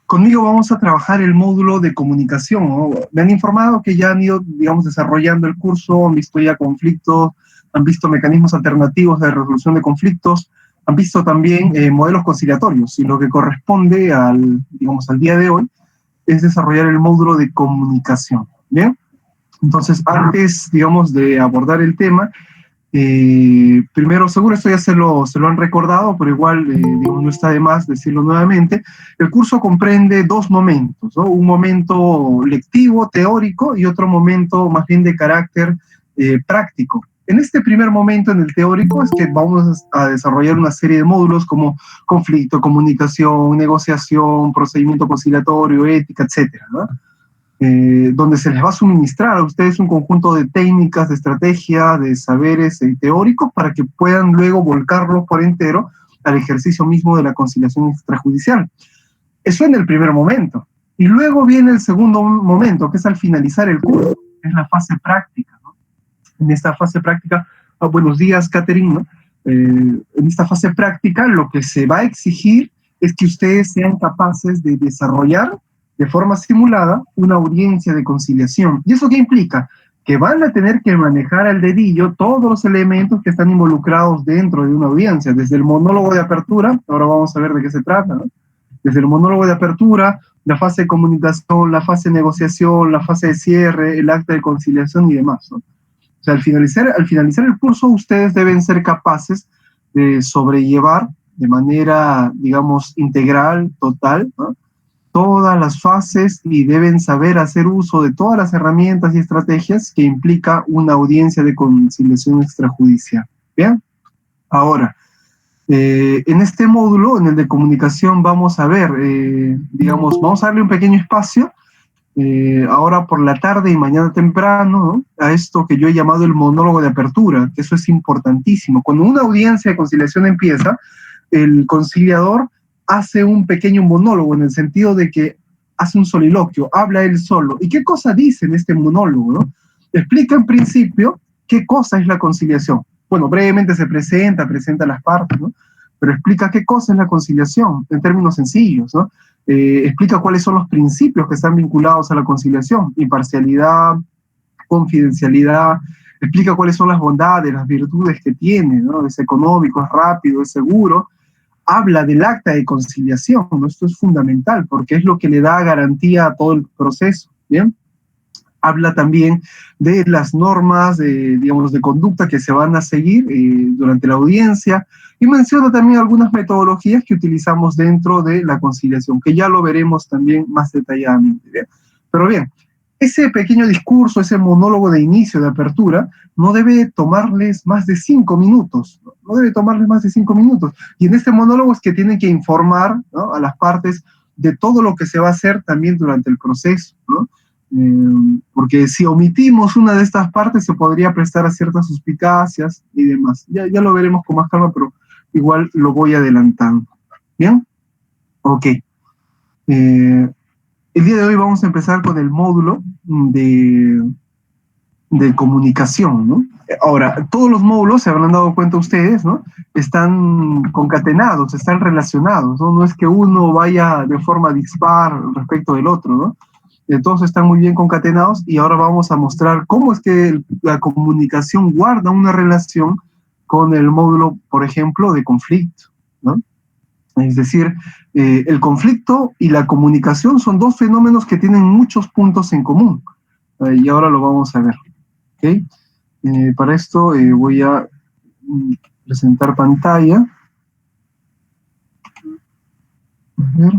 Conmigo vamos a trabajar el módulo de comunicación, ¿no? Me han informado que ya han ido, digamos, desarrollando el curso, han visto ya conflictos, han visto mecanismos alternativos de resolución de conflictos, han visto también modelos conciliatorios, y lo que corresponde digamos, al día de hoy es desarrollar el módulo de comunicación, ¿bien? Entonces, antes, digamos, de abordar el tema, primero, seguro esto ya se lo han recordado, pero igual, digamos, no está de más decirlo nuevamente. El curso comprende dos momentos, ¿no? Un momento lectivo, teórico, y otro momento más bien de carácter práctico. En este primer momento, en el teórico, es que vamos a desarrollar una serie de módulos como conflicto, comunicación, negociación, procedimiento conciliatorio, ética, etcétera, ¿no? Donde se les va a suministrar a ustedes un conjunto de técnicas, de estrategia, de saberes teóricos para que puedan luego volcarlos por entero al ejercicio mismo de la conciliación extrajudicial. Eso en el primer momento. Y luego viene el segundo momento, que es al finalizar el curso, que es la fase práctica, ¿no? En esta fase práctica, buenos días, Catherine, ¿no? En esta fase práctica lo que se va a exigir es que ustedes sean capaces de desarrollar de forma simulada una audiencia de conciliación. ¿Y eso qué implica? Que van a tener que manejar al dedillo todos los elementos que están involucrados dentro de una audiencia, desde el monólogo de apertura, ahora vamos a ver de qué se trata, ¿no? Desde el monólogo de apertura, la fase de comunicación, la fase de negociación, la fase de cierre, el acta de conciliación y demás, ¿no? O sea, al finalizar el curso, ustedes deben ser capaces de sobrellevar de manera, digamos, integral, total, ¿no?, todas las fases, y deben saber hacer uso de todas las herramientas y estrategias que implica una audiencia de conciliación extrajudicial. ¿Bien? Ahora, en este módulo, en el de comunicación, vamos a ver, digamos, vamos a darle un pequeño espacio, ahora por la tarde y mañana temprano, ¿no?, a esto que yo he llamado el monólogo de apertura, que eso es importantísimo. Cuando una audiencia de conciliación empieza, el conciliador hace un pequeño monólogo, en el sentido de que hace un soliloquio, habla él solo. ¿Y qué cosa dice en este monólogo, no? Explica en principio qué cosa es la conciliación. Bueno, brevemente se presenta a las partes, ¿no?, pero explica qué cosa es la conciliación en términos sencillos, ¿no? Explica cuáles son los principios que están vinculados a la conciliación: imparcialidad, confidencialidad. Explica cuáles son las bondades, las virtudes que tiene, ¿no? Es económico, es rápido, es seguro. Habla del acta de conciliación, ¿no? Esto es fundamental porque es lo que le da garantía a todo el proceso, ¿bien? Habla también de las normas, digamos, de conducta que se van a seguir durante la audiencia, y menciona también algunas metodologías que utilizamos dentro de la conciliación, que ya lo veremos también más detalladamente, ¿bien? Pero bien, ese pequeño discurso, ese monólogo de inicio, de apertura, no debe tomarles más de 5 minutos, no debe tomarles más de 5 minutos. Y en este monólogo es que tienen que informar, ¿no?, a las partes de todo lo que se va a hacer también durante el proceso, ¿no? Porque si omitimos una de estas partes se podría prestar a ciertas suspicacias y demás. Ya lo veremos con más calma, pero igual lo voy adelantando. ¿Bien? Ok. El día de hoy vamos a empezar con el módulo de comunicación, ¿no? Ahora, todos los módulos, se habrán dado cuenta ustedes, ¿no?, están concatenados, están relacionados, ¿no? No es que uno vaya de forma dispar respecto del otro, ¿no? Todos están muy bien concatenados, y ahora vamos a mostrar cómo es que la comunicación guarda una relación con el módulo, por ejemplo, de conflicto, ¿no? Es decir, el conflicto y la comunicación son dos fenómenos que tienen muchos puntos en común, y ahora lo vamos a ver. ¿Okay? Para esto voy a presentar pantalla. A ver.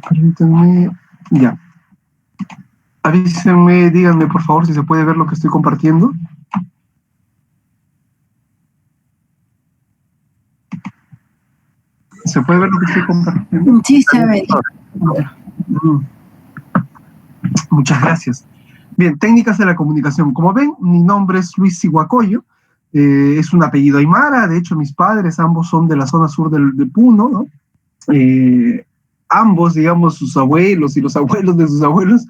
Permítanme. Ya. Avísenme, díganme por favor si se puede ver lo que estoy compartiendo. ¿Se puede ver lo que estoy compartiendo? Sí, se ve. Muchas gracias. Bien, técnicas de la comunicación. Como ven, mi nombre es Luis Siguacoyo, es un apellido aymara. De hecho, mis padres ambos son de la zona sur de Puno, ¿no? Ambos, digamos, sus abuelos y los abuelos de sus abuelos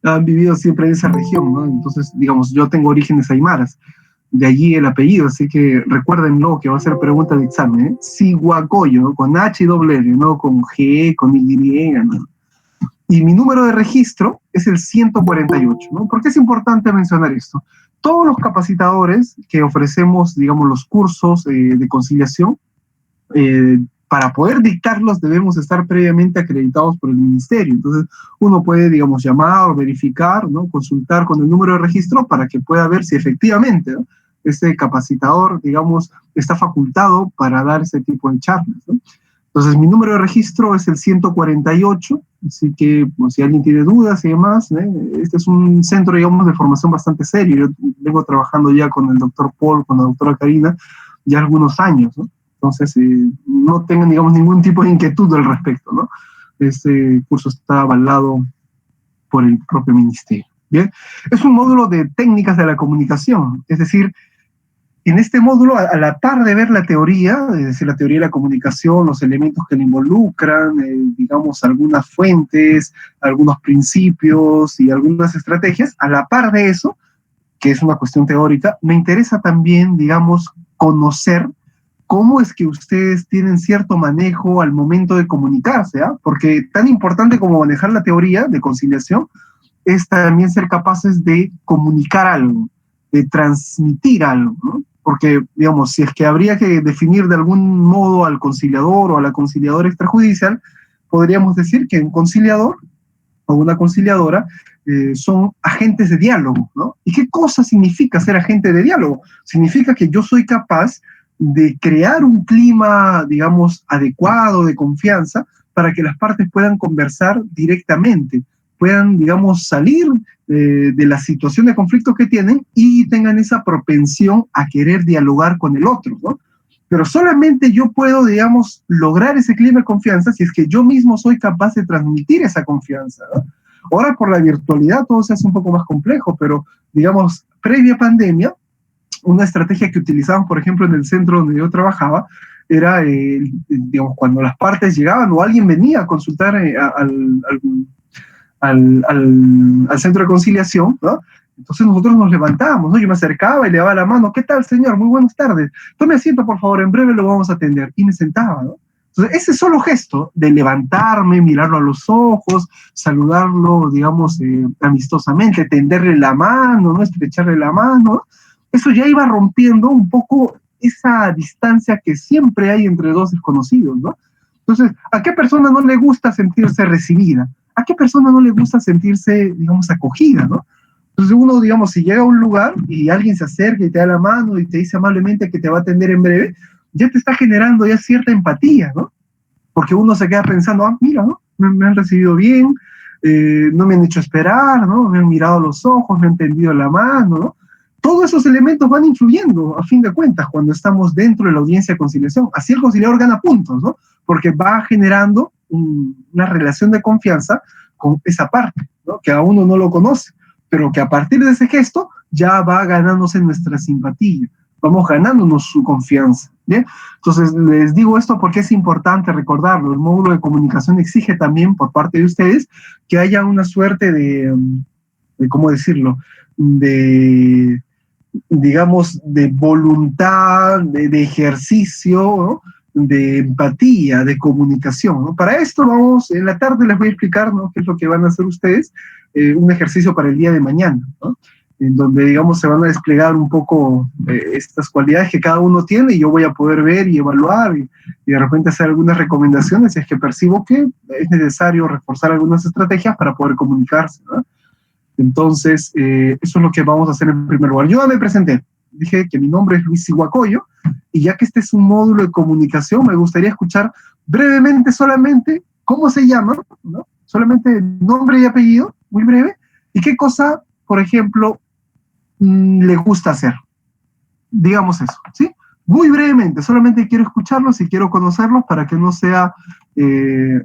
han vivido siempre en esa región, ¿no? Entonces, digamos, yo tengo orígenes aymaras. de allí el apellido, así que recuérdenlo que va a ser pregunta de examen, ¿eh? Siguacoyo, ¿no? Con H y doble L, no con G, con Y, ¿no? Y mi número de registro es el 148, ¿no? ¿Por qué es importante mencionar esto? Todos los capacitadores que ofrecemos, digamos, los cursos de conciliación, para poder dictarlos debemos estar previamente acreditados por el ministerio. Entonces, uno puede, digamos, llamar o verificar, ¿no? Consultar con el número de registro para que pueda ver si efectivamente, ¿no?, este capacitador, digamos, está facultado para dar ese tipo de charlas, ¿no? Entonces, mi número de registro es el 148, así que pues, si alguien tiene dudas y demás, este es un centro, digamos, de formación bastante serio. Yo vengo trabajando ya con el doctor Paul, con la doctora Karina, ya algunos años, ¿no? Entonces, no tengan, digamos, ningún tipo de inquietud al respecto, ¿no? Este curso está avalado por el propio ministerio. Bien, es un módulo de técnicas de la comunicación, es decir, en este módulo, a la par de ver la teoría, es decir, la teoría de la comunicación, los elementos que la involucran, digamos, algunas fuentes, algunos principios y algunas estrategias, a la par de eso, que es una cuestión teórica, me interesa también, digamos, conocer cómo es que ustedes tienen cierto manejo al momento de comunicarse, ¿ah? Porque tan importante como manejar la teoría de conciliación es también ser capaces de comunicar algo, de transmitir algo, ¿no? Porque, digamos, si es que habría que definir de algún modo al conciliador o a la conciliadora extrajudicial, podríamos decir que un conciliador o una conciliadora son agentes de diálogo, ¿no? ¿Y qué cosa significa ser agente de diálogo? Significa que yo soy capaz de crear un clima, digamos, adecuado, de confianza, para que las partes puedan conversar directamente, puedan, digamos, salir de la situación de conflicto que tienen y tengan esa propensión a querer dialogar con el otro, ¿no? Pero solamente yo puedo, digamos, lograr ese clima de confianza si es que yo mismo soy capaz de transmitir esa confianza, ¿no? Ahora por la virtualidad todo se hace un poco más complejo, pero, digamos, previa pandemia, una estrategia que utilizaban, por ejemplo, en el centro donde yo trabajaba, era, digamos, cuando las partes llegaban o alguien venía a consultar al centro de conciliación, ¿no? Entonces nosotros nos levantábamos, ¿no? Yo me acercaba y le daba la mano. ¿Qué tal, señor? Muy buenas tardes. Tome asiento, por favor, en breve lo vamos a atender. Y me sentaba, ¿no? Entonces, ese solo gesto de levantarme, mirarlo a los ojos, saludarlo, digamos, amistosamente, tenderle la mano, ¿no? Estrecharle la mano, eso ya iba rompiendo un poco esa distancia que siempre hay entre dos desconocidos, ¿no? Entonces, ¿a qué persona no le gusta sentirse recibida? ¿A qué persona no le gusta sentirse, digamos, acogida, ¿no? Entonces uno, digamos, si llega a un lugar y alguien se acerca y te da la mano y te dice amablemente que te va a atender en breve, ya te está generando ya cierta empatía, ¿no? Porque uno se queda pensando, ah, mira, ¿no? Me han recibido bien, no me han hecho esperar, ¿no? Me han mirado a los ojos, me han tendido la mano, ¿no? Todos esos elementos van influyendo, a fin de cuentas, cuando estamos dentro de la audiencia de conciliación. Así el conciliador gana puntos, ¿no? Porque va generando una relación de confianza con esa parte, ¿no? Que a uno no lo conoce, pero que a partir de ese gesto ya va ganándose nuestra simpatía, vamos ganándonos su confianza, ¿bien? Entonces, les digo esto porque es importante recordarlo. El módulo de comunicación exige también por parte de ustedes que haya una suerte de ¿cómo decirlo?, de, digamos, de voluntad, de ejercicio, ¿no?, de empatía, de comunicación, ¿no? Para esto vamos, en la tarde les voy a explicar, ¿no?, qué es lo que van a hacer ustedes, un ejercicio para el día de mañana, ¿no?, en donde, digamos, se van a desplegar un poco estas cualidades que cada uno tiene y yo voy a poder ver y evaluar y de repente hacer algunas recomendaciones si es que percibo que es necesario reforzar algunas estrategias para poder comunicarse, ¿no? Entonces, eso es lo que vamos a hacer en primer lugar. Yo ya me presenté, dije que mi nombre es Luis Siguacoyo, y ya que este es un módulo de comunicación, me gustaría escuchar brevemente solamente cómo se llama, ¿no? Solamente nombre y apellido, muy breve, y qué cosa, por ejemplo, le gusta hacer. Digamos eso, ¿sí? Muy brevemente, solamente quiero escucharlos y quiero conocerlos para que no sea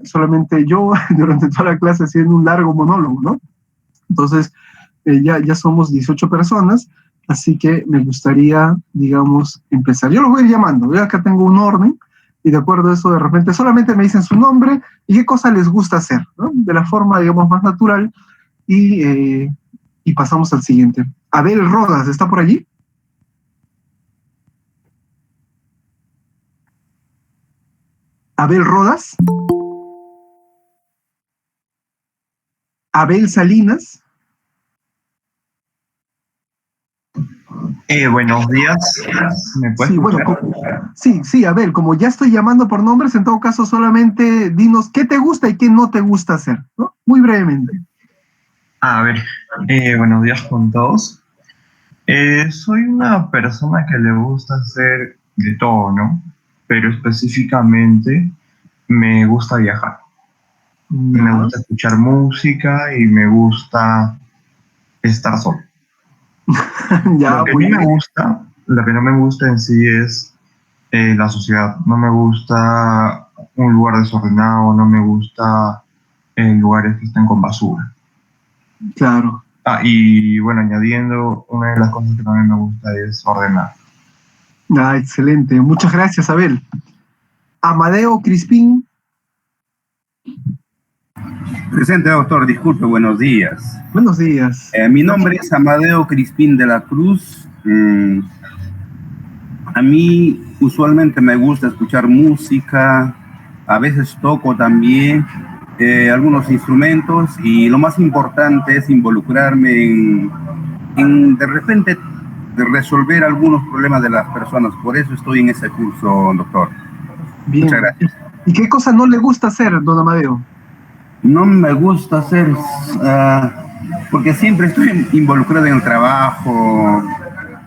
solamente yo durante toda la clase haciendo un largo monólogo, ¿no? Entonces, ya somos 18 personas, así que me gustaría, digamos, empezar. Yo los voy a ir llamando, yo acá tengo un orden, y de acuerdo a eso, de repente solamente me dicen su nombre y qué cosa les gusta hacer, ¿no? De la forma, digamos, más natural, y pasamos al siguiente. Abel Rodas, ¿está por allí? Abel Rodas, Abel Salinas, Buenos días. ¿Me puedes sí, bueno, escuchar? sí, Abel, como ya estoy llamando por nombres, en todo caso solamente dinos qué te gusta y qué no te gusta hacer, ¿no? Muy brevemente. A ver, buenos días con todos. Soy una persona que le gusta hacer de todo, ¿no? Pero específicamente me gusta viajar. Me Ya, gusta escuchar música y me gusta estar solo. ya, Lo que muy no me bien. gusta, lo que no me gusta en sí es la sociedad. No me gusta un lugar desordenado, no me gusta lugares que estén con basura. Claro. Y bueno, añadiendo, una de las cosas que también me gusta es ordenar. Ah, excelente. Muchas gracias, Abel. Amadeo Crispín. Presente, doctor. Disculpe, buenos días. Buenos días. Mi nombre es Amadeo Crispín de la Cruz. A mí usualmente me gusta escuchar música, a veces toco también algunos instrumentos y lo más importante es involucrarme en de repente de resolver algunos problemas de las personas. Por eso estoy en ese curso, doctor. Muchas Bien. gracias. ¿Y qué cosa no le gusta hacer, don Amadeo? No me gusta hacer, porque siempre estoy involucrado en el trabajo,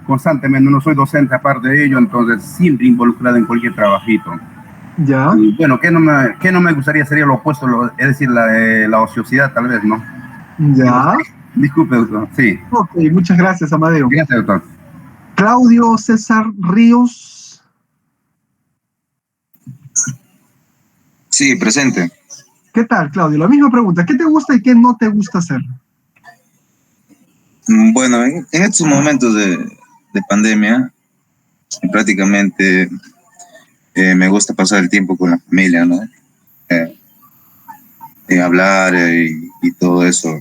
constantemente, no soy docente aparte de ello, entonces siempre involucrado en cualquier trabajito. Ya, Y bueno, qué no me gustaría sería lo opuesto, es decir, la ociosidad tal vez, ¿no? ya. Disculpe, doctor. Sí, Ok, muchas gracias, Amadeo. gracias, doctor. Claudio César Ríos. Sí, presente. ¿Qué tal, Claudio? La misma pregunta. ¿Qué te gusta y qué no te gusta hacer? Bueno, en estos momentos de pandemia, prácticamente me gusta pasar el tiempo con la familia, ¿no? Eh, Hablar y todo eso.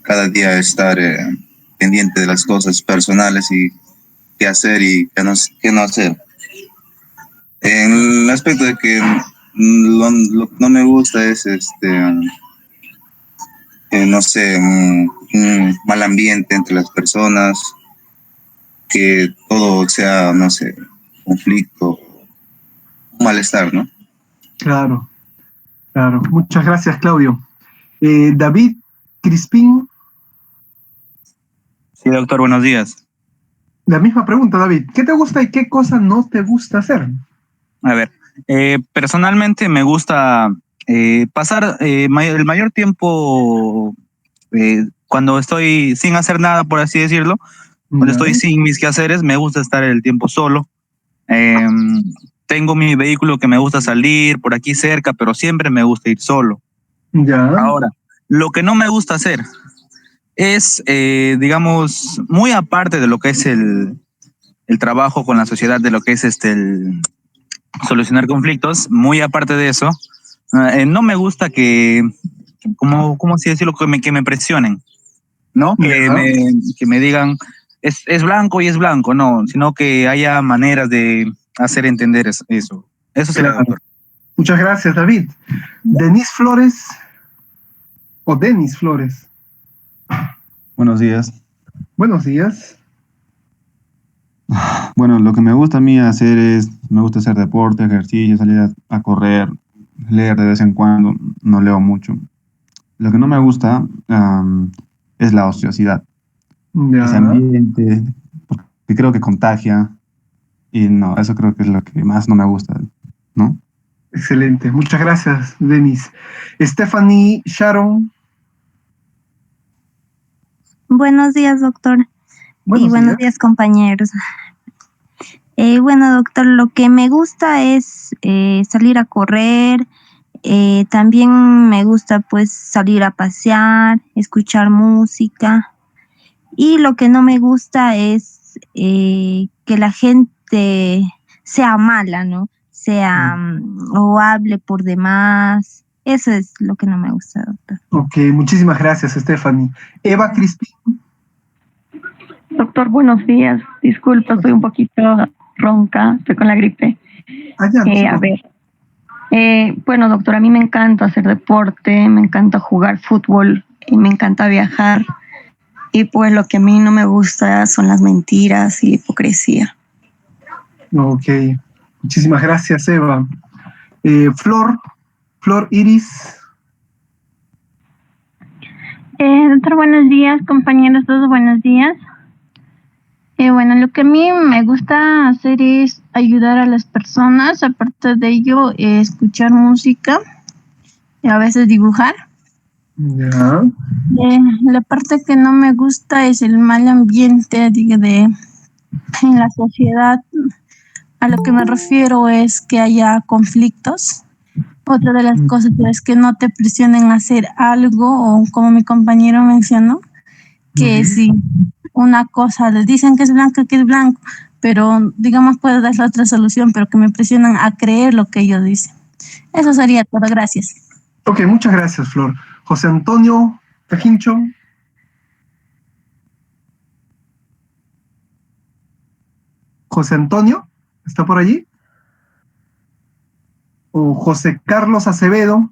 Cada día estar pendiente de las cosas personales y qué hacer y qué no hacer. En el aspecto de que lo que no me gusta es no sé, un mal ambiente entre las personas, que todo sea, no sé, conflicto, un malestar, ¿no? Claro, claro. Muchas gracias, Claudio. David Crispín. Sí, doctor, buenos días. La misma pregunta, David. ¿Qué te gusta y qué cosa no te gusta hacer? A ver, personalmente me gusta pasar el mayor tiempo cuando estoy sin hacer nada, por así decirlo, cuando Ya, estoy sin mis quehaceres, me gusta estar el tiempo solo. Eh, Tengo mi vehículo que me gusta salir por aquí cerca, pero siempre me gusta ir solo. ya, Ahora, lo que no me gusta hacer es, digamos, muy aparte de lo que es el trabajo con la sociedad, de lo que es el solucionar conflictos, muy aparte de eso, no me gusta ¿cómo así decirlo? Que me presionen, ¿no? ya. Que me digan, es blanco y es blanco, no, sino que haya maneras de hacer entender eso. Eso sería, Claro. doctor. Muchas gracias, David. Denis Flores o Denis Flores. Buenos días. Buenos días. Bueno, lo que me gusta a mí hacer me gusta hacer deporte, ejercicio, salir a correr, leer de vez en cuando, no leo mucho. Lo que no me gusta es la ociosidad, ese Ya, ambiente, porque creo que contagia y no, eso creo que es lo que más no me gusta, ¿no? excelente. Muchas gracias, Denis. Stephanie Sharon. Buenos días, doctor. Y Buenos buenos días. días, compañeros. Bueno, doctor, lo que me gusta es salir a correr. También me gusta, pues, salir a pasear, escuchar música. Y lo que no me gusta es que la gente sea mala, ¿no? Sea o hable por demás. Eso es lo que no me gusta, doctor. Ok, muchísimas gracias, Stephanie. Eva Crispín. Doctor, buenos días. Disculpa, estoy un poquito ronca, estoy con la gripe. Allá, A ver, bueno, doctor, a mí me encanta hacer deporte, me encanta jugar fútbol y me encanta viajar. Y pues lo que a mí no me gusta son las mentiras y la hipocresía. Ok, muchísimas gracias, Eva. Flor Iris. Doctor, buenos días, compañeros, todos buenos días. Bueno, lo que a mí me gusta hacer es ayudar a las personas, aparte de ello, escuchar música y a veces dibujar. Ya. La parte que no me gusta es el mal ambiente en la sociedad. A lo que me refiero es que haya conflictos. Otra de las cosas es que no te presionen a hacer algo, o como mi compañero mencionó, que si una cosa les dicen que es blanco, pero digamos puedo dar la otra solución, pero que me presionan a creer lo que ellos dicen. Eso sería todo, gracias. Ok, muchas gracias, Flor. José Antonio Pejincho. José Antonio, ¿está por allí? O José Carlos Acevedo.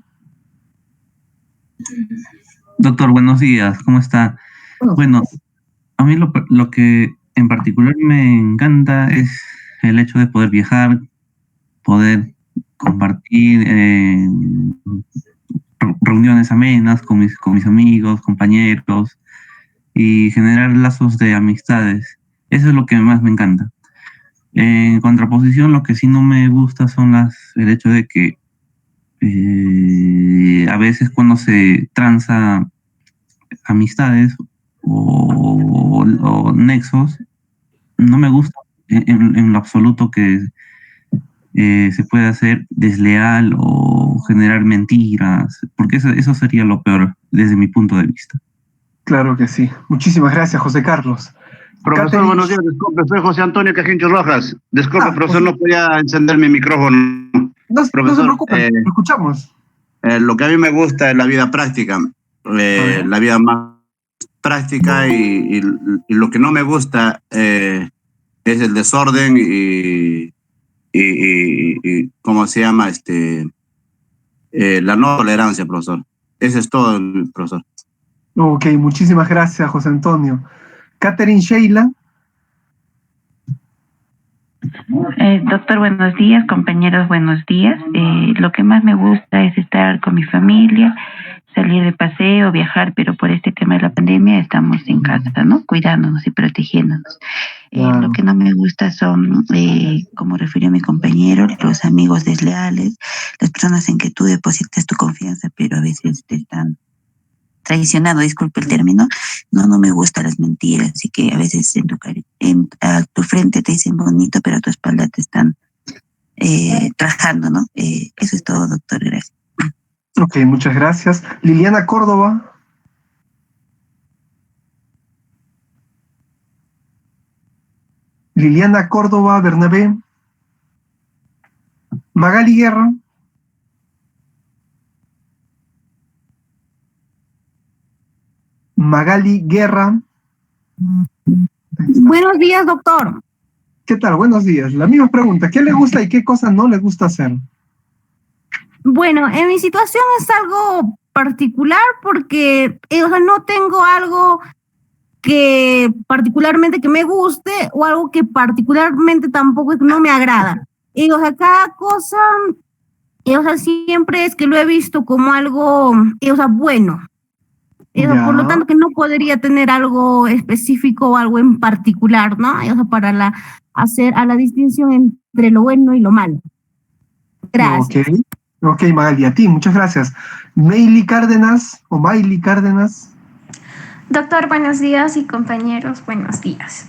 Doctor, buenos días, ¿cómo está? Bueno, a mí lo que en particular me encanta es el hecho de poder viajar, poder compartir reuniones amenas con mis amigos, compañeros y generar lazos de amistades. Eso es lo que más me encanta. En contraposición, lo que sí no me gusta son el hecho de que a veces cuando se tranza amistades o nexos, no me gusta en lo absoluto que se pueda hacer desleal o generar mentiras, porque eso sería lo peor desde mi punto de vista. Claro que sí. Muchísimas gracias, José Carlos. Profesor, buenos días. Disculpe, soy José Antonio Cajincho Rojas. Disculpe, profesor, no podía encender mi micrófono. Profesor, no se preocupe, lo escuchamos. Lo que a mí me gusta es la vida práctica, la vida más práctica y lo que no me gusta es el desorden y ¿cómo se llama? La no tolerancia, profesor. Eso es todo, profesor. Ok, muchísimas gracias, José Antonio. Catherine Sheila. Doctor, buenos días, compañeros, buenos días. Lo que más me gusta es estar con mi familia, salir de paseo, viajar, pero por este tema de la pandemia estamos en casa, ¿no? Cuidándonos y protegiéndonos. Lo que no me gusta son, como refirió mi compañero, los amigos desleales, las personas en que tú depositas tu confianza, pero a veces te están traicionando, disculpe el término. No me gustan las mentiras, así que a veces a tu frente te dicen bonito, pero a tu espalda te están trajando, ¿no? Eso es todo, doctor, gracias. Ok, muchas gracias. Liliana Córdoba. Liliana Córdoba Bernabé. Magali Guerra. Magali Guerra. Buenos días, doctor. ¿Qué tal? Buenos días. La misma pregunta. ¿Qué le gusta y qué cosa no le gusta hacer? Bueno, en mi situación es algo particular porque, o sea, no tengo algo que particularmente que me guste o algo que particularmente tampoco no me agrada. Y, o sea, cada cosa, o sea, siempre es que lo he visto como algo, o sea, bueno. Por lo tanto, que no podría tener algo específico o algo en particular, ¿no? O sea, para hacer a la distinción entre lo bueno y lo malo. Gracias. Ok, Magali, a ti, muchas gracias. Maily Cárdenas. Doctor, buenos días y compañeros, buenos días.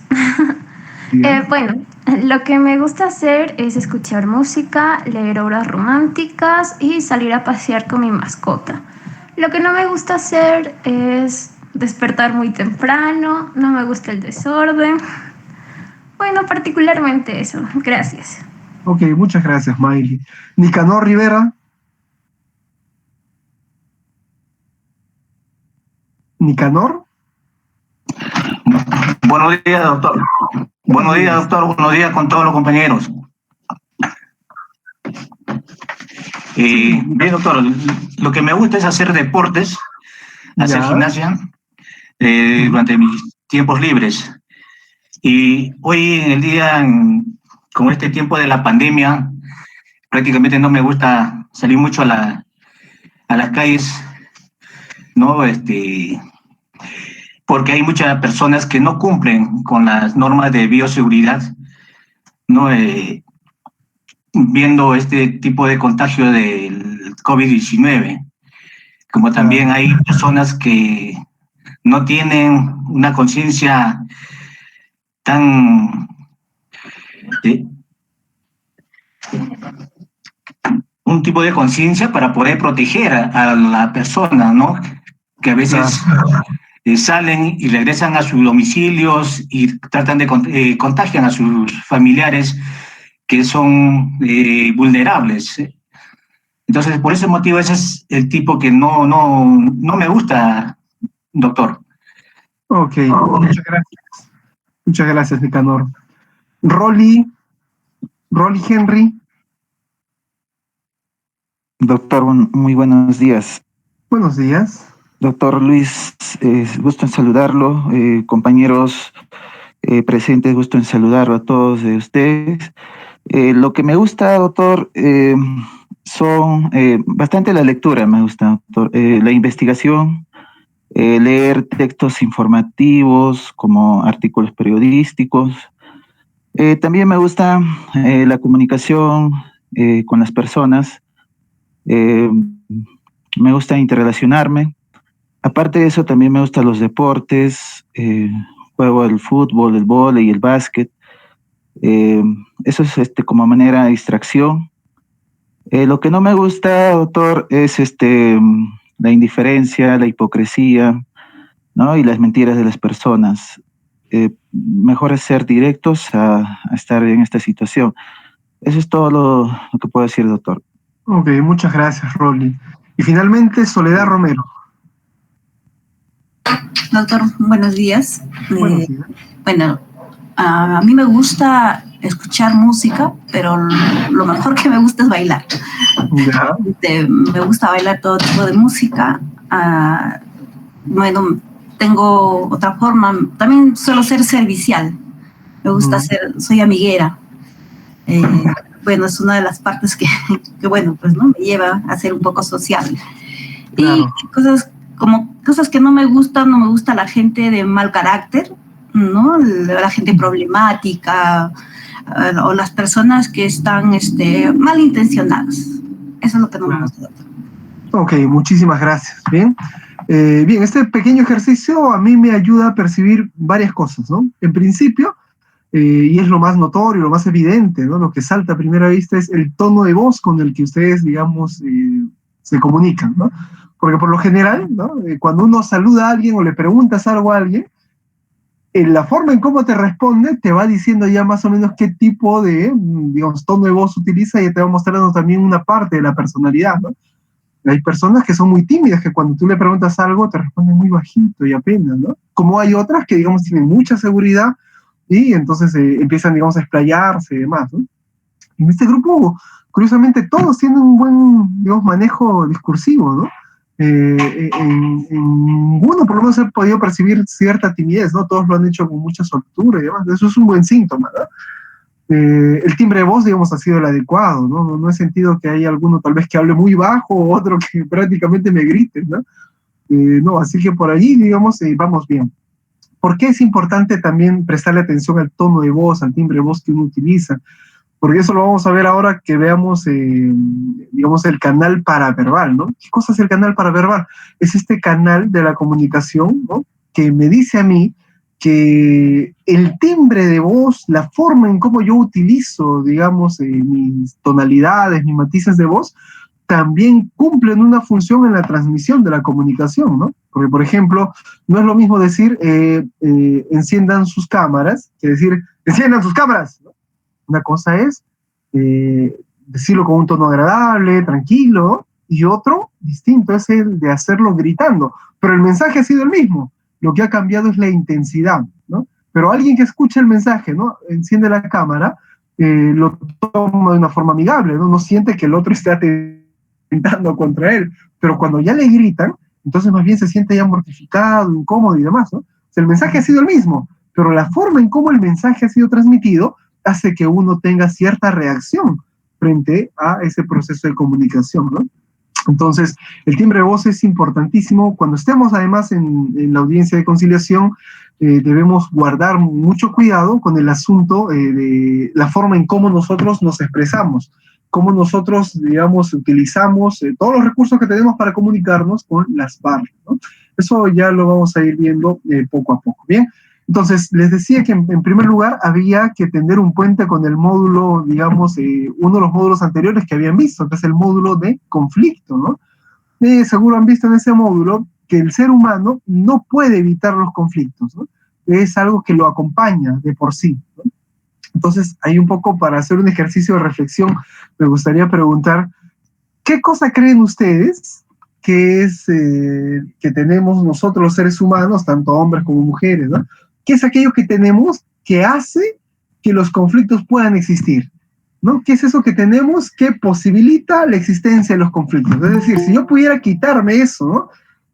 Bueno, lo que me gusta hacer es escuchar música, leer obras románticas y salir a pasear con mi mascota. Lo que no me gusta hacer es despertar muy temprano, no me gusta el desorden. Bueno, particularmente eso. Gracias. Ok, muchas gracias, Maily. Nicanor Rivera. Nicanor. Buenos días, doctor. Buenos días con todos los compañeros. Bien, doctor, lo que me gusta es hacer deportes, hacer gimnasia durante mis tiempos libres. Y hoy en el día, con este tiempo de la pandemia, prácticamente no me gusta salir mucho a las calles, ¿no? Porque hay muchas personas que no cumplen con las normas de bioseguridad, ¿no? Viendo este tipo de contagio del COVID-19, como también hay personas que no tienen una conciencia tan un tipo de conciencia para poder proteger a la persona, ¿no? Que a veces salen y regresan a sus domicilios y tratan de contagian a sus familiares que son vulnerables. Entonces, por ese motivo, ese es el tipo que no me gusta, doctor. Ok, muchas gracias. Muchas gracias, Nicanor. Rolly Henry. Doctor, muy buenos días. Buenos días. Doctor Luis, gusto en saludarlo. Compañeros presentes, gusto en saludarlo a todos de ustedes. Lo que me gusta, doctor, son bastante la lectura, me gusta, doctor. La investigación, leer textos informativos como artículos periodísticos. También me gusta la comunicación con las personas. Me gusta interrelacionarme. Aparte de eso, también me gustan los deportes. Juego el fútbol, el vóley, el básquet. Eso es como manera de distracción. Lo que no me gusta, doctor, es la indiferencia, la hipocresía, ¿no? Y las mentiras de las personas. Mejor es ser directos a estar en esta situación. Eso es todo lo que puedo decir, doctor. Ok, muchas gracias, Rolly. Y finalmente, Soledad Romero. Doctor, buenos días. Buenos días. Bueno, a mí me gusta escuchar música, pero lo mejor que me gusta es bailar. Ya. Me gusta bailar todo tipo de música. Bueno, tengo otra forma. También suelo ser servicial. Me gusta soy amiguera. Bueno, es una de las partes que bueno, pues no me lleva a ser un poco sociable. Claro. Y cosas que no me gusta la gente de mal carácter, ¿no? La gente problemática o las personas que están malintencionadas. Eso es lo que no me gusta. Ok, muchísimas gracias. Bien. Bien, este pequeño ejercicio a mí me ayuda a percibir varias cosas, ¿no? En principio, y es lo más notorio, lo más evidente, ¿no? Lo que salta a primera vista es el tono de voz con el que ustedes, digamos, se comunican, ¿no? Porque por lo general, ¿no? Cuando uno saluda a alguien o le preguntas algo a alguien, la forma en cómo te responde te va diciendo ya más o menos qué tipo de, digamos, tono de voz utiliza y te va mostrando también una parte de la personalidad, ¿no? Hay personas que son muy tímidas, que cuando tú le preguntas algo te responden muy bajito y apenas, ¿no? Como hay otras que, digamos, tienen mucha seguridad y entonces empiezan, digamos, a explayarse y demás, ¿no? En este grupo, curiosamente, todos tienen un buen, digamos, manejo discursivo, ¿no? En ninguno, por lo menos, he podido percibir cierta timidez, ¿no? Todos lo han hecho con mucha soltura y demás. Eso es un buen síntoma, ¿no? El timbre de voz, digamos, ha sido el adecuado, ¿no? No he sentido que haya alguno tal vez que hable muy bajo o otro que prácticamente me grite, ¿no? No, así que por allí, digamos, vamos bien. ¿Por qué es importante también prestarle atención al tono de voz, al timbre de voz que uno utiliza? Porque eso lo vamos a ver ahora que veamos, digamos, el canal paraverbal, ¿no? ¿Qué cosa es el canal paraverbal? Es este canal de la comunicación, ¿no? Que me dice a mí que el timbre de voz, la forma en cómo yo utilizo, digamos, mis tonalidades, mis matices de voz, también cumplen una función en la transmisión de la comunicación, ¿no? Porque, por ejemplo, no es lo mismo decir enciendan sus cámaras que decir enciendan sus cámaras, ¿no? Una cosa es decirlo con un tono agradable, tranquilo, y otro distinto es el de hacerlo gritando. Pero el mensaje ha sido el mismo. Lo que ha cambiado es la intensidad, ¿no? Pero alguien que escucha el mensaje, ¿no? Enciende la cámara, lo toma de una forma amigable, ¿no? No siente que el otro esté atendiendo atentando contra él, pero cuando ya le gritan, entonces más bien se siente ya mortificado, incómodo y demás, ¿no? O sea, el mensaje ha sido el mismo, pero la forma en cómo el mensaje ha sido transmitido hace que uno tenga cierta reacción frente a ese proceso de comunicación, ¿no? Entonces, el timbre de voz es importantísimo. Cuando estemos además en la audiencia de conciliación, debemos guardar mucho cuidado con el asunto de la forma en cómo nosotros nos expresamos, cómo nosotros, digamos, utilizamos todos los recursos que tenemos para comunicarnos con las partes, ¿no? Eso ya lo vamos a ir viendo poco a poco, ¿bien? Entonces, les decía que en primer lugar había que tender un puente con el módulo, digamos, uno de los módulos anteriores que habían visto, que es el módulo de conflicto, ¿no? Seguro han visto en ese módulo que el ser humano no puede evitar los conflictos, ¿no? Es algo que lo acompaña de por sí, ¿no? Entonces, ahí un poco para hacer un ejercicio de reflexión, me gustaría preguntar, ¿qué cosa creen ustedes que es que tenemos nosotros los seres humanos, tanto hombres como mujeres, ¿no? ¿Qué es aquello que tenemos que hace que los conflictos puedan existir? ¿No? ¿Qué es eso que tenemos que posibilita la existencia de los conflictos? Es decir, si yo pudiera quitarme eso, ¿no?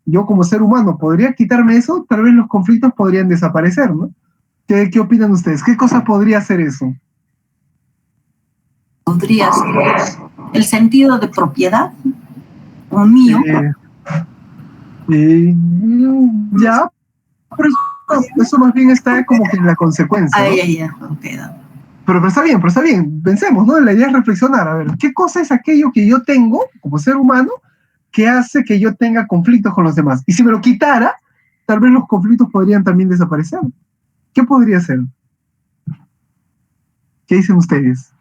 Yo como ser humano podría quitarme eso, tal vez los conflictos podrían desaparecer, ¿no? ¿Qué opinan ustedes? ¿Qué cosa podría ser eso? Podría ser el sentido de propiedad o mío. Ya, pero eso más bien está como que en la consecuencia, ¿no? Okay. Pero está bien, pensemos, ¿no? La idea es reflexionar, a ver, ¿qué cosa es aquello que yo tengo como ser humano que hace que yo tenga conflictos con los demás? Y si me lo quitara, tal vez los conflictos podrían también desaparecer. ¿Qué podría ser? ¿Qué dicen ustedes?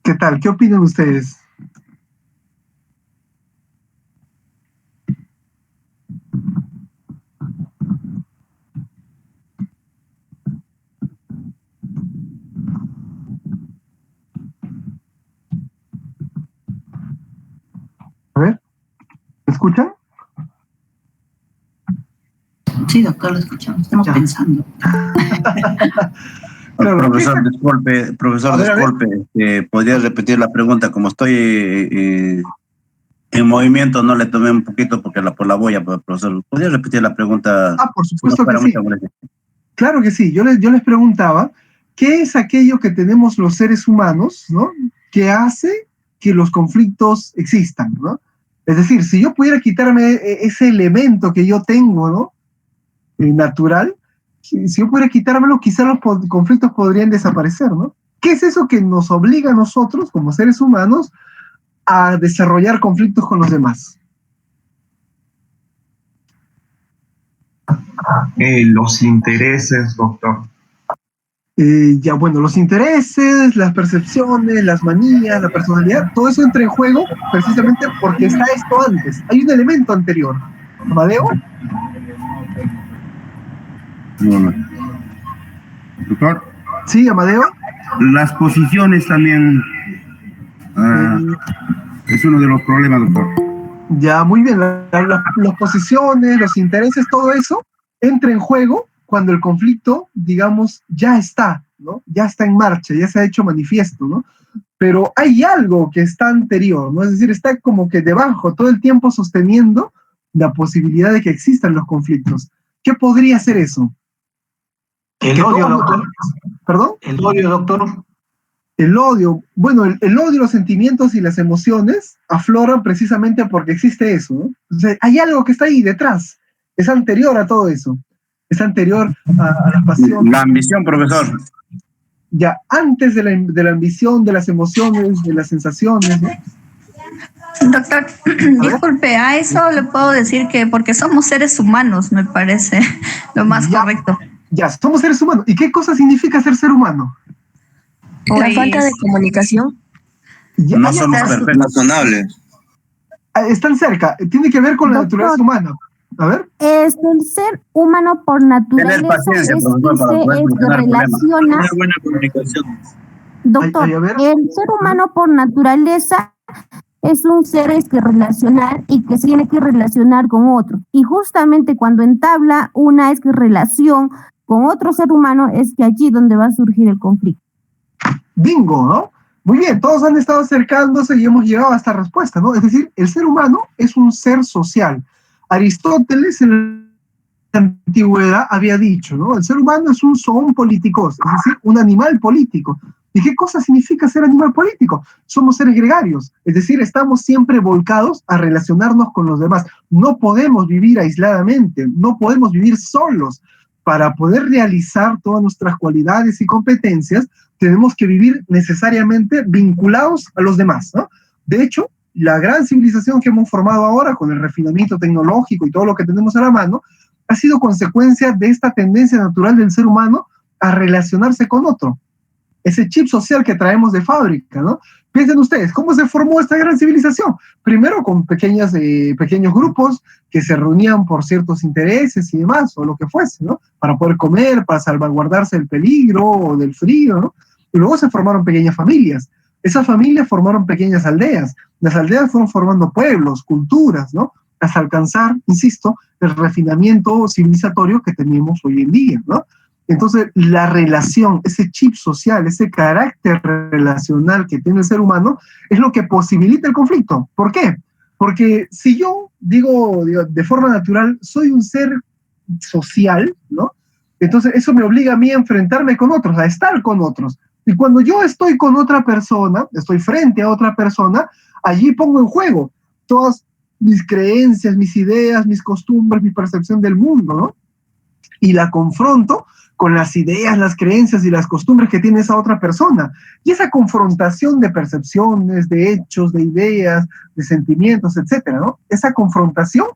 ¿Qué tal? ¿Qué opinan ustedes? A ver, ¿me escuchan? Sí, doctor, lo escuchamos. Estamos pensando. Claro, profesor, disculpe, ¿podría repetir la pregunta? Como estoy en movimiento, no le tomé un poquito porque por la boya, profesor. ¿Podría repetir la pregunta? Por supuesto que sí. Claro que sí. Yo les preguntaba, ¿qué es aquello que tenemos los seres humanos, ¿no? Que hace que los conflictos existan, ¿no? Es decir, si yo pudiera quitarme ese elemento que yo tengo, ¿no? Natural, si yo pudiera quitármelo, quizás los conflictos podrían desaparecer, ¿no? ¿Qué es eso que nos obliga a nosotros, como seres humanos, a desarrollar conflictos con los demás? Los intereses, doctor. Ya, bueno, los intereses, las percepciones, las manías, la personalidad, todo eso entra en juego precisamente porque está esto antes. Hay un elemento anterior. ¿Amadeo? Doctor. Sí, Amadeo. Las posiciones también es uno de los problemas, doctor. Ya, muy bien. Las posiciones, los intereses, todo eso entra en juego cuando el conflicto, digamos, ya está, ¿no? Ya está en marcha, ya se ha hecho manifiesto, ¿no? Pero hay algo que está anterior, ¿no? Es decir, está como que debajo, todo el tiempo sosteniendo la posibilidad de que existan los conflictos. ¿Qué podría ser eso? El odio, doctor. ¿Perdón? El odio, doctor. El odio, bueno, el odio, los sentimientos y las emociones afloran precisamente porque existe eso, ¿no? Entonces, hay algo que está ahí detrás, es anterior a todo eso, es anterior a las pasiones. La ambición, profesor. Ya, antes de la ambición, de las emociones, de las sensaciones, ¿no? Doctor, disculpe, a eso le puedo decir que porque somos seres humanos, me parece lo más correcto. Ya, somos seres humanos. ¿Y qué cosa significa ser humano? La falta de comunicación. No somos razonables. Están cerca. Tiene que ver con la naturaleza humana. A ver. El ser humano por naturaleza paciencia, relaciona. Buena comunicación. Doctor, el ser humano por naturaleza es un ser relacional y que se tiene que relacionar con otro. Y justamente cuando entabla una relación con otro ser humano es que allí donde va a surgir el conflicto. Bingo, ¿no? Muy bien, todos han estado acercándose y hemos llegado a esta respuesta, ¿no? Es decir, el ser humano es un ser social. Aristóteles en la antigüedad había dicho, ¿no? El ser humano es un zoon politikos, es decir, un animal político. ¿Y qué cosa significa ser animal político? Somos seres gregarios, es decir, estamos siempre volcados a relacionarnos con los demás. No podemos vivir aisladamente, no podemos vivir solos. Para poder realizar todas nuestras cualidades y competencias, tenemos que vivir necesariamente vinculados a los demás, ¿no? De hecho, la gran civilización que hemos formado ahora, con el refinamiento tecnológico y todo lo que tenemos a la mano, ha sido consecuencia de esta tendencia natural del ser humano a relacionarse con otro. Ese chip social que traemos de fábrica, ¿no? Piensen ustedes, ¿cómo se formó esta gran civilización? Primero con pequeños grupos que se reunían por ciertos intereses y demás, o lo que fuese, ¿no? Para poder comer, para salvaguardarse del peligro o del frío, ¿no? Y luego se formaron pequeñas familias. Esas familias formaron pequeñas aldeas. Las aldeas fueron formando pueblos, culturas, ¿no? Hasta alcanzar, insisto, el refinamiento civilizatorio que tenemos hoy en día, ¿no? Entonces, la relación, ese chip social, ese carácter relacional que tiene el ser humano es lo que posibilita el conflicto. ¿Por qué? Porque si yo digo de forma natural, soy un ser social, ¿no? Entonces, eso me obliga a mí a enfrentarme con otros, a estar con otros. Y cuando yo estoy con otra persona, estoy frente a otra persona, allí pongo en juego todas mis creencias, mis ideas, mis costumbres, mi percepción del mundo, ¿no? Y la confronto con las ideas, las creencias y las costumbres que tiene esa otra persona. Y esa confrontación de percepciones, de hechos, de ideas, de sentimientos, etcétera, ¿no? Esa confrontación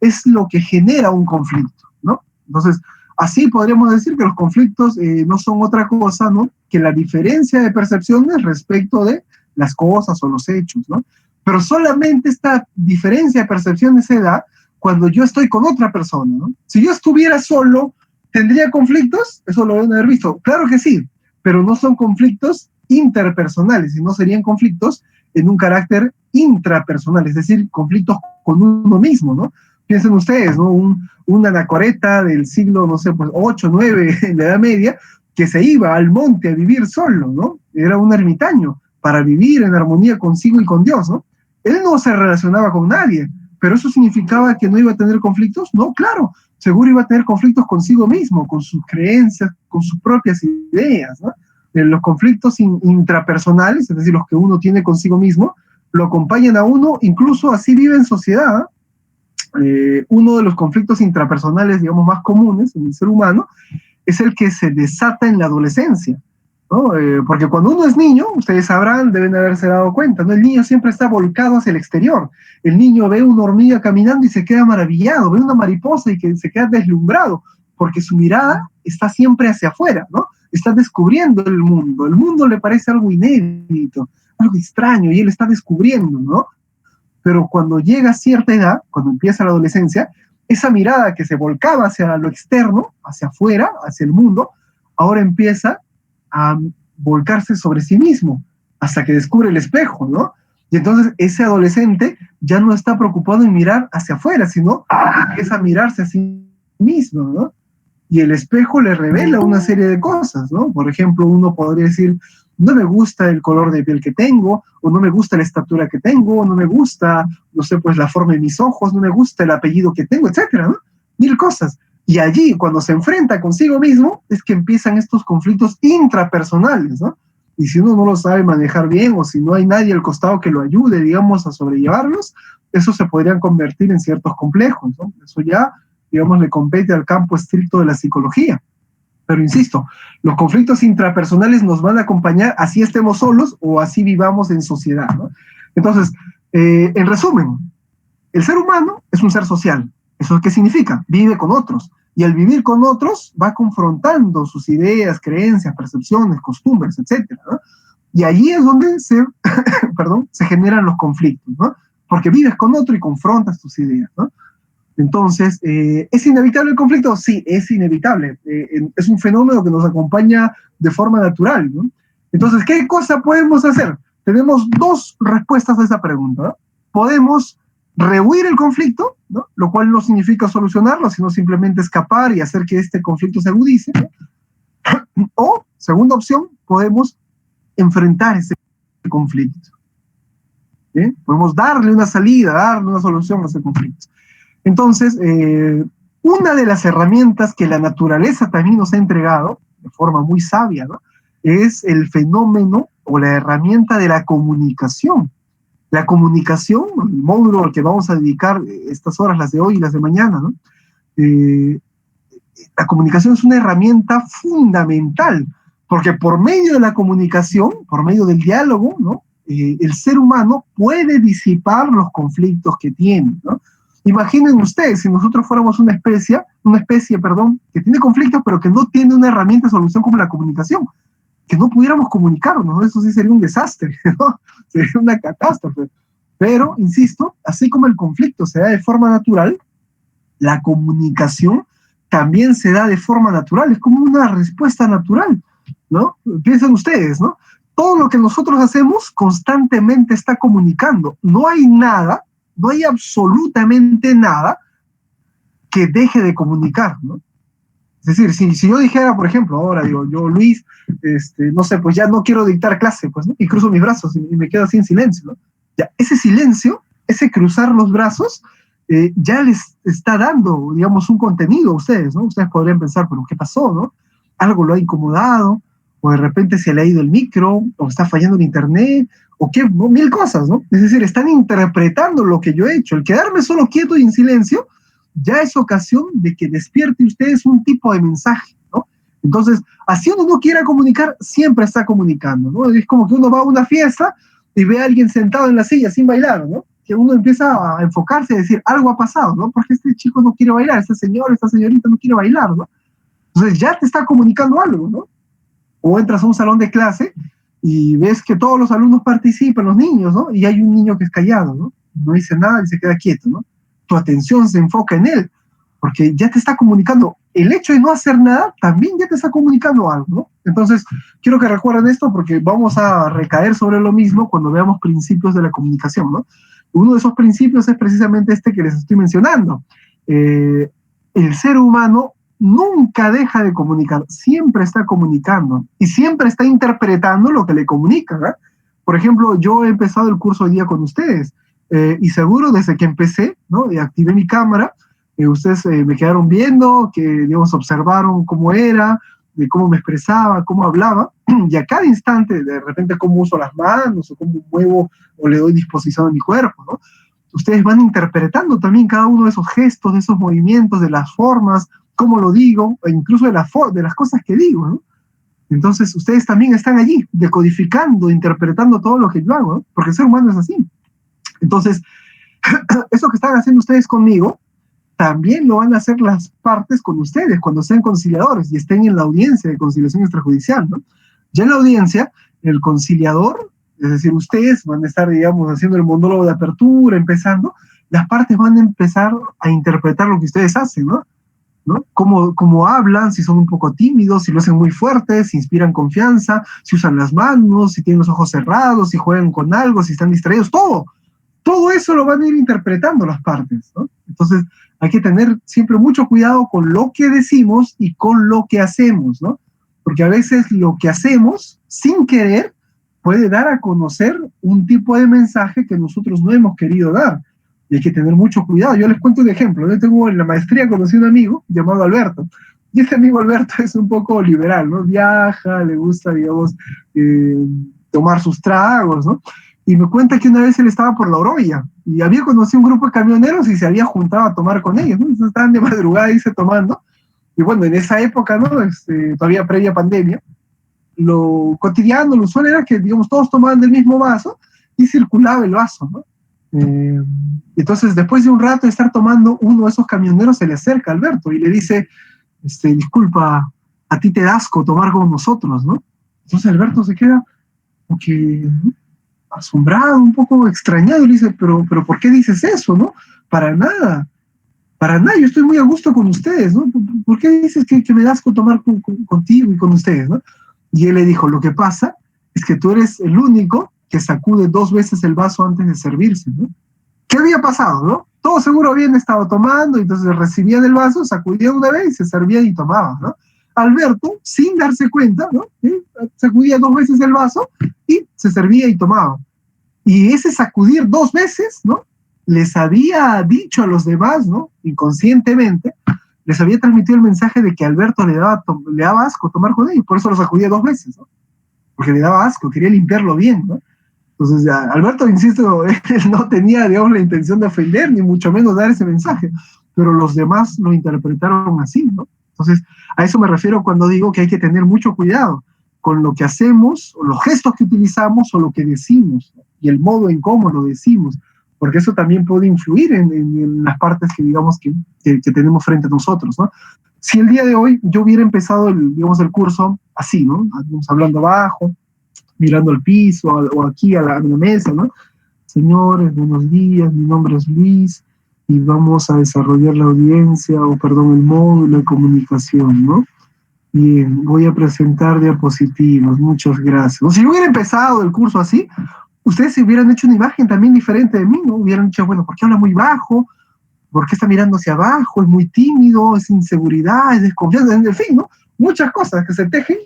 es lo que genera un conflicto, ¿no? Entonces, así podríamos decir que los conflictos no son otra cosa, ¿no? Que la diferencia de percepciones respecto de las cosas o los hechos, ¿no? Pero solamente esta diferencia de percepciones se da cuando yo estoy con otra persona, ¿no? Si yo estuviera solo, ¿tendría conflictos? Eso lo deben haber visto. Claro que sí, pero no son conflictos interpersonales, sino serían conflictos en un carácter intrapersonal, es decir, conflictos con uno mismo, ¿no? Piensen ustedes, ¿no? Un anacoreta del siglo, no sé, pues 8, 9, en la Edad Media, que se iba al monte a vivir solo, ¿no? Era un ermitaño para vivir en armonía consigo y con Dios, ¿no? Él no se relacionaba con nadie, pero ¿eso significaba que no iba a tener conflictos? No, claro, seguro iba a tener conflictos consigo mismo, con sus creencias, con sus propias ideas, ¿no? Los conflictos intrapersonales, es decir, los que uno tiene consigo mismo, lo acompañan a uno, incluso así vive en sociedad. Uno de los conflictos intrapersonales, digamos, más comunes en el ser humano, es el que se desata en la adolescencia, ¿no? Porque cuando uno es niño, ustedes sabrán, deben haberse dado cuenta, ¿no? El niño siempre está volcado hacia el exterior. El niño ve una hormiga caminando y se queda maravillado, ve una mariposa y que se queda deslumbrado, porque su mirada está siempre hacia afuera, ¿no? Está descubriendo el mundo le parece algo inédito, algo extraño, y él está descubriendo, ¿no? Pero cuando llega a cierta edad, cuando empieza la adolescencia, esa mirada que se volcaba hacia lo externo, hacia afuera, hacia el mundo, ahora empieza a volcarse sobre sí mismo, hasta que descubre el espejo, ¿no? Y entonces ese adolescente ya no está preocupado en mirar hacia afuera, sino empieza a mirarse a sí mismo, ¿no? Y el espejo le revela una serie de cosas, ¿no? Por ejemplo, uno podría decir, no me gusta el color de piel que tengo, o no me gusta la estatura que tengo, o no me gusta, no sé, pues la forma de mis ojos, no me gusta el apellido que tengo, etcétera, ¿no? Mil cosas. Y allí, cuando se enfrenta consigo mismo, es que empiezan estos conflictos intrapersonales, ¿no? Y si uno no lo sabe manejar bien, o si no hay nadie al costado que lo ayude, digamos, a sobrellevarlos, eso se podrían convertir en ciertos complejos, ¿no? Eso ya, digamos, le compete al campo estricto de la psicología. Pero insisto, los conflictos intrapersonales nos van a acompañar así estemos solos o así vivamos en sociedad, ¿no? Entonces, en resumen, el ser humano es un ser social. ¿Eso qué significa? Vive con otros. Y al vivir con otros va confrontando sus ideas, creencias, percepciones, costumbres, etcétera, ¿no? Y ahí es donde se generan los conflictos, ¿no? Porque vives con otro y confrontas tus ideas, ¿no? Entonces, ¿es inevitable el conflicto? Sí, es inevitable. Es un fenómeno que nos acompaña de forma natural, ¿no? Entonces, ¿qué cosa podemos hacer? tenemos dos respuestas a esa pregunta, ¿no? Podemos rehuir el conflicto, ¿no? Lo cual no significa solucionarlo, sino simplemente escapar y hacer que este conflicto se agudice, ¿no? O, segunda opción, podemos enfrentar ese conflicto. ¿Sí? Podemos darle una salida, darle una solución a ese conflicto. Entonces, una de las herramientas que la naturaleza también nos ha entregado, de forma muy sabia, ¿no? Es el fenómeno o la herramienta de la comunicación. La comunicación, el módulo al que vamos a dedicar estas horas, las de hoy y las de mañana, ¿no? La comunicación es una herramienta fundamental, porque por medio de la comunicación, por medio del diálogo, ¿no? El ser humano puede disipar los conflictos que tiene, ¿no? Imaginen ustedes, si nosotros fuéramos una especie, que tiene conflictos, pero que no tiene una herramienta de solución como la comunicación, que no pudiéramos comunicarnos, ¿no? Eso sí sería un desastre, ¿no? Sería una catástrofe. Pero, insisto, así como el conflicto se da de forma natural, la comunicación también se da de forma natural, es como una respuesta natural, ¿no? Piensen ustedes, ¿no? Todo lo que nosotros hacemos constantemente está comunicando. No hay nada, no hay absolutamente nada que deje de comunicar, ¿no? Es decir, si yo dijera, por ejemplo, ahora digo, yo Luis, no sé, pues ya no quiero dictar clase, pues, ¿no? Y cruzo mis brazos y me quedo así en silencio, ¿no? Ya, ese silencio, ese cruzar los brazos, ya les está dando, digamos, un contenido a ustedes, ¿no? Ustedes podrían pensar, pero ¿qué pasó, no? Algo lo ha incomodado, o de repente se le ha ido el micro, o está fallando el internet, o qué, ¿no? Mil cosas, ¿no? Es decir, están interpretando lo que yo he hecho. El quedarme solo quieto y en silencio ya es ocasión de que despierte ustedes un tipo de mensaje, ¿no? Entonces, así uno no quiera comunicar, siempre está comunicando, ¿no? Es como que uno va a una fiesta y ve a alguien sentado en la silla sin bailar, ¿no? Que uno empieza a enfocarse y decir, algo ha pasado, ¿no? Porque este chico no quiere bailar, este señor, esta señorita no quiere bailar, ¿no? Entonces ya te está comunicando algo, ¿no? O entras a un salón de clase y ves que todos los alumnos participan, los niños, ¿no? Y hay un niño que es callado, ¿no? No dice nada y se queda quieto, ¿no? Tu atención se enfoca en él, porque ya te está comunicando. El hecho de no hacer nada también ya te está comunicando algo, ¿no? Entonces, quiero que recuerden esto porque vamos a recaer sobre lo mismo cuando veamos principios de la comunicación, ¿no? Uno de esos principios es precisamente este que les estoy mencionando. El ser humano nunca deja de comunicar, siempre está comunicando y siempre está interpretando lo que le comunican, ¿eh? Por ejemplo, yo he empezado el curso hoy día con ustedes y seguro desde que empecé, ¿no? Y activé mi cámara, ustedes me quedaron viendo, que digamos observaron cómo era, de cómo me expresaba, cómo hablaba, y a cada instante, de repente, cómo uso las manos, o cómo muevo, o le doy disposición a mi cuerpo, ¿no? Ustedes van interpretando también cada uno de esos gestos, de esos movimientos, de las formas, cómo lo digo, e incluso de las cosas que digo, ¿no? Entonces, ustedes también están allí, decodificando, interpretando todo lo que yo hago, ¿no? Porque el ser humano es así. Entonces, eso que están haciendo ustedes conmigo, también lo van a hacer las partes con ustedes cuando sean conciliadores y estén en la audiencia de conciliación extrajudicial, ¿no? Ya en la audiencia, el conciliador, es decir, ustedes van a estar, digamos, haciendo el monólogo de apertura, empezando, las partes van a empezar a interpretar lo que ustedes hacen, ¿no? Cómo hablan, si son un poco tímidos, si lo hacen muy fuertes, si inspiran confianza, si usan las manos, si tienen los ojos cerrados, si juegan con algo, si están distraídos, todo eso lo van a ir interpretando las partes, ¿no? Entonces, hay que tener siempre mucho cuidado con lo que decimos y con lo que hacemos, ¿no? Porque a veces lo que hacemos, sin querer, puede dar a conocer un tipo de mensaje que nosotros no hemos querido dar. Y hay que tener mucho cuidado. Yo les cuento un ejemplo. Yo tengo en la maestría, conocí a un amigo llamado Alberto. Y este amigo Alberto es un poco liberal, ¿no? Viaja, le gusta, digamos, tomar sus tragos, ¿no? Y me cuenta que una vez él estaba por La Oroya y había conocido un grupo de camioneros y se había juntado a tomar con ellos, ¿no? Entonces estaban de madrugada, dice, tomando. Y bueno, en esa época, ¿no? Todavía previa pandemia, lo cotidiano, lo usual era que, digamos, todos tomaban del mismo vaso y circulaba el vaso, ¿no? Entonces, después de un rato de estar tomando, uno de esos camioneros se le acerca a Alberto y le dice, disculpa, a ti te da asco tomar con nosotros, ¿no? Entonces Alberto se queda como que asombrado, un poco extrañado, y le dice, pero ¿por qué dices eso, no? Para nada, yo estoy muy a gusto con ustedes, ¿no? ¿Por qué dices que me da asco tomar contigo y con ustedes, ¿no? Y él le dijo, lo que pasa es que tú eres el único que sacude 2 veces el vaso antes de servirse, ¿no? ¿Qué había pasado, no? Todos seguro habían estado tomando, y entonces recibían el vaso, sacudían una vez y se servían y tomaban, ¿no? Alberto, sin darse cuenta, ¿no? Sacudía 2 veces el vaso y se servía y tomaba. Y ese sacudir 2 veces, ¿no? Les había dicho a los demás, ¿no? Inconscientemente, les había transmitido el mensaje de que a Alberto le daba asco tomar con ellos, por eso lo sacudía 2 veces, ¿no? Porque le daba asco, quería limpiarlo bien, ¿no? Entonces, Alberto, insisto, él no tenía, digamos, la intención de ofender, ni mucho menos dar ese mensaje, pero los demás lo interpretaron así, ¿no? Entonces, a eso me refiero cuando digo que hay que tener mucho cuidado con lo que hacemos, o los gestos que utilizamos, o lo que decimos, ¿no? Y el modo en cómo lo decimos, porque eso también puede influir en las partes que, digamos, que tenemos frente a nosotros, ¿no? Si el día de hoy yo hubiera empezado el curso así, ¿no? Hablando abajo, mirando al piso, o aquí a la mesa, ¿no? Señores, buenos días, mi nombre es Luis, y vamos a desarrollar la audiencia, el módulo de comunicación, ¿no? Bien, voy a presentar diapositivas, muchas gracias. O si yo hubiera empezado el curso así, ustedes se hubieran hecho una imagen también diferente de mí, ¿no? Hubieran dicho, bueno, ¿por qué habla muy bajo? ¿Por qué está mirando hacia abajo? Es muy tímido, es inseguridad, es desconfianza, en fin, ¿no? Muchas cosas que se tejen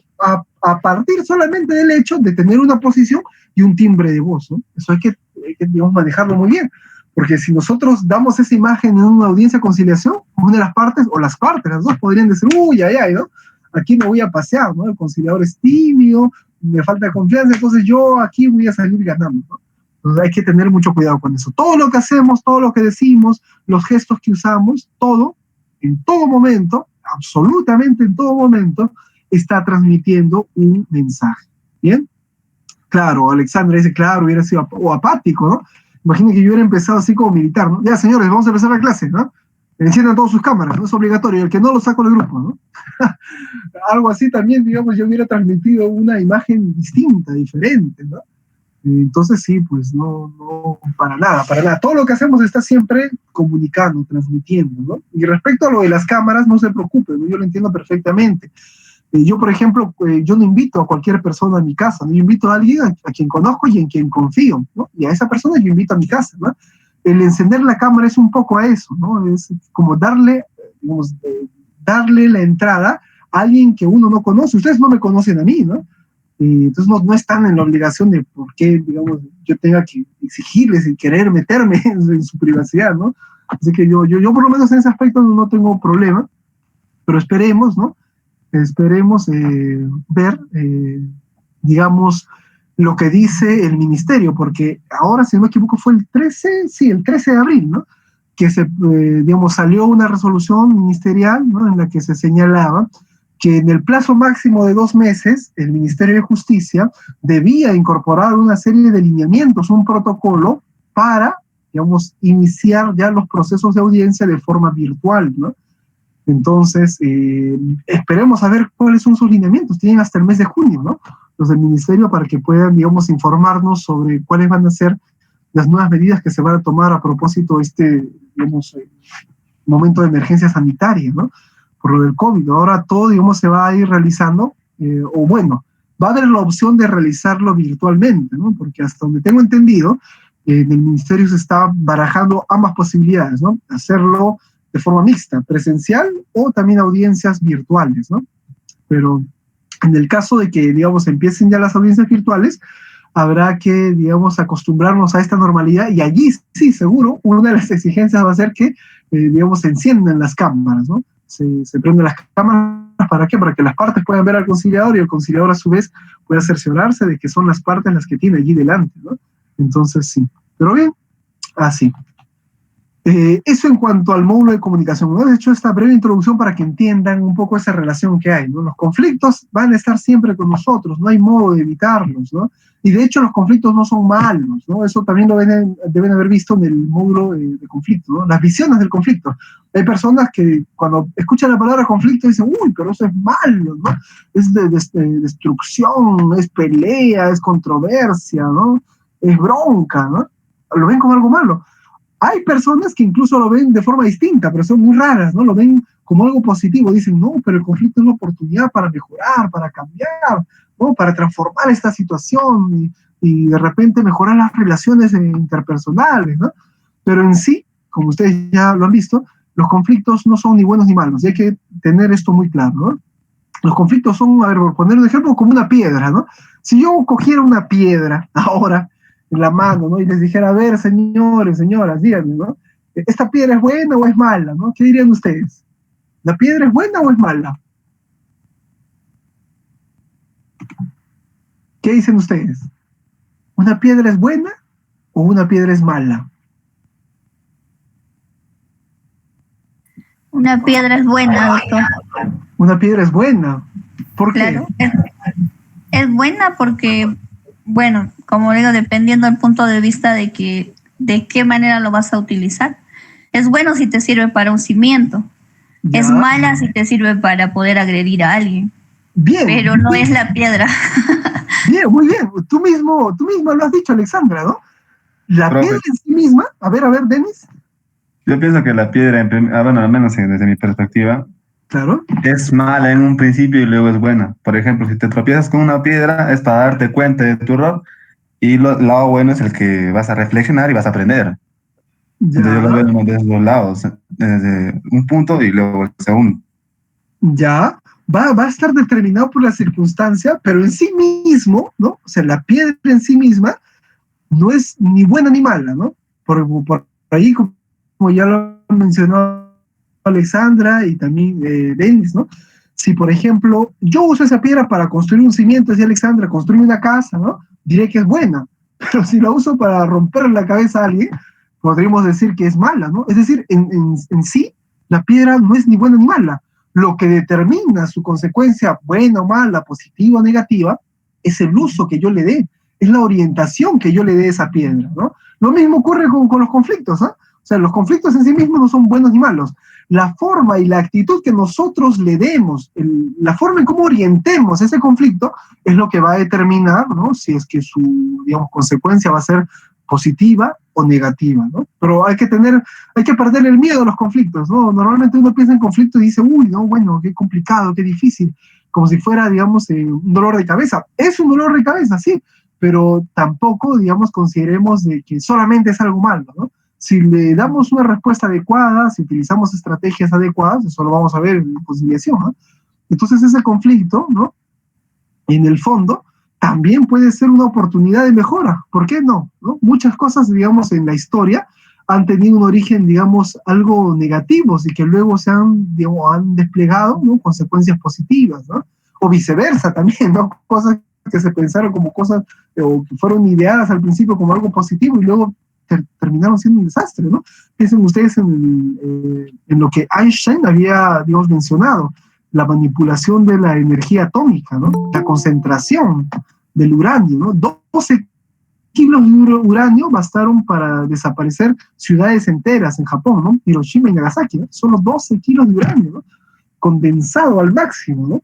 a partir solamente del hecho de tener una posición y un timbre de voz, ¿no? Eso hay que digamos, manejarlo muy bien, porque si nosotros damos esa imagen en una audiencia de conciliación, una de las partes, o las dos podrían decir, uy, ay, ¿no? Aquí me voy a pasear, ¿no? El conciliador es tímido, me falta confianza, entonces yo aquí voy a salir ganando, ¿no? Entonces hay que tener mucho cuidado con eso. Todo lo que hacemos, todo lo que decimos, los gestos que usamos, todo, en todo momento, absolutamente en todo momento, está transmitiendo un mensaje. ¿Bien? Claro, Alexandra dice, claro, hubiera sido apático, ¿no? Imaginen que yo hubiera empezado así como militar, ¿no? Ya, señores, vamos a empezar la clase, ¿no? Enciendan todas sus cámaras, no es obligatorio, y el que no lo saco del grupo, ¿no? Algo así también, digamos, yo hubiera transmitido una imagen distinta, diferente, ¿no? Entonces sí, pues no, para nada. Todo lo que hacemos está siempre comunicando, transmitiendo, ¿no? Y respecto a lo de las cámaras, no se preocupen, ¿no? Yo lo entiendo perfectamente. Yo, por ejemplo, yo no invito a cualquier persona a mi casa, ¿no? Yo invito a alguien a quien conozco y en quien confío, ¿no? Y a esa persona yo invito a mi casa, ¿no? El encender la cámara es un poco a eso, ¿no? Es como darle la entrada a alguien que uno no conoce. Ustedes no me conocen a mí, ¿no? Entonces no están en la obligación de por qué, digamos, yo tenga que exigirles y querer meterme en su privacidad, ¿no? Así que yo por lo menos en ese aspecto no tengo problema, pero esperemos, ¿no? Esperemos ver, digamos, lo que dice el ministerio, porque ahora, si no me equivoco, fue el 13 de abril, ¿no? Que digamos, salió una resolución ministerial, ¿no? En la que se señalaba que en el plazo máximo de 2 meses, el Ministerio de Justicia debía incorporar una serie de lineamientos, un protocolo para, digamos, iniciar ya los procesos de audiencia de forma virtual, ¿no? Entonces, esperemos a ver cuáles son sus lineamientos. Tienen hasta el mes de junio, ¿no? Los del Ministerio, para que puedan, digamos, informarnos sobre cuáles van a ser las nuevas medidas que se van a tomar a propósito de digamos, momento de emergencia sanitaria, ¿no? Por lo del COVID. Ahora todo, digamos, se va a ir realizando, o bueno, va a haber la opción de realizarlo virtualmente, ¿no? Porque hasta donde tengo entendido, en el Ministerio se está barajando ambas posibilidades, ¿no? Hacerlo de forma mixta, presencial o también audiencias virtuales, ¿no? Pero en el caso de que, digamos, empiecen ya las audiencias virtuales, habrá que, digamos, acostumbrarnos a esta normalidad, y allí sí, seguro, una de las exigencias va a ser que, digamos, se enciendan las cámaras, ¿no? Se prenden las cámaras, ¿para qué? Para que las partes puedan ver al conciliador y el conciliador a su vez pueda cerciorarse de que son las partes las que tiene allí delante, ¿no? Entonces sí, pero bien, así. Eso en cuanto al módulo de comunicación. ¿No? He hecho esta breve introducción para que entiendan un poco esa relación que hay, ¿no? Los conflictos van a estar siempre con nosotros, no hay modo de evitarlos, ¿no? Y de hecho los conflictos no son malos, ¿no? Eso también lo deben haber visto en el módulo de conflicto, ¿no? Las visiones del conflicto. Hay personas que cuando escuchan la palabra conflicto dicen, uy, pero eso es malo, ¿no? Es de destrucción, es pelea, es controversia, ¿no? Es bronca, ¿no? Lo ven como algo malo. Hay personas que incluso lo ven de forma distinta, pero son muy raras, ¿no? Lo ven como algo positivo. Dicen, no, pero el conflicto es una oportunidad para mejorar, para cambiar, ¿no? Para transformar esta situación. y de repente mejorar las relaciones interpersonales, ¿no? Pero en sí, como ustedes ya lo han visto, los conflictos no son ni buenos ni malos, y hay que tener esto muy claro, ¿no? Los conflictos son, a ver, por poner un ejemplo, como una piedra, ¿no? Si yo cogiera una piedra ahora en la mano, ¿no? Y les dijera, a ver, señores, señoras, díganme, ¿no? ¿Esta piedra es buena o es mala, ¿no? ¿Qué dirían ustedes? ¿La piedra es buena o es mala? ¿Qué dicen ustedes? ¿Una piedra es buena o una piedra es mala? Una piedra es buena, doctor. Una piedra es buena. ¿Por qué? Claro, es buena porque, bueno, como digo, dependiendo del punto de vista de qué manera lo vas a utilizar. Es bueno si te sirve para un cimiento. Ya. Es mala si te sirve para poder agredir a alguien. Bien. Pero no es la piedra. Bien, muy bien. Tú mismo lo has dicho, Alexandra, ¿no? La Profe. piedra en sí misma, a ver, Denis. Yo pienso que la piedra, bueno, al menos desde mi perspectiva, claro, es mala en un principio y luego es buena. Por ejemplo, si te tropiezas con una piedra, es para darte cuenta de tu error, y el lado bueno es el que vas a reflexionar y vas a aprender. Entonces yo lo veo desde los dos lados, desde un punto y luego el segundo. Ya, va a estar determinado por la circunstancia, pero en sí mismo, ¿no? O sea, la piedra en sí misma no es ni buena ni mala, ¿no? Por ahí, como ya lo mencionó Alexandra y también Denis, ¿no? Si, por ejemplo, yo uso esa piedra para construir un cimiento, decía Alexandra, construir una casa, ¿no? Diré que es buena, pero si la uso para romper la cabeza a alguien, podríamos decir que es mala, ¿no? Es decir, en sí, la piedra no es ni buena ni mala. Lo que determina su consecuencia, buena o mala, positiva o negativa, es el uso que yo le dé, es la orientación que yo le dé a esa piedra, ¿no? Lo mismo ocurre con los conflictos, ¿no? O sea, los conflictos en sí mismos no son buenos ni malos. La forma y la actitud que nosotros le demos, la forma en cómo orientemos ese conflicto, es lo que va a determinar, ¿no? Si es que su, digamos, consecuencia va a ser positiva o negativa, ¿no? Pero hay que perder el miedo a los conflictos, ¿no? Normalmente uno piensa en conflictos y dice, uy, no, bueno, qué complicado, qué difícil, como si fuera, digamos, un dolor de cabeza. Es un dolor de cabeza, sí, pero tampoco, digamos, consideremos de que solamente es algo malo, ¿no? Si le damos una respuesta adecuada, si utilizamos estrategias adecuadas, eso lo vamos a ver en conciliación, ¿no? Entonces ese conflicto, ¿no? En el fondo, también puede ser una oportunidad de mejora. ¿Por qué no? ¿No? Muchas cosas, digamos, en la historia han tenido un origen, digamos, algo negativos y que luego se han, digamos, han desplegado, ¿no? Consecuencias positivas, ¿no? O viceversa también, ¿no? Cosas que se pensaron como cosas, o que fueron ideadas al principio como algo positivo y luego terminaron siendo un desastre, ¿no? Piensen ustedes en lo que Einstein había, digamos, mencionado, la manipulación de la energía atómica, ¿no? La concentración del uranio, ¿no? 12 kilos de uranio bastaron para desaparecer ciudades enteras en Japón, ¿no? Hiroshima y Nagasaki, ¿no? Solo 12 kilos de uranio, ¿no? Condensado al máximo, ¿no?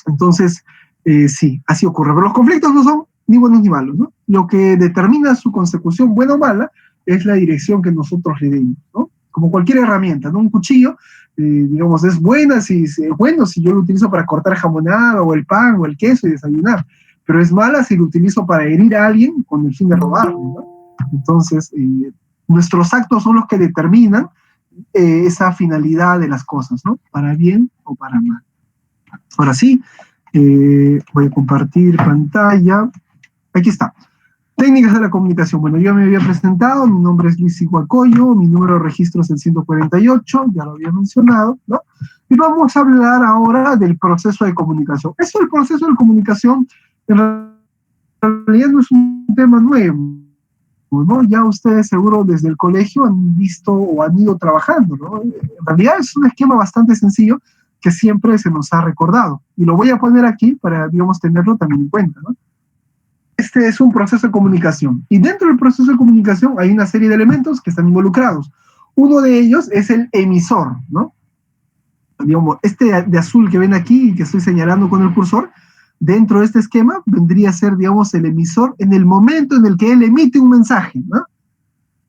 Entonces, sí, así ocurre. Pero los conflictos no son ni buenos ni malos, ¿no? Lo que determina su consecución, buena o mala, es la dirección que nosotros le demos, ¿no? Como cualquier herramienta, ¿no? Un cuchillo, digamos, es bueno si yo lo utilizo para cortar jamonada o el pan o el queso y desayunar, pero es mala si lo utilizo para herir a alguien con el fin de robarle, ¿no? Entonces, nuestros actos son los que determinan esa finalidad de las cosas, ¿no? Para bien o para mal. Ahora sí, voy a compartir pantalla. Aquí está. Técnicas de la comunicación. Bueno, yo me había presentado, mi nombre es Luis Iguacoyo, mi número de registro es el 148, ya lo había mencionado, ¿no? Y vamos a hablar ahora del proceso de comunicación. Esto del proceso de comunicación, en realidad no es un tema nuevo, ¿no? Ya ustedes seguro desde el colegio han visto o han ido trabajando, ¿no? En realidad es un esquema bastante sencillo que siempre se nos ha recordado. Y lo voy a poner aquí para, digamos, tenerlo también en cuenta, ¿no? Este es un proceso de comunicación. Y dentro del proceso de comunicación hay una serie de elementos que están involucrados. Uno de ellos es el emisor, ¿no? Digamos, este de azul que ven aquí y que estoy señalando con el cursor, dentro de este esquema vendría a ser, digamos, el emisor en el momento en el que él emite un mensaje, ¿no?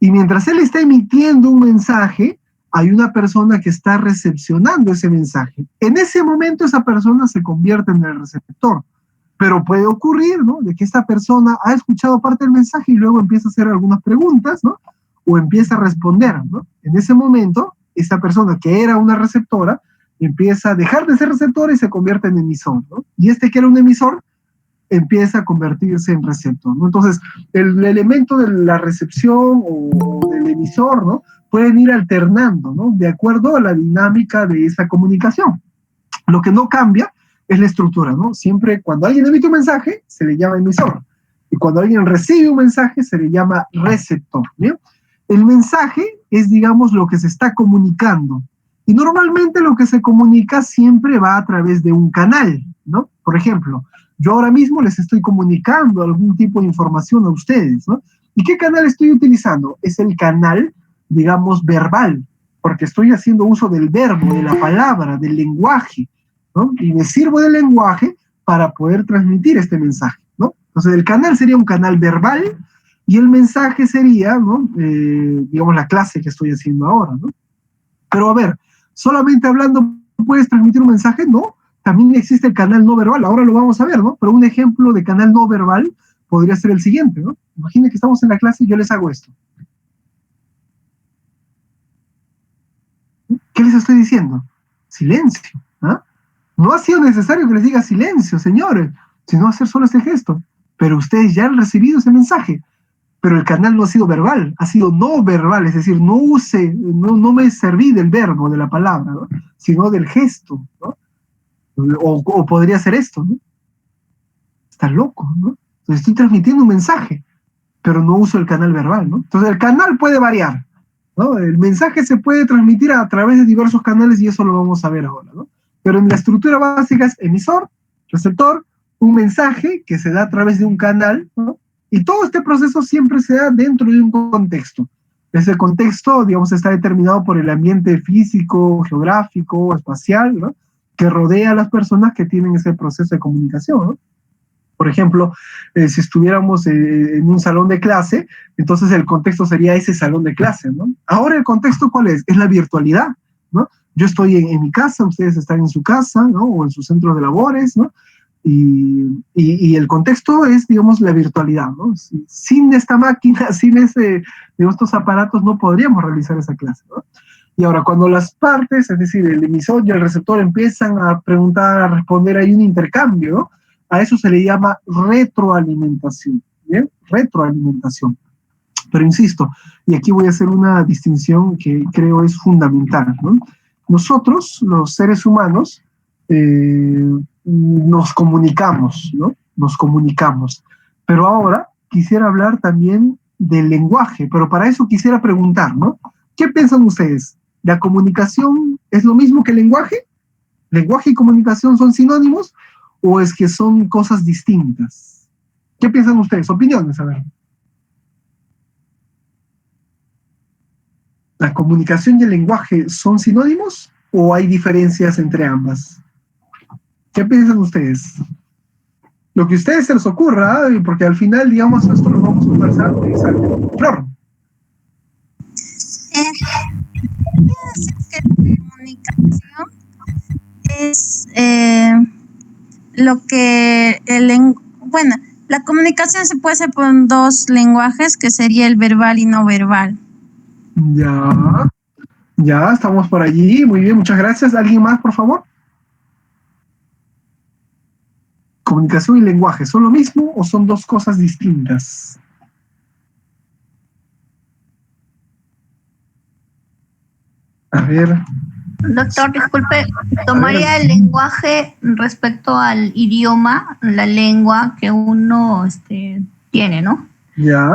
Y mientras él está emitiendo un mensaje, hay una persona que está recepcionando ese mensaje. En ese momento esa persona se convierte en el receptor. Pero puede ocurrir, ¿no?, de que esta persona ha escuchado parte del mensaje y luego empieza a hacer algunas preguntas, ¿no?, o empieza a responder, ¿no? En ese momento, esta persona que era una receptora empieza a dejar de ser receptora y se convierte en emisor, ¿no? Y este que era un emisor empieza a convertirse en receptor, ¿no? Entonces, el elemento de la recepción o del emisor, ¿no?, pueden ir alternando, ¿no?, de acuerdo a la dinámica de esa comunicación. Lo que no cambia es la estructura, ¿no? Siempre cuando alguien emite un mensaje, se le llama emisor. Y cuando alguien recibe un mensaje, se le llama receptor, ¿bien? El mensaje es, digamos, lo que se está comunicando. Y normalmente lo que se comunica siempre va a través de un canal, ¿no? Por ejemplo, yo ahora mismo les estoy comunicando algún tipo de información a ustedes, ¿no? ¿Y qué canal estoy utilizando? Es el canal, digamos, verbal, porque estoy haciendo uso del verbo, de la palabra, del lenguaje, ¿no? Y me sirvo del lenguaje para poder transmitir este mensaje, ¿no? Entonces el canal sería un canal verbal y el mensaje sería, ¿no?, digamos, la clase que estoy haciendo ahora, ¿no? Pero a ver, solamente hablando puedes transmitir un mensaje, ¿no? También existe el canal no verbal, ahora lo vamos a ver, ¿no? Pero un ejemplo de canal no verbal podría ser el siguiente, ¿no? Imaginen que estamos en la clase y yo les hago esto. ¿Qué les estoy diciendo? Silencio, ¿ah? No ha sido necesario que les diga silencio, señores, sino hacer solo este gesto. Pero ustedes ya han recibido ese mensaje. Pero el canal no ha sido verbal, ha sido no verbal, es decir, no me serví del verbo, de la palabra, ¿no?, sino del gesto, ¿no? O podría ser esto, ¿no? Está loco, ¿no? Entonces estoy transmitiendo un mensaje, pero no uso el canal verbal, ¿no? Entonces el canal puede variar, ¿no? El mensaje se puede transmitir a través de diversos canales y eso lo vamos a ver ahora, ¿no? Pero en la estructura básica es emisor, receptor, un mensaje que se da a través de un canal, ¿no? Y todo este proceso siempre se da dentro de un contexto. Ese contexto, digamos, está determinado por el ambiente físico, geográfico, espacial, ¿no?, que rodea a las personas que tienen ese proceso de comunicación, ¿no? Por ejemplo, si estuviéramos en un salón de clase, entonces el contexto sería ese salón de clase, ¿no? Ahora el contexto, ¿cuál es? Es la virtualidad, ¿no? Yo estoy en mi casa, ustedes están en su casa, ¿no?, o en su centro de labores, ¿no? Y el contexto es, digamos, la virtualidad, ¿no? Sin esta máquina, sin estos aparatos, no podríamos realizar esa clase, ¿no? Y ahora, cuando las partes, es decir, el emisor y el receptor empiezan a preguntar, a responder, hay un intercambio, ¿no? A eso se le llama retroalimentación, ¿bien? Retroalimentación. Pero insisto, y aquí voy a hacer una distinción que creo es fundamental, ¿no? Nosotros, los seres humanos, nos comunicamos, ¿no? Nos comunicamos. Pero ahora quisiera hablar también del lenguaje, pero para eso quisiera preguntar, ¿no? ¿Qué piensan ustedes? ¿La comunicación es lo mismo que el lenguaje? ¿Lenguaje y comunicación son sinónimos o es que son cosas distintas? ¿Qué piensan ustedes? Opiniones, a ver. ¿La comunicación y el lenguaje son sinónimos o hay diferencias entre ambas? ¿Qué piensan ustedes? Lo que a ustedes se les ocurra, porque al final, digamos, esto lo vamos a conversar. Flor. Quiero decir que la comunicación es lo que bueno, la comunicación se puede hacer por dos lenguajes, que sería el verbal y no verbal. Ya estamos por allí, muy bien, muchas gracias. ¿Alguien más, por favor? ¿Comunicación y lenguaje son lo mismo o son dos cosas distintas? A ver. Doctor, disculpe, tomaría el lenguaje respecto al idioma, la lengua que uno tiene, ¿no? Ya.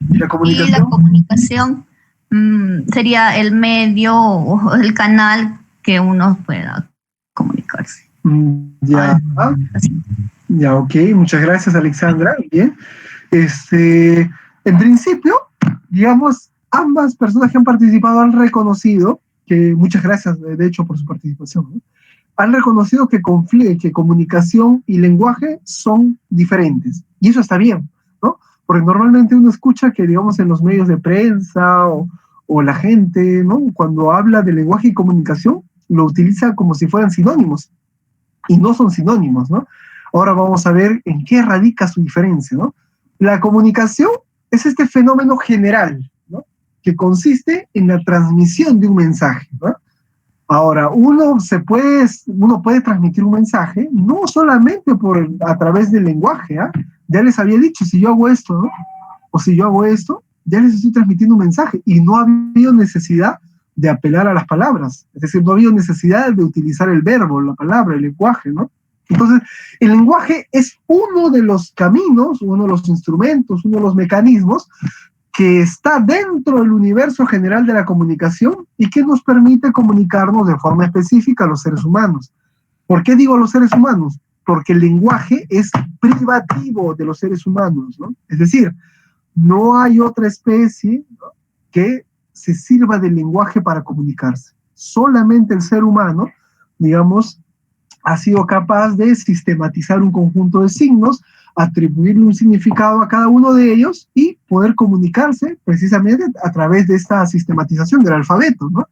¿Y la comunicación? Y la comunicación sería el medio o el canal que uno pueda comunicarse. Ya, ok, muchas gracias, Alexandra. Bien. En principio, digamos, ambas personas que han participado han reconocido que, muchas gracias, de hecho, por su participación, ¿no?, han reconocido que comunicación y lenguaje son diferentes. Y eso está bien, ¿no? Porque normalmente uno escucha que, digamos, en los medios de prensa o la gente, ¿no?, cuando habla de lenguaje y comunicación, lo utiliza como si fueran sinónimos. Y no son sinónimos, ¿no? Ahora vamos a ver en qué radica su diferencia, ¿no? La comunicación es este fenómeno general, ¿no?, que consiste en la transmisión de un mensaje, ¿no? Ahora, uno puede transmitir un mensaje no solamente a través del lenguaje, ¿ah? Ya les había dicho, si yo hago esto, ¿no?, o si yo hago esto, ya les estoy transmitiendo un mensaje y no ha habido necesidad de apelar a las palabras, es decir, no ha habido necesidad de utilizar el verbo, la palabra, el lenguaje, ¿no? Entonces, el lenguaje es uno de los caminos, uno de los instrumentos, uno de los mecanismos que está dentro del universo general de la comunicación y que nos permite comunicarnos de forma específica a los seres humanos. ¿Por qué digo los seres humanos? Porque el lenguaje es privativo de los seres humanos, ¿no? Es decir, no hay otra especie, ¿no?, que se sirva del lenguaje para comunicarse. Solamente el ser humano, digamos, ha sido capaz de sistematizar un conjunto de signos, atribuirle un significado a cada uno de ellos y poder comunicarse precisamente a través de esta sistematización del alfabeto, ¿no?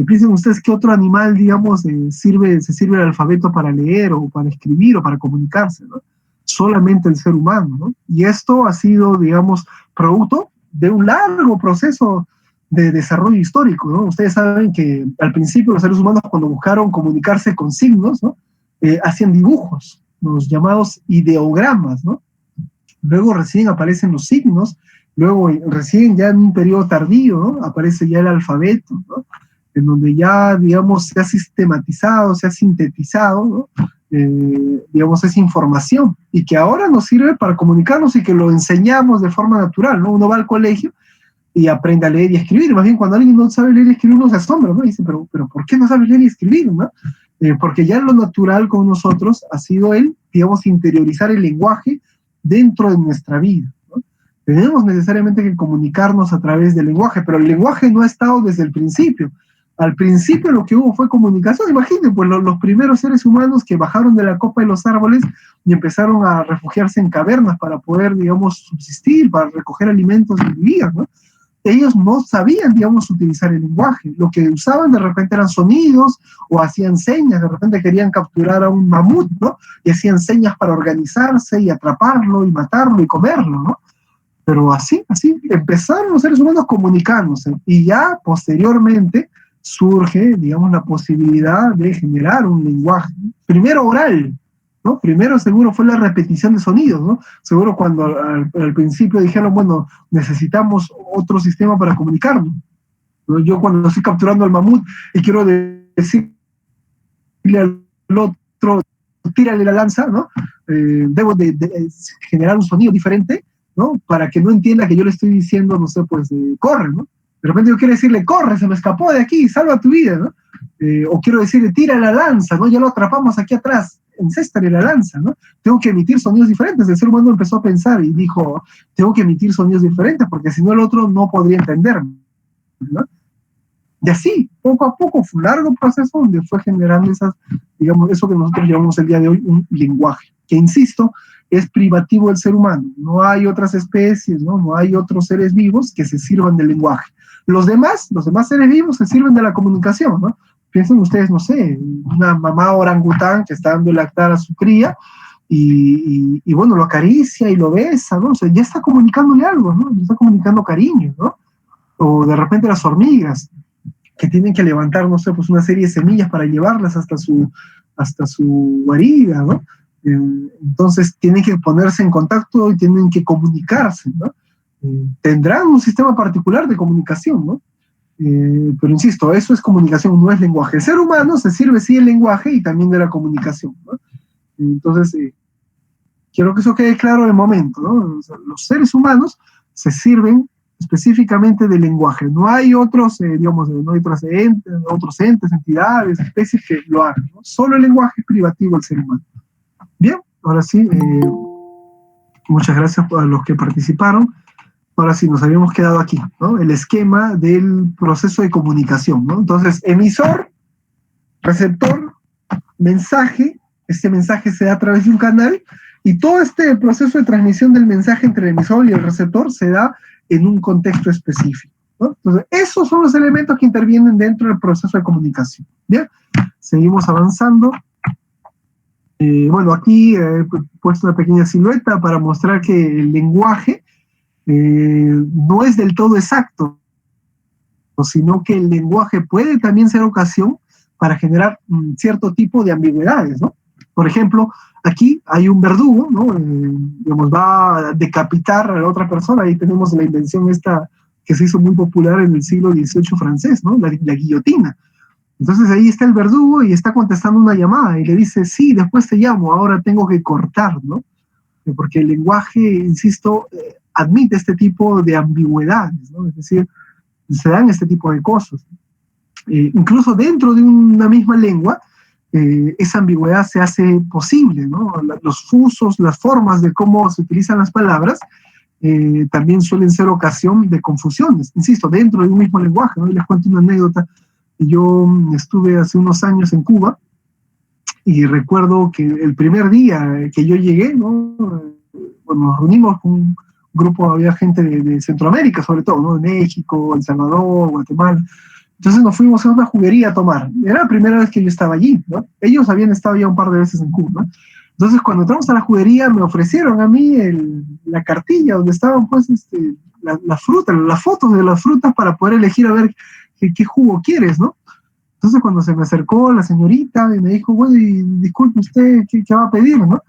Piensen ustedes qué otro animal, digamos, se sirve el alfabeto para leer o para escribir o para comunicarse, ¿no? Solamente el ser humano, ¿no? Y esto ha sido, digamos, producto de un largo proceso de desarrollo histórico, ¿no? Ustedes saben que al principio los seres humanos, cuando buscaron comunicarse con signos, ¿no?, hacían dibujos, los llamados ideogramas, ¿no? Luego recién aparecen los signos, luego recién ya en un periodo tardío, ¿no?, aparece ya el alfabeto, ¿no?, en donde ya, digamos, se ha sistematizado, se ha sintetizado, ¿no?, digamos, esa información, y que ahora nos sirve para comunicarnos y que lo enseñamos de forma natural, ¿no? Uno va al colegio y aprende a leer y escribir. Más bien, cuando alguien no sabe leer y escribir, uno se asombra, ¿no? Y dice, pero ¿por qué no sabe leer y escribir, no? Porque ya lo natural con nosotros ha sido digamos, interiorizar el lenguaje dentro de nuestra vida, ¿no? Tenemos necesariamente que comunicarnos a través del lenguaje, pero el lenguaje no ha estado desde el principio. Al principio lo que hubo fue comunicación. Imaginen, pues los primeros seres humanos que bajaron de la copa de los árboles y empezaron a refugiarse en cavernas para poder, digamos, subsistir, para recoger alimentos y vivir, ¿no? Ellos no sabían, digamos, utilizar el lenguaje. Lo que usaban de repente eran sonidos o hacían señas. De repente querían capturar a un mamut, ¿no?, y hacían señas para organizarse y atraparlo y matarlo y comerlo, ¿no? Pero así empezaron los seres humanos comunicándose, y ya posteriormente surge, digamos, la posibilidad de generar un lenguaje. Primero oral, ¿no? Primero seguro fue la repetición de sonidos, ¿no? Seguro cuando al principio dijeron, bueno, necesitamos otro sistema para comunicarnos, ¿no? Yo cuando estoy capturando al mamut y quiero decirle al otro, tírale la lanza, ¿no? Debo de generar un sonido diferente, ¿no?, para que no entienda que yo le estoy diciendo, no sé, pues, corre, ¿no? De repente yo quiero decirle, corre, se me escapó de aquí, salva tu vida, ¿no? O quiero decirle, tira la lanza, ¿no? Ya lo atrapamos aquí atrás, encéstale la lanza, ¿no? Tengo que emitir sonidos diferentes. El ser humano empezó a pensar y dijo, tengo que emitir sonidos diferentes porque si no el otro no podría entenderme, ¿no? Y así, poco a poco, fue un largo proceso donde fue generando digamos, eso que nosotros llamamos el día de hoy un lenguaje, que, insisto, es privativo del ser humano. No hay otras especies, ¿no? No hay otros seres vivos que se sirvan del lenguaje. Los demás seres vivos se sirven de la comunicación, ¿no? Piensen ustedes, no sé, una mamá orangután que está dando lactar a su cría y bueno, lo acaricia y lo besa, ¿no? O sea, ya está comunicándole algo, ¿no? Ya está comunicando cariño, ¿no? O de repente las hormigas que tienen que levantar, no sé, pues una serie de semillas para llevarlas hasta su guarida, ¿no? Entonces tienen que ponerse en contacto y tienen que comunicarse, ¿no? Tendrán un sistema particular de comunicación, ¿no? Pero insisto, eso es comunicación, no es lenguaje. El ser humano se sirve sí del lenguaje y también de la comunicación, ¿no? Entonces, quiero que eso quede claro de momento, ¿no? O sea, los seres humanos se sirven específicamente del lenguaje. No hay otros, digamos, no hay otros entes, entidades, especies que lo hagan, ¿no? Solo el lenguaje es privativo del ser humano. Bien, ahora sí, muchas gracias a los que participaron. Ahora sí, nos habíamos quedado aquí, ¿no? El esquema del proceso de comunicación, ¿no? Entonces, emisor, receptor, mensaje, este mensaje se da a través de un canal, y todo este proceso de transmisión del mensaje entre el emisor y el receptor se da en un contexto específico, ¿no? Entonces, esos son los elementos que intervienen dentro del proceso de comunicación. Bien, seguimos avanzando. Bueno, aquí he puesto una pequeña silueta para mostrar que el lenguaje no es del todo exacto, sino que el lenguaje puede también ser ocasión para generar cierto tipo de ambigüedades, ¿no? Por ejemplo, aquí hay un verdugo, ¿no? Digamos, va a decapitar a la otra persona. Ahí tenemos la invención esta que se hizo muy popular en el siglo XVIII francés, ¿no? La guillotina. Entonces ahí está el verdugo y está contestando una llamada y le dice, sí, después te llamo, ahora tengo que cortar, ¿no? Porque el lenguaje, insisto, admite este tipo de ambigüedades, ¿no? Es decir, se dan este tipo de cosas. Incluso dentro de una misma lengua, esa ambigüedad se hace posible, ¿no? Los fusos, las formas de cómo se utilizan las palabras, también suelen ser ocasión de confusiones, insisto, dentro de un mismo lenguaje, ¿no? Y les cuento una anécdota. Yo estuve hace unos años en Cuba y recuerdo que el primer día que yo llegué, ¿no? Bueno, nos reunimos con un grupo, había gente de Centroamérica sobre todo, ¿no? De México, El Salvador, Guatemala. Entonces nos fuimos a una juguería a tomar. Era la primera vez que yo estaba allí, ¿no? Ellos habían estado ya un par de veces en Cuba, ¿no? Entonces cuando entramos a la juguería me ofrecieron a mí la cartilla donde estaban pues las frutas, las fotos de las frutas para poder elegir a ver qué jugo quieres, ¿no? Entonces cuando se me acercó la señorita y me dijo, bueno, y disculpe usted, ¿qué va a pedir, no?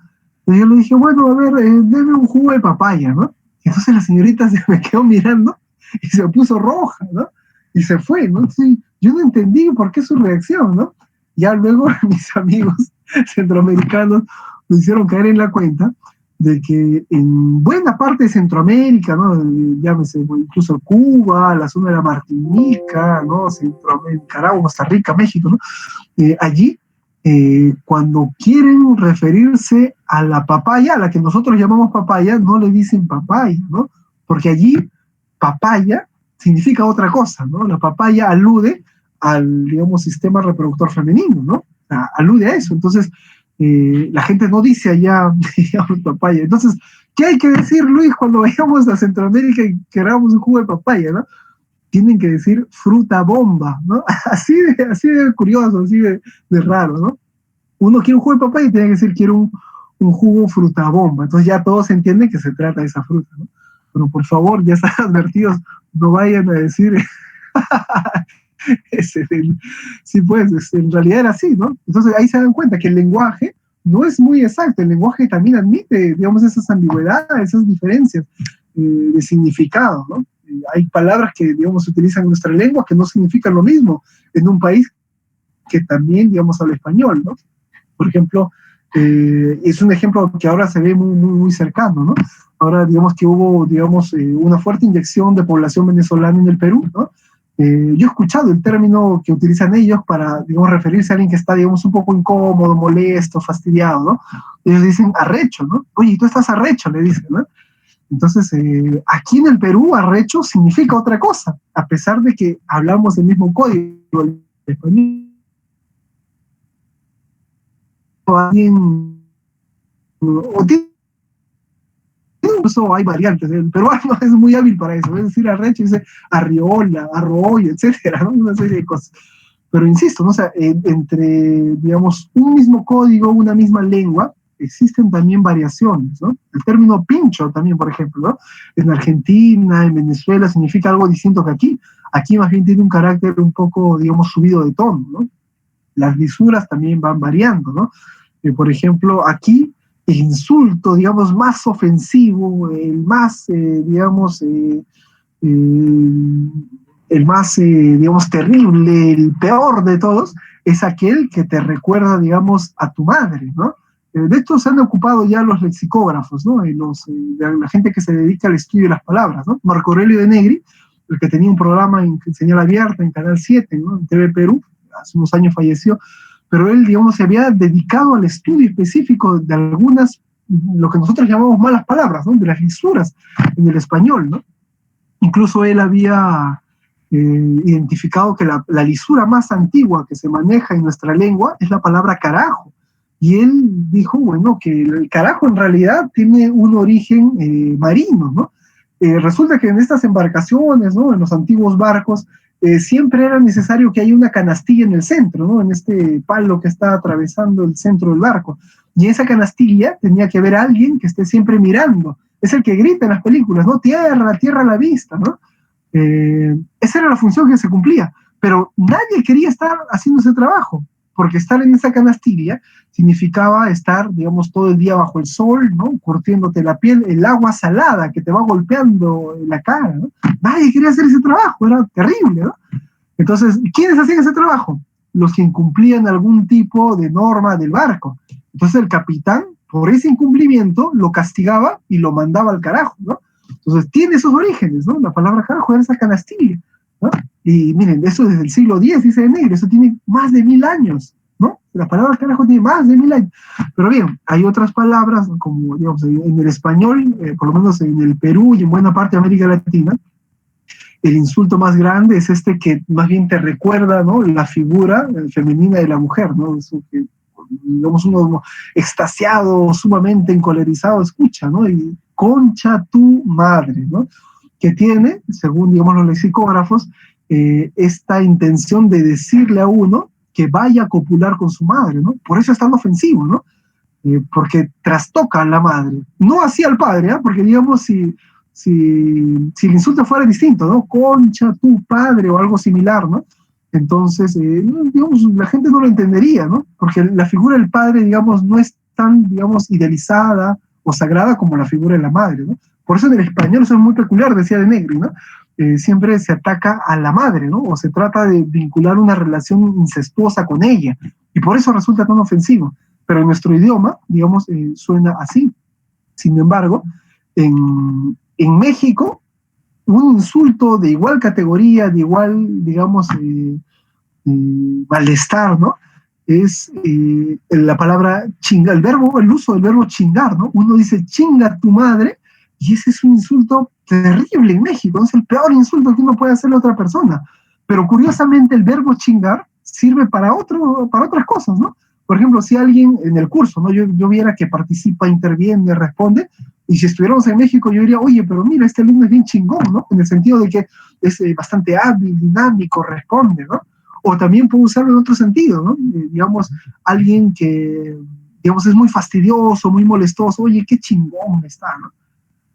Y yo le dije, bueno, a ver, deme un jugo de papaya, ¿no? Y entonces la señorita se me quedó mirando y se puso roja, ¿no? Y se fue, ¿no? Entonces, yo no entendí por qué su reacción, ¿no? Ya luego mis amigos centroamericanos me hicieron caer en la cuenta de que en buena parte de Centroamérica, ¿no? Llámese incluso Cuba, la zona de la Martinica, ¿no? Centroamérica, Nicaragua, Costa Rica, México, ¿no? Allí, cuando quieren referirse a la papaya, a la que nosotros llamamos papaya, no le dicen papaya, ¿no? Porque allí, papaya significa otra cosa, ¿no? La papaya alude al, digamos, sistema reproductor femenino, ¿no? O sea, alude a eso. Entonces, la gente no dice allá, digamos, papaya. Entonces, ¿qué hay que decir, Luis, cuando vayamos a Centroamérica y queramos un jugo de papaya, ¿no? Tienen que decir fruta bomba, ¿no? Así de curioso, así de raro, ¿no? Uno quiere un jugo de papaya y tiene que decir, quiero un jugo fruta bomba. Entonces ya todos entienden que se trata de esa fruta, ¿no? Pero por favor, ya están advertidos, no vayan a decir... sí, pues, en realidad era así, ¿no? Entonces ahí se dan cuenta que el lenguaje no es muy exacto, el lenguaje también admite, digamos, esas ambigüedades, esas diferencias de significado, ¿no? Hay palabras que, digamos, se utilizan en nuestra lengua que no significan lo mismo en un país que también, digamos, habla español, ¿no? Por ejemplo, es un ejemplo que ahora se ve muy, muy, muy cercano, ¿no? Ahora, digamos que hubo, digamos, una fuerte inyección de población venezolana en el Perú, ¿no? Yo he escuchado el término que utilizan ellos para, digamos, referirse a alguien que está, digamos, un poco incómodo, molesto, fastidiado, ¿no? Ellos dicen arrecho, ¿no? Oye, tú estás arrecho, le dicen, ¿no? Entonces, aquí en el Perú, arrecho significa otra cosa, a pesar de que hablamos el mismo código, el español. Incluso hay variantes, el peruano es muy hábil para eso, es decir, arrecho, dice arriola, arroyo, etcétera, ¿no? Una serie de cosas. Pero insisto, ¿no? O sea, entre, digamos, un mismo código, una misma lengua, existen también variaciones, ¿no? El término pincho también, por ejemplo, ¿no? En Argentina, en Venezuela, significa algo distinto que aquí. Aquí más bien tiene un carácter un poco, digamos, subido de tono, ¿no? Las lisuras también van variando, ¿no? Por ejemplo, aquí el insulto, digamos, más ofensivo, el más, digamos, el más, digamos, terrible, el peor de todos, es aquel que te recuerda, digamos, a tu madre, ¿no? De esto se han ocupado ya los lexicógrafos, ¿no? La gente que se dedica al estudio de las palabras, ¿no? Marco Aurelio de Negri, el que tenía un programa en señal abierta en Canal 7, ¿no? En TV Perú, hace unos años falleció, pero él, digamos, se había dedicado al estudio específico de algunas, lo que nosotros llamamos malas palabras, ¿no? De las lisuras en el español, ¿no? Incluso él había identificado que la lisura más antigua que se maneja en nuestra lengua es la palabra carajo. Y él dijo, bueno, que el carajo en realidad tiene un origen marino, ¿no? Resulta que en estas embarcaciones, ¿no? En los antiguos barcos, siempre era necesario que haya una canastilla en el centro, ¿no? En este palo que está atravesando el centro del barco. Y esa canastilla tenía que haber alguien que esté siempre mirando. Es el que grita en las películas, ¿no? Tierra, tierra a la vista, ¿no? Esa era la función que se cumplía. Pero nadie quería estar haciendo ese trabajo, porque estar en esa canastilla significaba estar, digamos, todo el día bajo el sol, ¿no? Curtiéndote la piel, el agua salada que te va golpeando en la cara, ¿no? Nadie quería hacer ese trabajo, era terrible, ¿no? Entonces, ¿quiénes hacían ese trabajo? Los que incumplían algún tipo de norma del barco. Entonces el capitán, por ese incumplimiento, lo castigaba y lo mandaba al carajo, ¿no? Entonces tiene esos orígenes, ¿no? La palabra carajo era esa canastilla, ¿no? Y miren, eso desde el siglo X, dice de Negri, eso tiene más de 1000 años, ¿no? La palabra carajo tiene más de 1000 años. Pero bien, hay otras palabras, como digamos, en el español, por lo menos en el Perú y en buena parte de América Latina, el insulto más grande es este que más bien te recuerda, ¿no? La figura femenina de la mujer, ¿no? Eso que, digamos, uno extasiado, sumamente encolerizado escucha, ¿no? Y concha tu madre, ¿no? Que tiene, según, digamos, los lexicógrafos, esta intención de decirle a uno que vaya a copular con su madre, ¿no? Por eso es tan ofensivo, ¿no? Porque trastoca a la madre. No así al padre, ¿eh? Porque, digamos, si el insulto fuera distinto, ¿no? Concha tu padre o algo similar, ¿no? Entonces, digamos, la gente no lo entendería, ¿no? Porque la figura del padre, digamos, no es tan, digamos, idealizada o sagrada como la figura de la madre, ¿no? Por eso en el español eso es muy peculiar, decía de Negri, ¿no? Siempre se ataca a la madre, ¿no? O se trata de vincular una relación incestuosa con ella, y por eso resulta tan ofensivo. Pero en nuestro idioma, digamos, suena así. Sin embargo, en México, un insulto de igual categoría, de igual, digamos, malestar, ¿no? Es la palabra chingar, el uso del verbo chingar, ¿no? Uno dice chinga tu madre, y ese es un insulto terrible en México, es el peor insulto que uno puede hacerle a otra persona. Pero curiosamente el verbo chingar sirve para otras cosas, ¿no? Por ejemplo, si alguien en el curso, ¿no? Yo viera que participa, interviene, responde, y si estuviéramos en México, yo diría, oye, pero mira, este alumno es bien chingón, ¿no? En el sentido de que es bastante hábil, dinámico, responde, ¿no? O también puedo usarlo en otro sentido, ¿no? Digamos, alguien que, digamos, es muy fastidioso, muy molestoso, oye, qué chingón está, ¿no?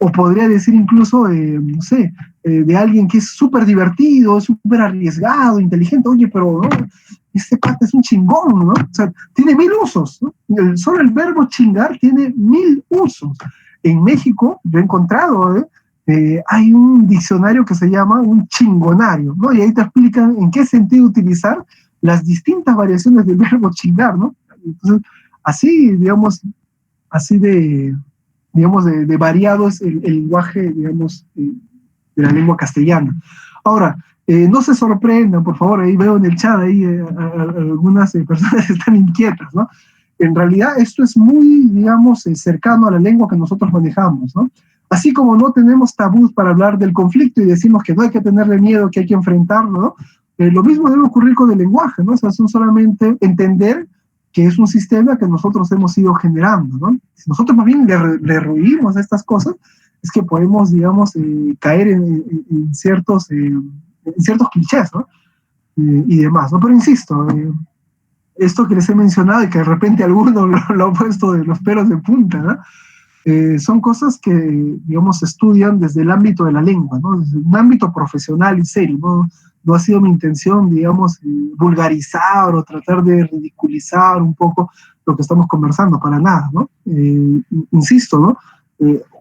O podría decir incluso, no sé, de alguien que es súper divertido, súper arriesgado, inteligente, oye, pero, ¿no? Este pata es un chingón, ¿no? O sea, tiene 1000 usos, ¿no? Solo el verbo chingar tiene 1000 usos. En México, yo he encontrado, hay un diccionario que se llama un chingonario, ¿no? Y ahí te explican en qué sentido utilizar las distintas variaciones del verbo chingar, ¿no? Entonces, así, digamos, así de variado es el lenguaje, digamos, de la lengua castellana. Ahora, no se sorprendan, por favor, ahí veo en el chat, ahí algunas personas están inquietas, ¿no? En realidad esto es muy, digamos, cercano a la lengua que nosotros manejamos, ¿no? Así como no tenemos tabús para hablar del conflicto y decimos que no hay que tenerle miedo, que hay que enfrentarlo, ¿no? Lo mismo debe ocurrir con el lenguaje, ¿no? O sea, son solamente entender que es un sistema que nosotros hemos ido generando, ¿no? Si nosotros más bien le rehuimos a estas cosas, es que podemos, digamos, caer en ciertos clichés, ¿no? Y demás, ¿no? Pero insisto, esto que les he mencionado y que de repente alguno lo ha puesto de los pelos de punta, ¿no? Son cosas que, digamos, se estudian desde el ámbito de la lengua, ¿no? Desde un ámbito profesional y serio, ¿no? No ha sido mi intención, digamos, vulgarizar o tratar de ridiculizar un poco lo que estamos conversando, para nada, ¿no? Insisto, ¿no?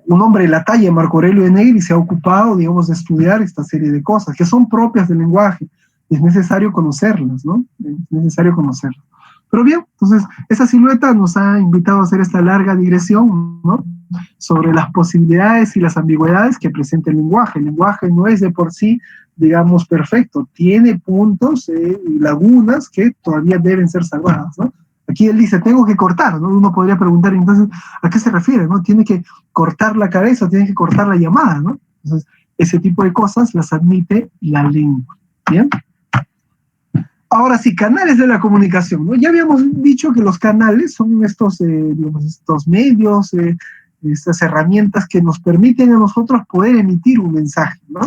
Un hombre de la talla de Marco Aurelio de Negri se ha ocupado, digamos, de estudiar esta serie de cosas que son propias del lenguaje, y es necesario conocerlas, ¿no? Es necesario conocerlas. Pero bien, entonces, esa silueta nos ha invitado a hacer esta larga digresión, ¿no? Sobre las posibilidades y las ambigüedades que presenta el lenguaje. El lenguaje no es de por sí, digamos, perfecto. Tiene puntos y lagunas que todavía deben ser salvadas, ¿no? Aquí él dice, tengo que cortar, ¿no? Uno podría preguntar, entonces, ¿a qué se refiere, no? ¿Tiene que cortar la cabeza o tiene que cortar la llamada, no? Entonces, ese tipo de cosas las admite la lengua, ¿bien? Ahora sí, canales de la comunicación, ¿no? Ya habíamos dicho que los canales son estos, digamos, estos medios, estas herramientas que nos permiten a nosotros poder emitir un mensaje, ¿no?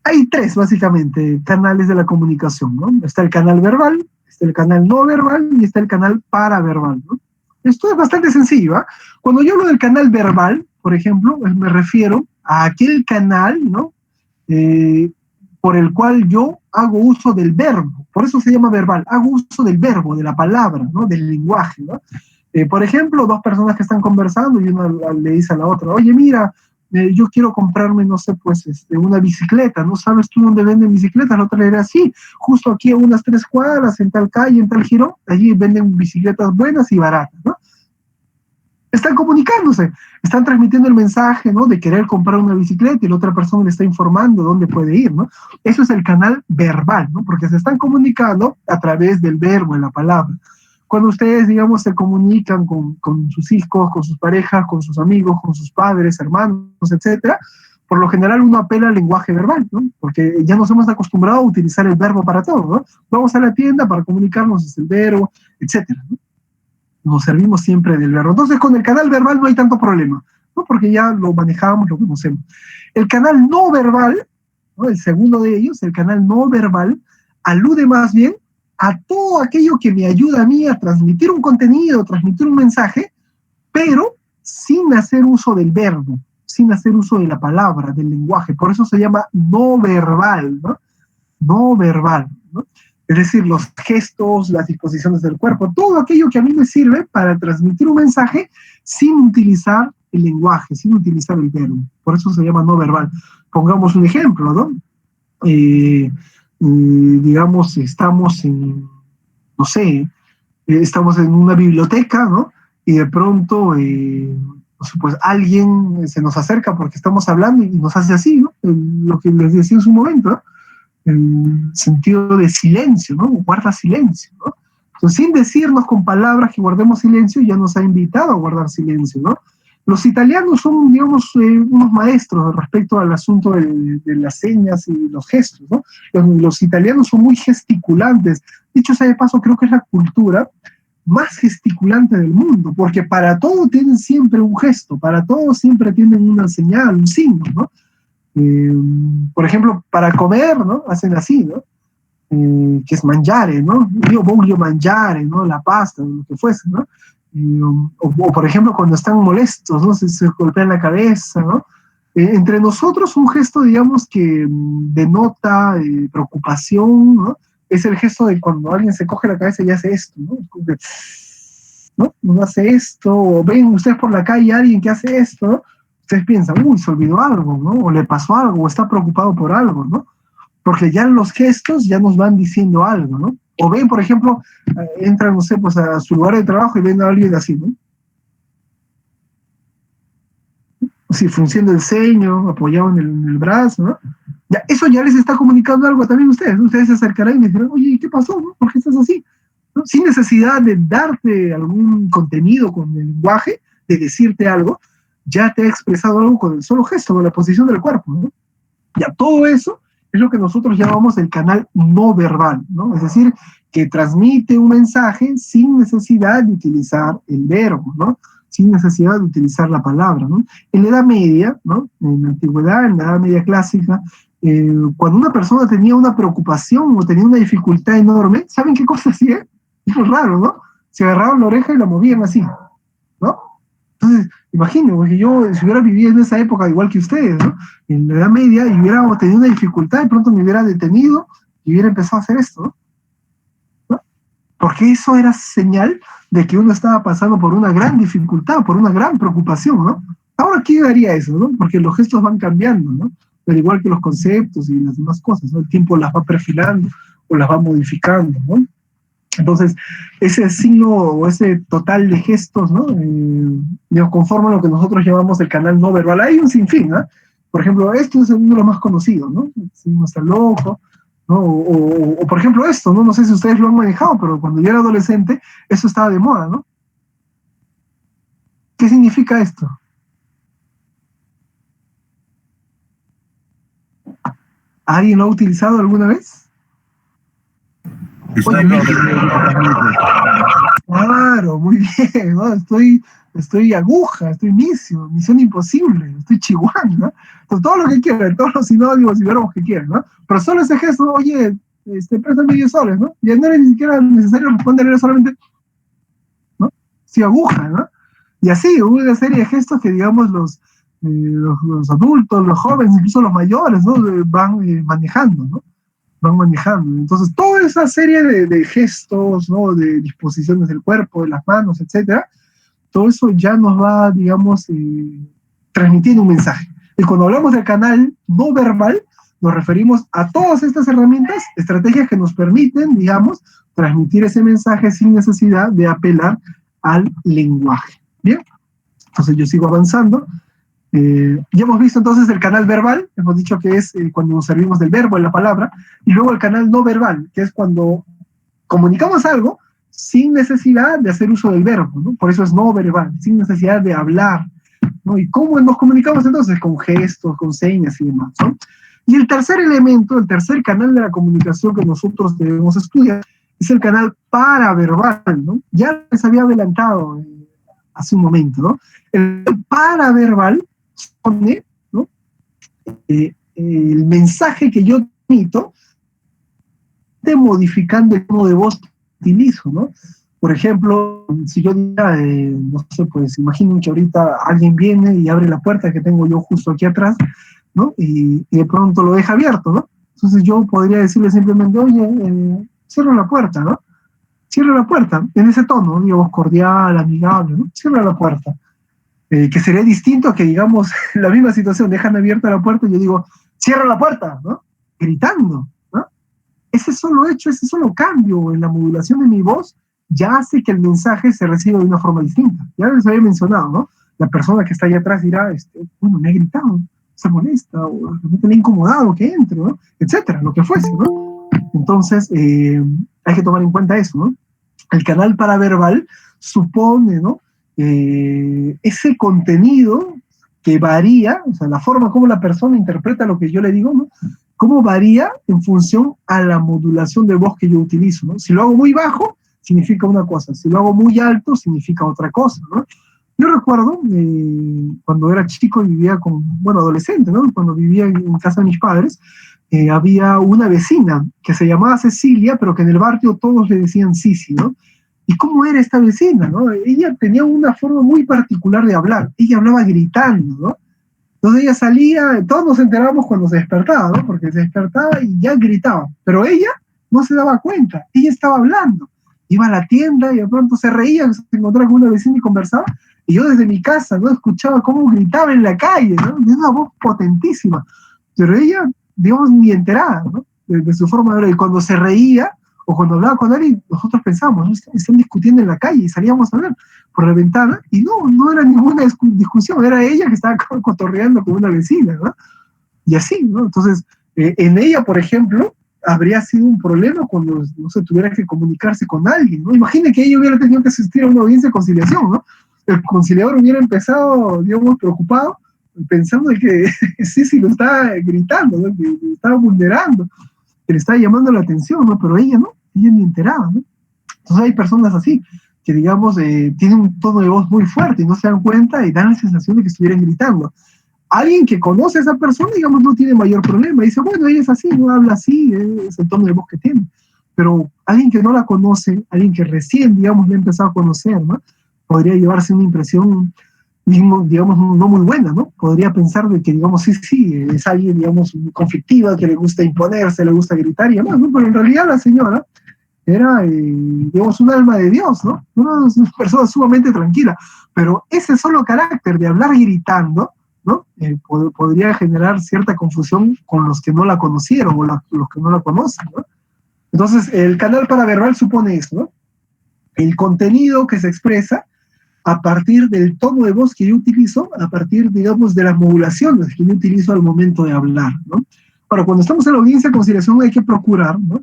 Hay 3, básicamente, canales de la comunicación, ¿no? Está el canal verbal, está el canal no verbal y está el canal paraverbal, ¿no? Esto es bastante sencillo, ¿eh? Cuando yo hablo del canal verbal, por ejemplo, me refiero a aquel canal, ¿no? Por el cual yo hago uso del verbo, por eso se llama verbal, hago uso del verbo, de la palabra, ¿no? Del lenguaje, ¿no? Por ejemplo, dos personas que están conversando y una le dice a la otra, oye, mira, yo quiero comprarme, no sé, pues, una bicicleta, ¿no sabes tú dónde venden bicicletas? La otra le dirá, sí, justo aquí a unas 3 cuadras, en tal calle, en tal girón, allí venden bicicletas buenas y baratas, ¿no? Están comunicándose, están transmitiendo el mensaje, ¿no? De querer comprar una bicicleta y la otra persona le está informando dónde puede ir, ¿no? Eso es el canal verbal, ¿no? Porque se están comunicando a través del verbo, de la palabra. Cuando ustedes, digamos, se comunican con sus hijos, con sus parejas, con sus amigos, con sus padres, hermanos, etcétera, por lo general uno apela al lenguaje verbal, ¿no? Porque ya nos hemos acostumbrado a utilizar el verbo para todo, ¿no? Vamos a la tienda para comunicarnos, es el verbo, etcétera, ¿no? Nos servimos siempre del verbo. Entonces, con el canal verbal no hay tanto problema, ¿no? Porque ya lo manejamos, lo conocemos. El canal no verbal, ¿no? El segundo de ellos, el canal no verbal, alude más bien a todo aquello que me ayuda a mí a transmitir un contenido, transmitir un mensaje, pero sin hacer uso del verbo, sin hacer uso de la palabra, del lenguaje. Por eso se llama no verbal, ¿no? No verbal, ¿no? Es decir, los gestos, las disposiciones del cuerpo, todo aquello que a mí me sirve para transmitir un mensaje sin utilizar el lenguaje, sin utilizar el verbo. Por eso se llama no verbal. Pongamos un ejemplo, ¿no? Digamos, estamos en, no sé, estamos en una biblioteca, ¿no? Y de pronto, pues alguien se nos acerca porque estamos hablando y nos hace así, ¿no? Lo que les decía en su momento, ¿no? El sentido de silencio, ¿no? Guarda silencio, ¿no? Entonces, sin decirnos con palabras que guardemos silencio, ya nos ha invitado a guardar silencio, ¿no? Los italianos son, digamos, unos maestros respecto al asunto de las señas y los gestos, ¿no? Los italianos son muy gesticulantes. Dicho sea de paso, creo que es la cultura más gesticulante del mundo, porque para todo tienen siempre un gesto, para todo siempre tienen una señal, un signo, ¿no? Por ejemplo, para comer, ¿no? Hacen así, ¿no? Que es mangiare, ¿no? Io voglio mangiare, ¿no? La pasta, lo que fuese, ¿no? O por ejemplo, cuando están molestos, ¿no? Se golpean la cabeza, ¿no? Entre nosotros, un gesto, digamos, que denota preocupación, ¿no? Es el gesto de cuando alguien se coge la cabeza y hace esto, ¿no? ¿No? Uno hace esto, o ven ustedes por la calle a alguien que hace esto, ¿no? Ustedes piensan, uy, se olvidó algo, ¿no? O le pasó algo, o está preocupado por algo, ¿no? Porque ya los gestos ya nos van diciendo algo, ¿no? O ven, por ejemplo, entran, no sé, pues a su lugar de trabajo y ven a alguien así, ¿no? Así, frunciendo el ceño, apoyado en el brazo, ¿no? Ya, eso ya les está comunicando algo también a ustedes, ¿no? Ustedes se acercarán y me dirán, oye, ¿qué pasó, no? ¿Por qué estás así? ¿No? Sin necesidad de darte algún contenido con el lenguaje, de decirte algo, ya te ha expresado algo con el solo gesto, con la posición del cuerpo, ¿no? Ya, todo eso es lo que nosotros llamamos el canal no verbal, ¿no? Es decir, que transmite un mensaje sin necesidad de utilizar el verbo, ¿no? Sin necesidad de utilizar la palabra, ¿no? En la Edad Media, ¿no? En la Antigüedad, en la Edad Media clásica, cuando una persona tenía una preocupación o tenía una dificultad enorme, ¿saben qué cosa hacía? Es raro, ¿no? Se agarraban la oreja y la movían así, ¿no? Entonces, imagínense que yo, si hubiera vivido en esa época igual que ustedes, ¿no? En la Edad Media, y hubiera tenido una dificultad, de pronto me hubiera detenido y hubiera empezado a hacer esto, ¿no? Porque eso era señal de que uno estaba pasando por una gran dificultad, por una gran preocupación, ¿no? Ahora, ¿quién haría eso, no? Porque los gestos van cambiando, ¿no? Al igual que los conceptos y las demás cosas, ¿no? El tiempo las va perfilando o las va modificando, ¿no? Entonces, ese signo o ese total de gestos, ¿no? Conforman lo que nosotros llamamos el canal no verbal. Hay un sinfín, ¿no? Por ejemplo, esto es uno de los más conocidos, ¿no? El signo hasta el ojo, ¿no? O por ejemplo esto, ¿no? No sé si ustedes lo han manejado, pero cuando yo era adolescente, eso estaba de moda, ¿no? ¿Qué significa esto? ¿Alguien lo ha utilizado alguna vez? Oye, claro, muy bien, ¿no? Estoy aguja, estoy misión imposible, estoy chihuahua, ¿no? Entonces, todo lo que quieran, todos los sinónimos y verbos que quieran, ¿no? Pero solo ese gesto, oye, préstame 10 soles, ¿no? Ya no era ni siquiera necesario responderle solamente, ¿no? sí, aguja, ¿no? Y así, hubo una serie de gestos que, digamos, los adultos, los jóvenes, incluso los mayores, ¿no? Van manejando, ¿no? Van manejando. Entonces, toda esa serie de gestos, ¿no? De disposiciones del cuerpo, de las manos, etcétera, todo eso ya nos va, digamos, transmitiendo un mensaje. Y cuando hablamos del canal no verbal, nos referimos a todas estas herramientas, estrategias que nos permiten, digamos, transmitir ese mensaje sin necesidad de apelar al lenguaje. Bien, entonces yo sigo avanzando. Ya hemos visto entonces el canal verbal, hemos dicho que es cuando nos servimos del verbo en la palabra, y luego el canal no verbal, que es cuando comunicamos algo sin necesidad de hacer uso del verbo, ¿no? Por eso es no verbal, sin necesidad de hablar, ¿no? ¿Y cómo nos comunicamos entonces? Con gestos, con señas y demás, ¿no? Y el tercer elemento, el tercer canal de la comunicación que nosotros debemos estudiar es el canal paraverbal, ¿no? Ya les había adelantado hace un momento, ¿no? El paraverbal supone, ¿no? El mensaje que yo emito modificando el tono de voz que utilizo, ¿no? Por ejemplo, si yo diga, no sé, pues imaginen que ahorita alguien viene y abre la puerta que tengo yo justo aquí atrás, ¿no? Y de pronto lo deja abierto, ¿no? Entonces yo podría decirle simplemente, oye, cierra la puerta, ¿no? Cierra la puerta, en ese tono, digamos, cordial, amigable, ¿no? Cierra la puerta. Que sería distinto a que, digamos, la misma situación, dejan abierta la puerta y yo digo, cierra la puerta, ¿no? Gritando, ¿no? Ese solo hecho, ese solo cambio en la modulación de mi voz ya hace que el mensaje se reciba de una forma distinta. Ya les había mencionado, ¿no? La persona que está allá atrás dirá, bueno, me ha gritado, se molesta, o me ha incomodado que entre, ¿no? Etcétera, lo que fuese, ¿no? Entonces, hay que tomar en cuenta eso, ¿no? El canal paraverbal supone, ¿no? Ese contenido que varía, o sea, la forma como la persona interpreta lo que yo le digo, ¿no? Cómo varía en función a la modulación de voz que yo utilizo, ¿no? Si lo hago muy bajo, significa una cosa, si lo hago muy alto, significa otra cosa, ¿no? Yo recuerdo cuando era chico y vivía adolescente, ¿no? Cuando vivía en casa de mis padres, había una vecina que se llamaba Cecilia, pero que en el barrio todos le decían Sisi, ¿no? ¿Y cómo era esta vecina, no? Ella tenía una forma muy particular de hablar. Ella hablaba gritando, ¿no? Entonces ella salía, todos nos enterábamos cuando se despertaba, ¿no? Porque se despertaba y ya gritaba. Pero ella no se daba cuenta. Ella estaba hablando. Iba a la tienda y de pronto se reía, se encontraba con una vecina y conversaba. Y yo desde mi casa, ¿no? Escuchaba cómo gritaba en la calle, ¿no? Es una voz potentísima. Pero ella, digamos, ni enterada, ¿no? De su forma de hablar. Y cuando se reía, o cuando hablaba con alguien, nosotros pensábamos, ¿no? Están discutiendo en la calle, y salíamos a ver por la ventana, y no era ninguna discusión, era ella que estaba cotorreando con una vecina, ¿no? Y así, ¿no? Entonces, en ella, por ejemplo, habría sido un problema cuando, no sé, tuviera que comunicarse con alguien, ¿no? Imaginen que ella hubiera tenido que asistir a una audiencia de conciliación, ¿no? El conciliador hubiera empezado, digamos, preocupado, pensando de que sí, lo estaba gritando, ¿no? Que lo estaba vulnerando, que le estaba llamando la atención, ¿no? Pero ella no, ella ni enterada, ¿no? Entonces hay personas así, que digamos, tienen un tono de voz muy fuerte y no se dan cuenta y dan la sensación de que estuvieran gritando. Alguien que conoce a esa persona, digamos, no tiene mayor problema, dice, bueno, ella es así, no habla así, es el tono de voz que tiene. Pero alguien que no la conoce, alguien que recién, digamos, le ha empezado a conocer, ¿no? Podría llevarse una impresión, digamos, no muy buena, ¿no? Podría pensar de que, digamos, sí, es alguien, digamos, conflictiva, que le gusta imponerse, le gusta gritar y demás, ¿no? Pero en realidad la señora era, digamos, un alma de Dios, ¿no? Una persona sumamente tranquila. Pero ese solo carácter de hablar gritando, ¿no? Podría generar cierta confusión con los que no la conocieron o los que no la conocen, ¿no? Entonces, el canal paraverbal supone eso, ¿no? El contenido que se expresa a partir del tono de voz que yo utilizo, a partir, digamos, de las modulaciones que yo utilizo al momento de hablar, ¿no? Ahora, cuando estamos en la audiencia de conciliación hay que procurar, ¿no?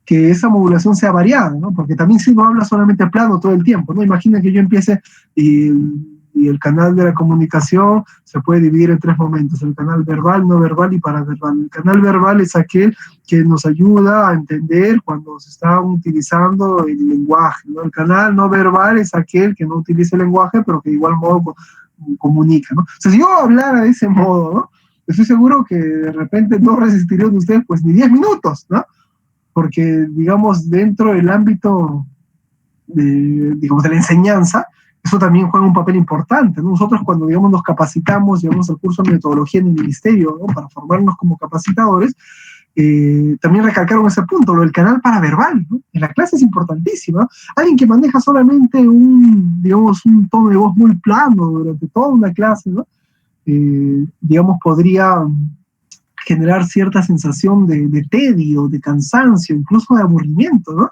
Que esa modulación sea variada, ¿no? Porque también si uno habla solamente plano todo el tiempo, ¿no? Imagina que yo empiece y el canal de la comunicación se puede dividir en tres momentos: el canal verbal, no verbal y paraverbal. El canal verbal es aquel que nos ayuda a entender cuando se está utilizando el lenguaje, ¿no? El canal no verbal es aquel que no utiliza el lenguaje, pero que de igual modo comunica, ¿no? O sea, si yo hablara de ese modo, ¿no? Estoy seguro que de repente no resistirían ustedes pues ni 10 minutos, ¿no? Porque, digamos, dentro del ámbito de la enseñanza, Eso también juega un papel importante, ¿no? Nosotros cuando, digamos, nos capacitamos, llevamos el curso de metodología en el ministerio, ¿no? Para formarnos como capacitadores, también recalcaron ese punto, lo del canal paraverbal, ¿no? En la clase es importantísimo, ¿no? Alguien que maneja solamente un tono de voz muy plano durante toda una clase, ¿no? Digamos, podría generar cierta sensación de tedio, de cansancio, incluso de aburrimiento, ¿no?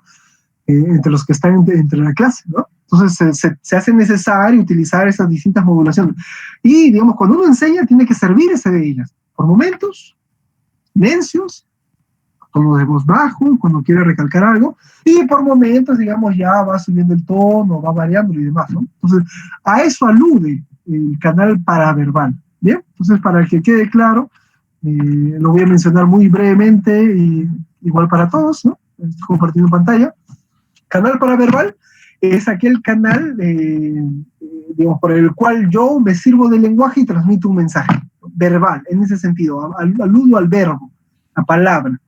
Entre los que están entre la clase, ¿no? Entonces se hace necesario utilizar esas distintas modulaciones. Y, digamos, cuando uno enseña, tiene que servirse de ellas. Por momentos, silencios, tono de voz bajo, cuando quiere recalcar algo, y por momentos, digamos, ya va subiendo el tono, va variando y demás, ¿no? Entonces, a eso alude el canal paraverbal, ¿bien? Entonces, para que quede claro, lo voy a mencionar muy brevemente, y igual para todos, ¿no? Estoy compartiendo pantalla. Canal paraverbal es aquel canal, digamos, por el cual yo me sirvo del lenguaje y transmito un mensaje verbal, en ese sentido, aludo al verbo, la palabra.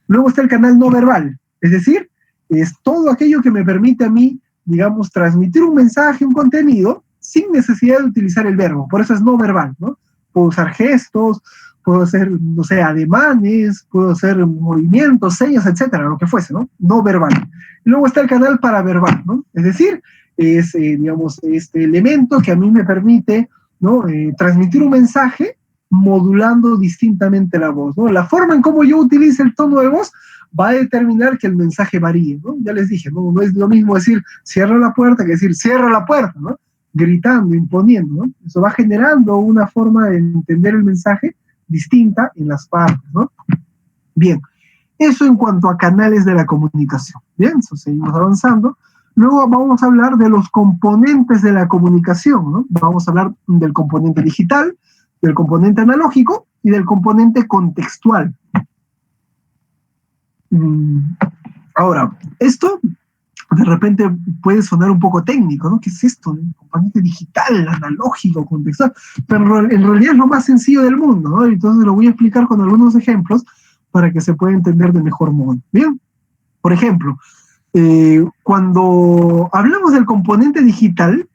Luego está el canal no verbal, es decir, es todo aquello que me permite a mí, digamos, transmitir un mensaje, un contenido, sin necesidad de utilizar el verbo, por eso es no verbal, ¿no? Puedo usar gestos, puedo hacer, no sé, ademanes, puedo hacer movimientos, señas, etcétera, lo que fuese, ¿no? No verbal. Y luego está el canal paraverbal, ¿no? Es decir, es, digamos, este elemento que a mí me permite, ¿no? Transmitir un mensaje modulando distintamente la voz, ¿no? La forma en cómo yo utilice el tono de voz va a determinar que el mensaje varíe, ¿no? Ya les dije, ¿no? No es lo mismo decir cierra la puerta que decir cierra la puerta, ¿no? Gritando, imponiendo, ¿no? Eso va generando una forma de entender el mensaje distinta en las partes, ¿no? Bien, eso en cuanto a canales de la comunicación. Bien, eso seguimos avanzando. Luego vamos a hablar de los componentes de la comunicación, ¿no? Vamos a hablar del componente digital, del componente analógico y del componente contextual. Ahora, esto de repente puede sonar un poco técnico, ¿no? ¿Qué es esto? El componente digital, analógico, contextual, pero en realidad es lo más sencillo del mundo, ¿no? Entonces lo voy a explicar con algunos ejemplos para que se pueda entender de mejor modo. Bien, por ejemplo, cuando hablamos del componente digital,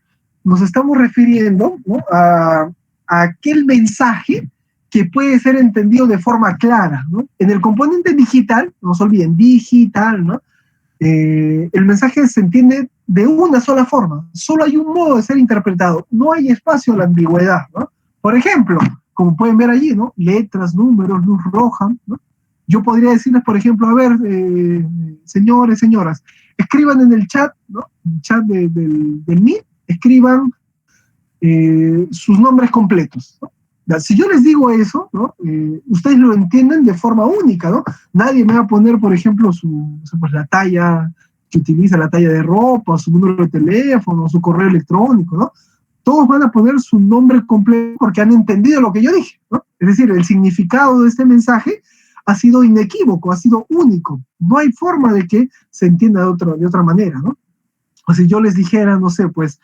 nos estamos refiriendo, ¿no? a aquel mensaje que puede ser entendido de forma clara, ¿no? En el componente digital, no se olviden, digital, ¿no? El mensaje se entiende de una sola forma, solo hay un modo de ser interpretado, no hay espacio a la ambigüedad, ¿no? Por ejemplo, como pueden ver allí, ¿no? Letras, números, luz roja, ¿no? Yo podría decirles, por ejemplo, a ver, señores, señoras, escriban en el chat, ¿no? En el chat del Meet, escriban sus nombres completos, ¿no? Si yo les digo eso, ¿no? Ustedes lo entienden de forma única, ¿no? Nadie me va a poner, por ejemplo, pues, la talla que utiliza, la talla de ropa, su número de teléfono, su correo electrónico, ¿no? Todos van a poner su nombre completo porque han entendido lo que yo dije, ¿no? Es decir, el significado de este mensaje ha sido inequívoco, ha sido único. No hay forma de que se entienda de otra manera, ¿no? O si yo les dijera, no sé, pues,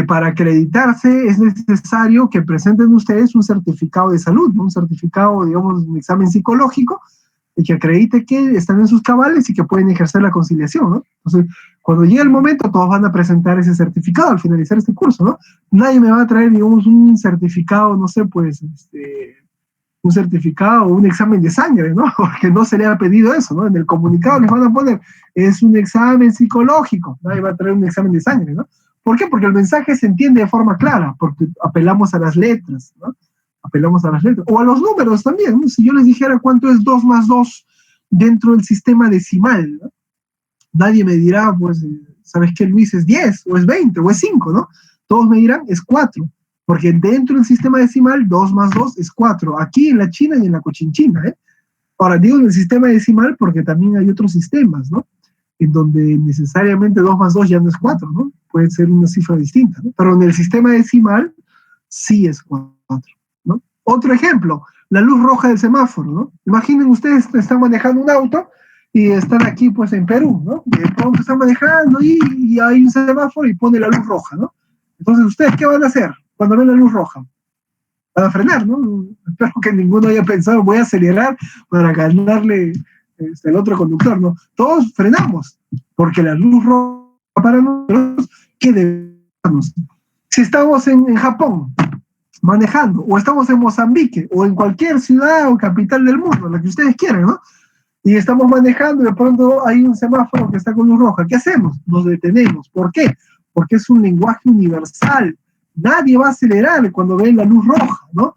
para acreditarse es necesario que presenten ustedes un certificado de salud, ¿no? Un certificado, digamos, un examen psicológico, que acredite que están en sus cabales y que pueden ejercer la conciliación, ¿no? Entonces, cuando llegue el momento, todos van a presentar ese certificado al finalizar este curso, ¿no? Nadie me va a traer, digamos, un certificado, no sé, pues, un certificado o un examen de sangre, ¿no? Porque no se le ha pedido eso, ¿no? En el comunicado les van a poner, es un examen psicológico, nadie va a traer un examen de sangre, ¿no? ¿Por qué? Porque el mensaje se entiende de forma clara, porque apelamos a las letras, ¿no? Apelamos a las letras, o a los números también, ¿no? Si yo les dijera cuánto es 2 más 2 dentro del sistema decimal, ¿no? Nadie me dirá, pues, ¿sabes qué, Luis? Es 10, o es 20, o es 5, ¿no? Todos me dirán, es 4, porque dentro del sistema decimal, 2 más 2 es 4, aquí en la China y en la Cochinchina, ¿eh? Ahora, digo en el sistema decimal porque también hay otros sistemas, ¿no? En donde necesariamente 2 más 2 ya no es 4, ¿no? Puede ser una cifra distinta, ¿no? Pero en el sistema decimal sí es 4, ¿no? Otro ejemplo, la luz roja del semáforo, ¿no? Imaginen ustedes, están manejando un auto y están aquí, pues, en Perú, ¿no? De pronto están manejando y hay un semáforo y pone la luz roja, ¿no? Entonces, ¿ustedes qué van a hacer cuando ven la luz roja? Van a frenar, ¿no? Espero que ninguno haya pensado, voy a acelerar para ganarle el otro conductor, ¿no? Todos frenamos, porque la luz roja para nosotros, ¿qué debemos? Si estamos en Japón manejando, o estamos en Mozambique, o en cualquier ciudad o capital del mundo, la que ustedes quieran, ¿no? Y estamos manejando y de pronto hay un semáforo que está con luz roja. ¿Qué hacemos? Nos detenemos. ¿Por qué? Porque es un lenguaje universal. Nadie va a acelerar cuando ve la luz roja, ¿no?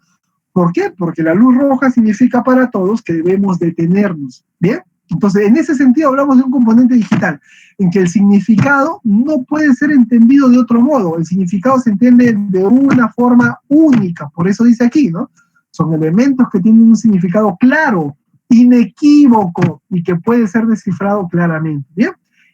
¿Por qué? Porque la luz roja significa para todos que debemos detenernos, ¿bien? Entonces, en ese sentido hablamos de un componente digital, en que el significado no puede ser entendido de otro modo. El significado se entiende de una forma única, por eso dice aquí, ¿no? Son elementos que tienen un significado claro, inequívoco, y que puede ser descifrado claramente, ¿bien?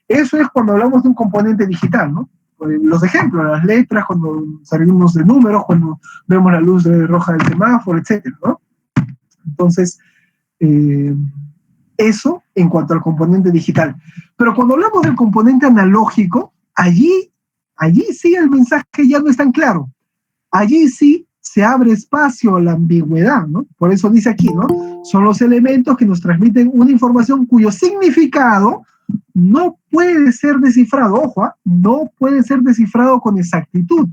Eso es cuando hablamos de un componente digital, ¿no? Los ejemplos, las letras, cuando salimos de números, cuando vemos la luz roja del semáforo, etcétera, ¿no? Entonces, eso en cuanto al componente digital. Pero cuando hablamos del componente analógico, allí sí el mensaje ya no es tan claro. Allí sí se abre espacio a la ambigüedad, ¿no? Por eso dice aquí, ¿no? Son los elementos que nos transmiten una información cuyo significado no puede ser descifrado, ojo, no puede ser descifrado con exactitud.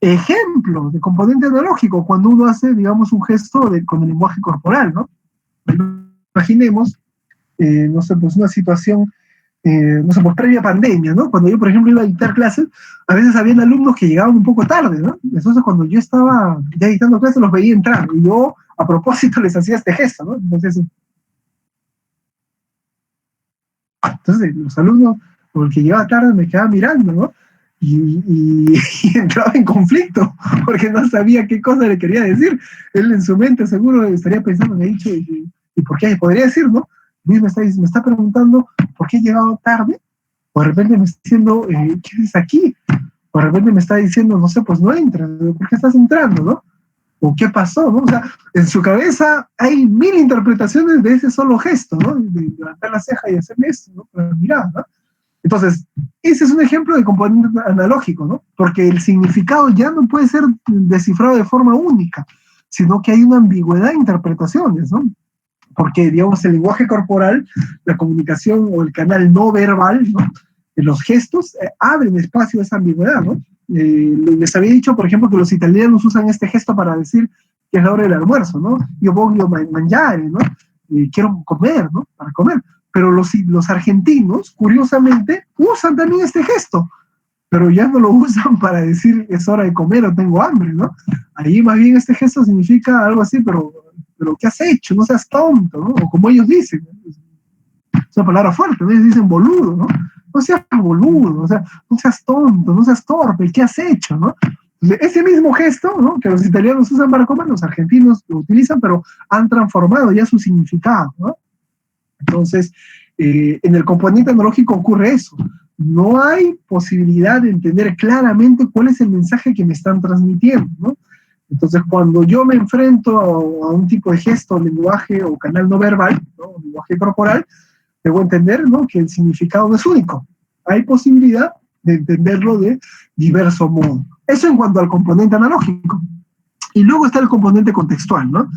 Ejemplo de componente analógico, cuando uno hace, digamos, un gesto con el lenguaje corporal, ¿no? Imaginemos, no sé, pues una situación, no sé, pues previa pandemia, ¿no? Cuando yo, por ejemplo, iba a dictar clases, a veces habían alumnos que llegaban un poco tarde, ¿no? Entonces, cuando yo estaba ya dictando clases, los veía entrar, y yo, a propósito, les hacía este gesto, ¿no? Entonces los alumnos, o el que llegaba tarde, me quedaba mirando, ¿no? Y entraba en conflicto, porque no sabía qué cosa le quería decir. Él en su mente seguro estaría pensando, me ha dicho, ¿y por qué? Podría decir, ¿no? Luis me está preguntando por qué he llegado tarde, o de repente me está diciendo, ¿qué haces aquí? O de repente me está diciendo, no sé, pues no entras, ¿por qué estás entrando, no? ¿O qué pasó, no? O sea, en su cabeza hay 1000 interpretaciones de ese solo gesto, ¿no? De levantar la ceja y hacerme esto, ¿no? Para mirar, ¿no? Entonces, ese es un ejemplo de componente analógico, ¿no? Porque el significado ya no puede ser descifrado de forma única, sino que hay una ambigüedad de interpretaciones, ¿no? Porque, digamos, el lenguaje corporal, la comunicación o el canal no verbal, ¿no? Los gestos abren espacio a esa ambigüedad, ¿no? Les había dicho, por ejemplo, que los italianos usan este gesto para decir que es la hora del almuerzo, ¿no? Yo voglio mangiare, ¿no? Quiero comer, ¿no? Para comer. Pero los argentinos, curiosamente, usan también este gesto, pero ya no lo usan para decir es hora de comer o tengo hambre, ¿no? Ahí más bien este gesto significa algo así, pero ¿qué has hecho? No seas tonto, ¿no? O como ellos dicen, es una palabra fuerte, ¿no? Ellos dicen boludo, ¿no? No seas boludo, o sea, no seas tonto, no seas torpe, ¿qué has hecho, no? Ese mismo gesto, ¿no? Que los italianos usan para comer, los argentinos lo utilizan, pero han transformado ya su significado, ¿no? Entonces, en el componente analógico ocurre eso. No hay posibilidad de entender claramente cuál es el mensaje que me están transmitiendo, ¿no? Entonces, cuando yo me enfrento a un tipo de gesto, lenguaje o canal no verbal, ¿no? Lenguaje corporal, debo entender, ¿no? Que el significado no es único. Hay posibilidad de entenderlo de diverso modo. Eso en cuanto al componente analógico. Y luego está el componente contextual, ¿no?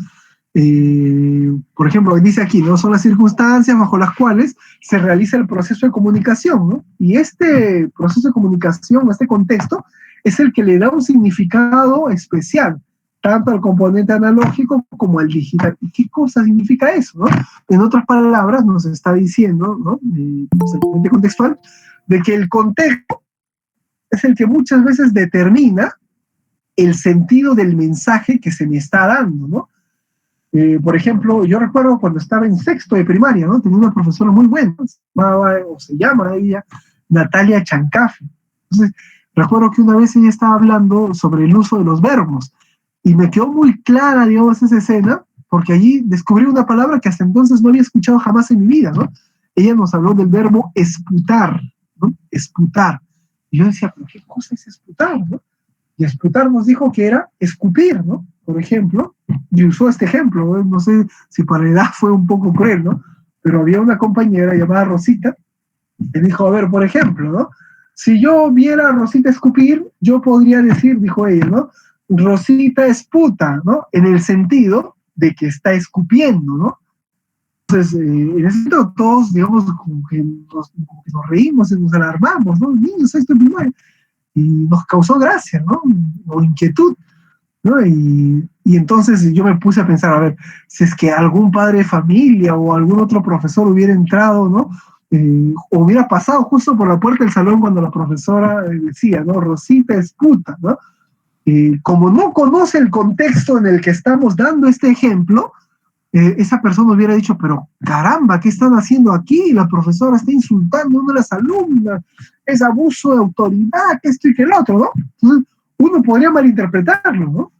Por ejemplo, dice aquí, ¿no? Son las circunstancias bajo las cuales se realiza el proceso de comunicación, ¿no? Y este proceso de comunicación, este contexto, es el que le da un significado especial, tanto al componente analógico como al digital. ¿Y qué cosa significa eso, no? En otras palabras, nos está diciendo, ¿no? El componente contextual, de que el contexto es el que muchas veces determina el sentido del mensaje que se me está dando, ¿no? Por ejemplo, yo recuerdo cuando estaba en sexto de primaria, ¿no? Tenía una profesora muy buena, se llama ella Natalia Chancafe. Entonces, recuerdo que una vez ella estaba hablando sobre el uso de los verbos, y me quedó muy clara, digamos, esa escena, porque allí descubrí una palabra que hasta entonces no había escuchado jamás en mi vida, ¿no? Ella nos habló del verbo esputar, ¿no? Esputar. Y yo decía, ¿pero qué cosa es esputar, no? Y esputar nos dijo que era escupir, ¿no? Por ejemplo, y usó este ejemplo, ¿no? No sé si para la edad fue un poco cruel, ¿no? Pero había una compañera llamada Rosita, que dijo, a ver, por ejemplo, ¿no? Si yo viera a Rosita escupir, yo podría decir, dijo ella, ¿no? Rosita es puta, ¿no? En el sentido de que está escupiendo, ¿no? Entonces, en ese sentido, todos, digamos, como que nos reímos y nos alarmamos, ¿no? Niños, esto es primario. y nos causó gracia, ¿no? O inquietud, ¿no? Y entonces yo me puse a pensar, a ver, si es que algún padre de familia o algún otro profesor hubiera entrado, ¿no? O hubiera pasado justo por la puerta del salón cuando la profesora decía, ¿no? Rosita es puta, ¿no? Como no conoce el contexto en el que estamos dando este ejemplo, esa persona hubiera dicho, pero caramba, ¿qué están haciendo aquí? La profesora está insultando a una de las alumnas, es abuso de autoridad, que esto y que el otro, ¿no? Entonces, uno podría malinterpretarlo, ¿no?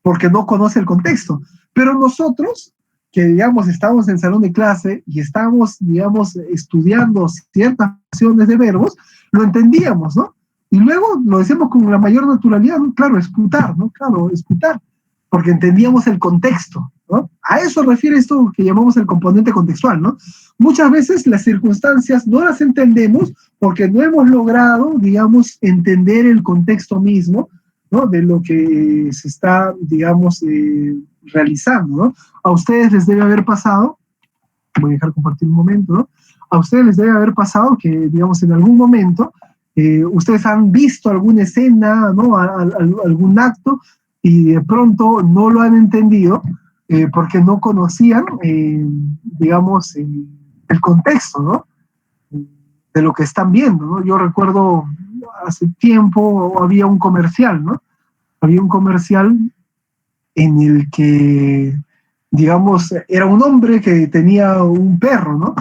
Porque no conoce el contexto. Pero nosotros, que digamos estamos en salón de clase y estamos, digamos, estudiando ciertas acciones de verbos, lo entendíamos, ¿no? Y luego lo decíamos con la mayor naturalidad, ¿no? Claro, esputar, ¿no? Claro, esputar, porque entendíamos el contexto, ¿no? A eso refiere esto que llamamos el componente contextual, ¿no? Muchas veces las circunstancias no las entendemos porque no hemos logrado, digamos, entender el contexto mismo, ¿no? De lo que se está, digamos, realizando, ¿no? A ustedes les debe haber pasado, voy a dejar compartir un momento, ¿no? A ustedes les debe haber pasado que, digamos, en algún momento ustedes han visto alguna escena, ¿no? Algún acto y de pronto no lo han entendido porque no conocían, digamos, el contexto, ¿no? De lo que están viendo, ¿no? Yo recuerdo hace tiempo había un comercial, ¿no? Había un comercial en el que, digamos, era un hombre que tenía un perro, ¿no?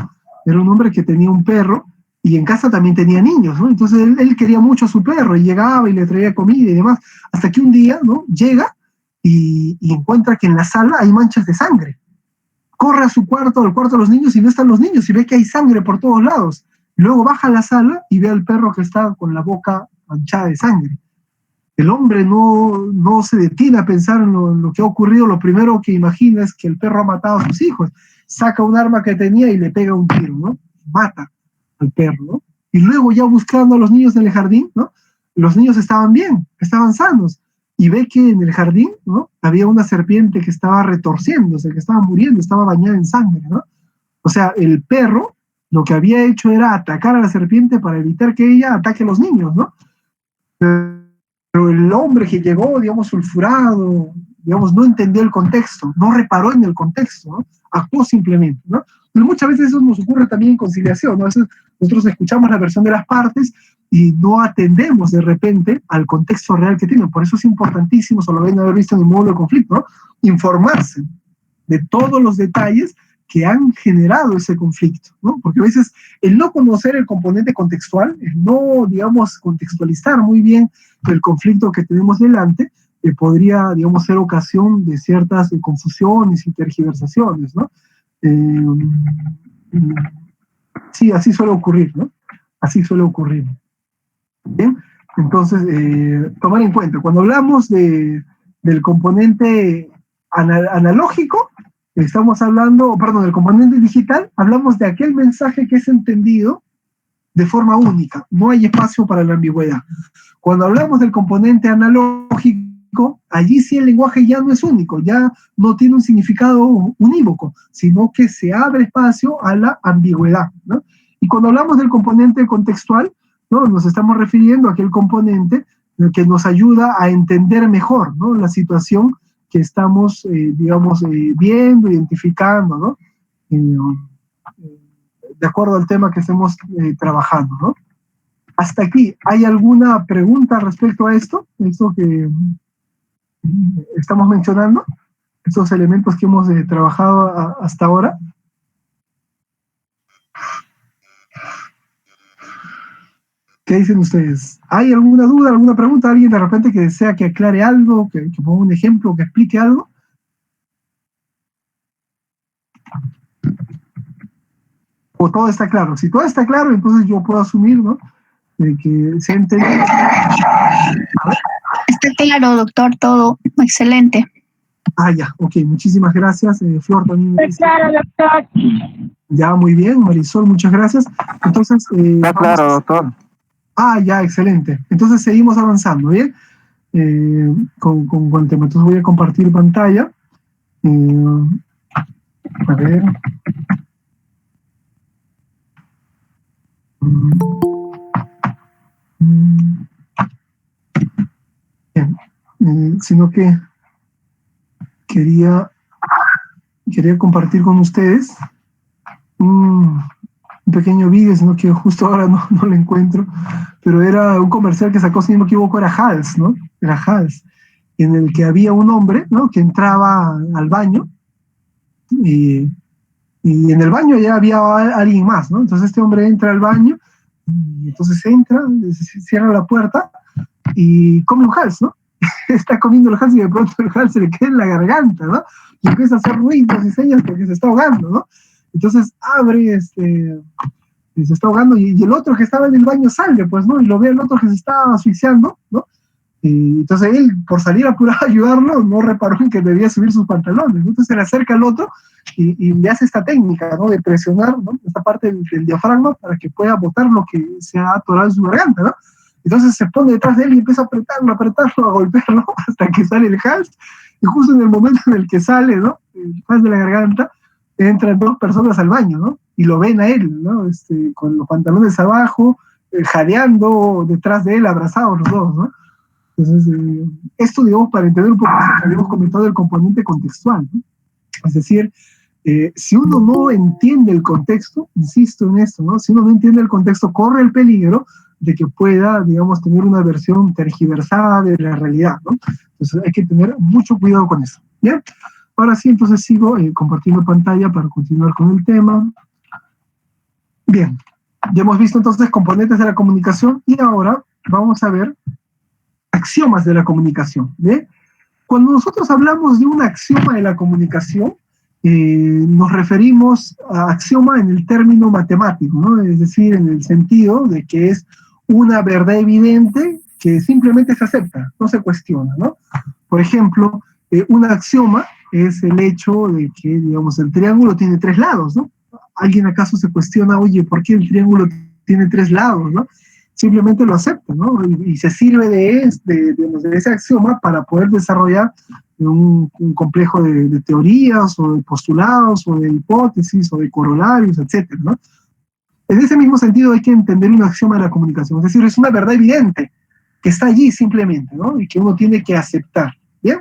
Era un hombre que tenía un perro y en casa también tenía niños, ¿no? Entonces él quería mucho a su perro y llegaba y le traía comida y demás, hasta que un día, ¿no? Llega y encuentra que en la sala hay manchas de sangre. Corre a su cuarto, al cuarto de los niños y no están los niños y ve que hay sangre por todos lados. Luego baja a la sala y ve al perro que está con la boca manchada de sangre. El hombre no se detiene a pensar en lo que ha ocurrido, lo primero que imagina es que el perro ha matado a sus hijos. Saca un arma que tenía y le pega un tiro, ¿no? Mata al perro, ¿no? Y luego ya buscando a los niños en el jardín, ¿no? Los niños estaban bien, estaban sanos. Y ve que en el jardín, ¿no? Había una serpiente que estaba retorciéndose, que estaba muriendo, estaba bañada en sangre, ¿no? O sea, el perro lo que había hecho era atacar a la serpiente para evitar que ella ataque a los niños, ¿no? Pero el hombre que llegó, digamos, sulfurado, digamos, no entendió el contexto, no reparó en el contexto, ¿no? Actuó simplemente, ¿no? Pero muchas veces eso nos ocurre también en conciliación, ¿no? A veces nosotros escuchamos la versión de las partes y no atendemos de repente al contexto real que tienen. Por eso es importantísimo, solo ven haber visto en el módulo de conflicto, ¿no? Informarse de todos los detalles que han generado ese conflicto, ¿no? Porque a veces el no conocer el componente contextual, el no, digamos, contextualizar muy bien el conflicto que tenemos delante, podría, digamos, ser ocasión de ciertas confusiones y tergiversaciones, ¿no? Sí, así suele ocurrir, ¿no? Así suele ocurrir. Bien, entonces, tomar en cuenta, cuando hablamos del componente analógico, estamos hablando, perdón, del componente digital, hablamos de aquel mensaje que es entendido de forma única, no hay espacio para la ambigüedad. Cuando hablamos del componente analógico, allí sí el lenguaje ya no es único, ya no tiene un significado unívoco, sino que se abre espacio a la ambigüedad, ¿no? Y cuando hablamos del componente contextual, ¿no? Nos estamos refiriendo a aquel componente que nos ayuda a entender mejor, ¿no? La situación que estamos, digamos, viendo, identificando, ¿no? De acuerdo al tema que estemos trabajando, ¿no? Hasta aquí, ¿hay alguna pregunta respecto a esto? Esto que estamos mencionando, estos elementos que hemos trabajado hasta ahora. ¿Qué dicen ustedes? ¿Hay alguna duda, alguna pregunta? ¿Alguien de repente que desea que aclare algo, que ponga un ejemplo, que explique algo? ¿O todo está claro? Si todo está claro, entonces yo puedo asumir, ¿no? Que se entendió. Está claro, doctor, todo. Excelente. Ah, ya, ok, muchísimas gracias. Flor también. Está claro, doctor. Ya, muy bien, Marisol, muchas gracias. Entonces, está claro, doctor. Ah, ya, excelente. Entonces seguimos avanzando, ¿bien? Con el tema. Entonces voy a compartir pantalla. A ver. sino que quería compartir con ustedes un pequeño vídeo, sino que justo ahora no lo encuentro, pero era un comercial que sacó, si no me equivoco, era Hals, ¿no? Era Hals, en el que había un hombre, ¿no?, que entraba al baño y en el baño ya había alguien más, ¿no? Entonces este hombre entra al baño y entonces entra, cierra la puerta y come un Hals, ¿no? Está comiendo el Hals y de pronto el Hals se le queda en la garganta, ¿no? Y empieza a hacer ruidos y señas porque se está ahogando, ¿no? Entonces abre, y se está ahogando y el otro que estaba en el baño sale, pues, ¿no? Y lo ve el otro que se está asfixiando, ¿no? Y entonces él, por salir apurado a ayudarlo, no reparó en que debía subir sus pantalones, ¿no? Entonces se le acerca al otro y le hace esta técnica, ¿no?, de presionar, ¿no?, esta parte del diafragma para que pueda botar lo que se ha atorado en su garganta, ¿no? Entonces se pone detrás de él y empieza a apretarlo, a golpearlo hasta que sale el Hals, y justo en el momento en el que sale, ¿no?, el Hals de la garganta, entran dos personas al baño, ¿no? Y lo ven a él, ¿no?, con los pantalones abajo, jadeando detrás de él, abrazados los dos, ¿no? Entonces, esto, digamos, para entender un poco lo que habíamos comentado del componente contextual, ¿no? Es decir, si uno no entiende el contexto, insisto en esto, ¿no?, si uno no entiende el contexto, corre el peligro de que pueda, digamos, tener una versión tergiversada de la realidad, ¿no? Entonces hay que tener mucho cuidado con eso, ¿bien? Ahora sí, entonces sigo compartiendo pantalla para continuar con el tema. Bien, ya hemos visto entonces componentes de la comunicación y ahora vamos a ver axiomas de la comunicación, ¿bien? Cuando nosotros hablamos de un axioma de la comunicación, nos referimos a axioma en el término matemático, ¿no? Es decir, en el sentido de que es una verdad evidente que simplemente se acepta, no se cuestiona, ¿no? Por ejemplo, un axioma es el hecho de que, digamos, el triángulo tiene 3 lados, ¿no? ¿Alguien acaso se cuestiona, oye, ¿por qué el triángulo tiene 3 lados, no? Simplemente lo acepta, ¿no? Y se sirve de ese axioma para poder desarrollar un complejo de teorías o de postulados o de hipótesis o de corolarios, etcétera, ¿no? En ese mismo sentido hay que entender un axioma de la comunicación, es decir, es una verdad evidente que está allí simplemente, ¿no? Y que uno tiene que aceptar, ¿bien?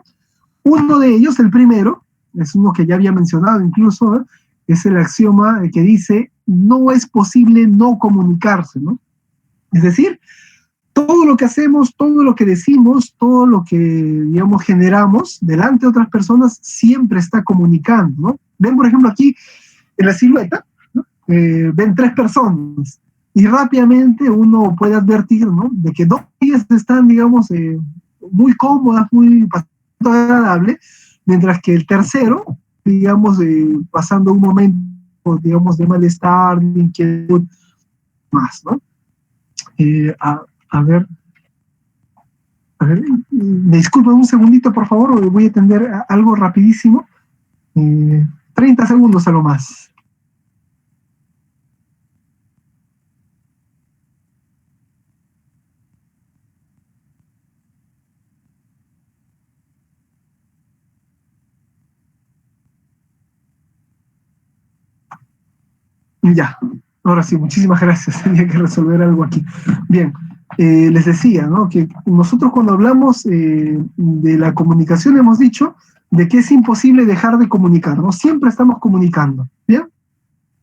Uno de ellos, el primero, es uno que ya había mencionado incluso, ¿no?, es el axioma que dice, no es posible no comunicarse, ¿no? Es decir, todo lo que hacemos, todo lo que decimos, todo lo que, digamos, generamos delante de otras personas siempre está comunicando, ¿no? Ven, por ejemplo, aquí en la silueta, ¿no?, ven 3 personas y rápidamente uno puede advertir, ¿no?, de que 2 de ellas están, digamos, muy cómodas, muy agradable, mientras que el tercero, digamos, pasando un momento, digamos, de malestar, de inquietud, más, ¿no? A ver, me disculpan un segundito, por favor, voy a atender algo rapidísimo. 30 segundos a lo más. Ya, ahora sí, muchísimas gracias. Tenía que resolver algo aquí. Bien, les decía, ¿no?, que nosotros cuando hablamos de la comunicación hemos dicho de que es imposible dejar de comunicar, ¿no? Siempre estamos comunicando, ¿bien?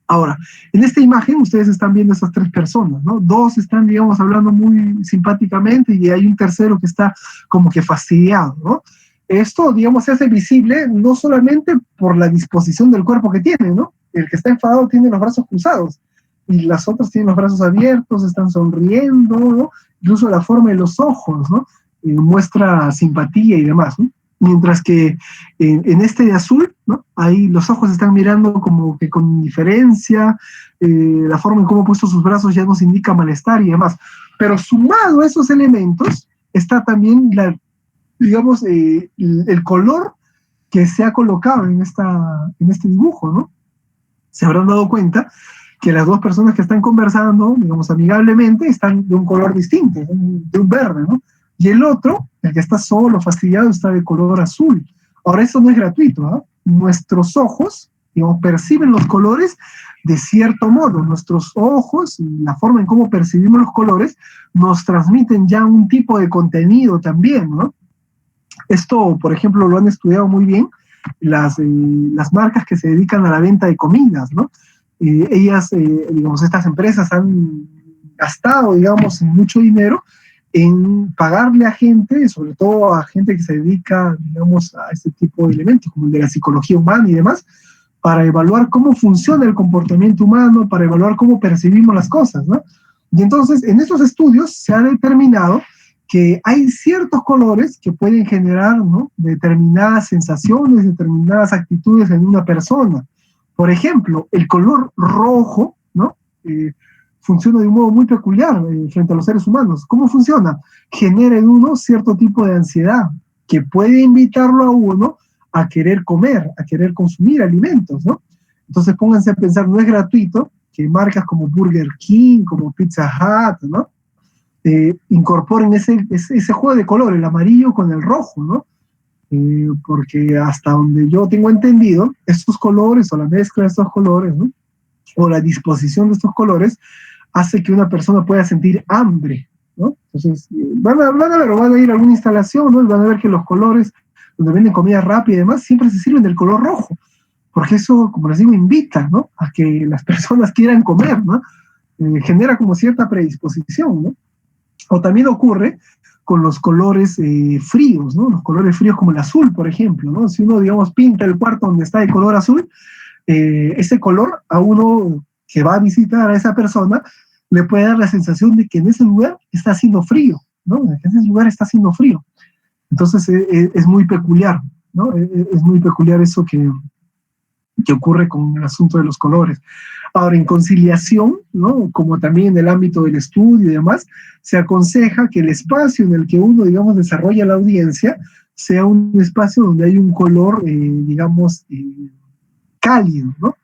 Ahora, en esta imagen ustedes están viendo esas 3 personas, ¿no? 2 están, digamos, hablando muy simpáticamente y hay un tercero que está como que fastidiado, ¿no? Esto, digamos, se hace visible no solamente por la disposición del cuerpo que tiene, ¿no? El que está enfadado tiene los brazos cruzados y las otras tienen los brazos abiertos, están sonriendo, ¿no? Incluso la forma de los ojos, ¿no?, muestra simpatía y demás, ¿no? Mientras que en este de azul, ¿no?, ahí los ojos están mirando como que con indiferencia, la forma en cómo ha puesto sus brazos ya nos indica malestar y demás. Pero sumado a esos elementos está también, digamos, el color que se ha colocado en este dibujo, ¿no? Se habrán dado cuenta que las 2 personas que están conversando, digamos, amigablemente, están de un color distinto, de un verde, ¿no? Y el otro, el que está solo, fastidiado, está de color azul. Ahora, eso no es gratuito, ¿no? Nuestros ojos, digamos, perciben los colores de cierto modo. Nuestros ojos y la forma en cómo percibimos los colores nos transmiten ya un tipo de contenido también, ¿no? Esto, por ejemplo, lo han estudiado muy bien las marcas que se dedican a la venta de comidas, ¿no? Ellas, digamos, estas empresas han gastado, digamos, mucho dinero en pagarle a gente, sobre todo a gente que se dedica, digamos, a este tipo de elementos, como el de la psicología humana y demás, para evaluar cómo funciona el comportamiento humano, para evaluar cómo percibimos las cosas, ¿no? Y entonces, en estos estudios se ha determinado que hay ciertos colores que pueden generar, ¿no?, determinadas sensaciones, determinadas actitudes en una persona. Por ejemplo, el color rojo, ¿no?, funciona de un modo muy peculiar frente a los seres humanos. ¿Cómo funciona? Genera en uno cierto tipo de ansiedad que puede invitarlo a uno a querer comer, a querer consumir alimentos, ¿no? Entonces pónganse a pensar, no es gratuito que marcas como Burger King, como Pizza Hut, ¿no?, incorporen ese juego de color, el amarillo con el rojo, ¿no? Porque hasta donde yo tengo entendido, estos colores o la mezcla de estos colores, ¿no?, o la disposición de estos colores hace que una persona pueda sentir hambre, ¿no? Entonces, van a ir a alguna instalación, ¿no?, y van a ver que los colores donde venden comida rápida y demás siempre se sirven del color rojo, porque eso, como les digo, invita, ¿no?, a que las personas quieran comer, ¿no? Genera como cierta predisposición, ¿no? O también ocurre con los colores fríos, ¿no? Los colores fríos como el azul, por ejemplo, ¿no? Si uno, digamos, pinta el cuarto donde está de color azul, ese color a uno que va a visitar a esa persona le puede dar la sensación de que en ese lugar está haciendo frío, ¿no? En ese lugar está haciendo frío. Entonces es muy peculiar, ¿no? Es muy peculiar eso que ocurre con el asunto de los colores. Ahora, en conciliación, ¿no?, como también en el ámbito del estudio y demás, se aconseja que el espacio en el que uno, digamos, desarrolla la audiencia sea un espacio donde hay un color, digamos, cálido, ¿no?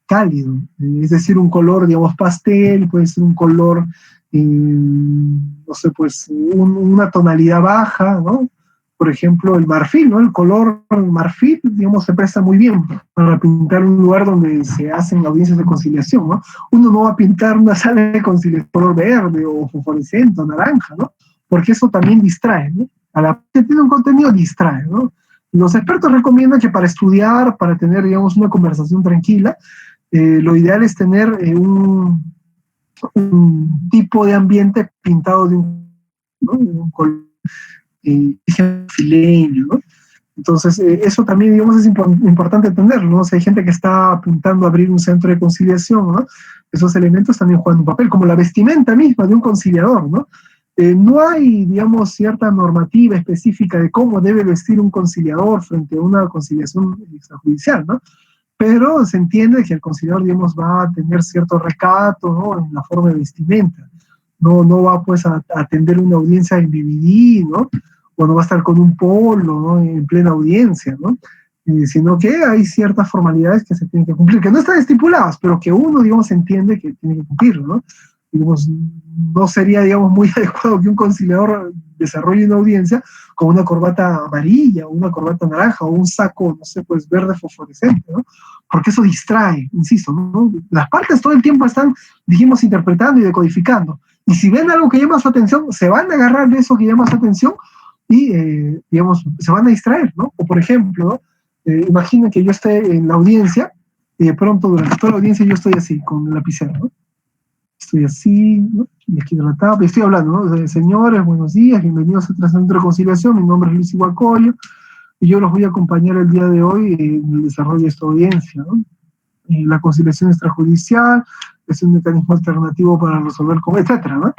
Cálido, es decir, un color, digamos, pastel, puede ser un color, no sé, pues, una tonalidad baja, ¿no? Por ejemplo, el marfil, ¿no? El color marfil, digamos, se presta muy bien para pintar un lugar donde se hacen audiencias de conciliación, ¿no? Uno no va a pintar una sala de conciliación color verde o fosforescente o naranja, ¿no? Porque eso también distrae, ¿no? A la que tiene un contenido distrae, ¿no? Los expertos recomiendan que para estudiar, para tener, digamos, una conversación tranquila, lo ideal es tener un tipo de ambiente pintado de un color fileño, ¿no? Entonces, eso también, digamos, es importante tenerlo, ¿no? O sea, hay gente que está apuntando a abrir un centro de conciliación, ¿no? Esos elementos también juegan un papel, como la vestimenta misma de un conciliador, ¿no? No hay, digamos, cierta normativa específica de cómo debe vestir un conciliador frente a una conciliación extrajudicial, ¿no? Pero se entiende que el conciliador, digamos, va a tener cierto recato, ¿no?, en la forma de vestimenta. No va, pues, a atender una audiencia en BBD, ¿no?, o no va a estar con un polo, ¿no?, en plena audiencia, ¿no? Sino que hay ciertas formalidades que se tienen que cumplir, que no están estipuladas, pero que uno, digamos, entiende que tiene que cumplirlo, ¿no? Digamos, no sería, digamos, muy adecuado que un conciliador desarrolle una audiencia con una corbata amarilla, o una corbata naranja, o un saco, no sé, pues, verde fosforescente, ¿no? Porque eso distrae, insisto, ¿no? Las partes todo el tiempo están, dijimos, interpretando y decodificando. Y si ven algo que llama su atención, se van a agarrar de eso que llama su atención y, digamos, se van a distraer, ¿no? O, por ejemplo, ¿no?, imaginen que yo esté en la audiencia y de pronto durante toda la audiencia yo estoy así, con el lapicero, ¿no? Estoy así, ¿no?, y aquí en la tapa, y estoy hablando, ¿no? Señores, buenos días, bienvenidos a Centro de Conciliación, mi nombre es Luis Iguacolio, y yo los voy a acompañar el día de hoy en el desarrollo de esta audiencia, ¿no? La conciliación extrajudicial es un mecanismo alternativo para resolver, etcétera, ¿no?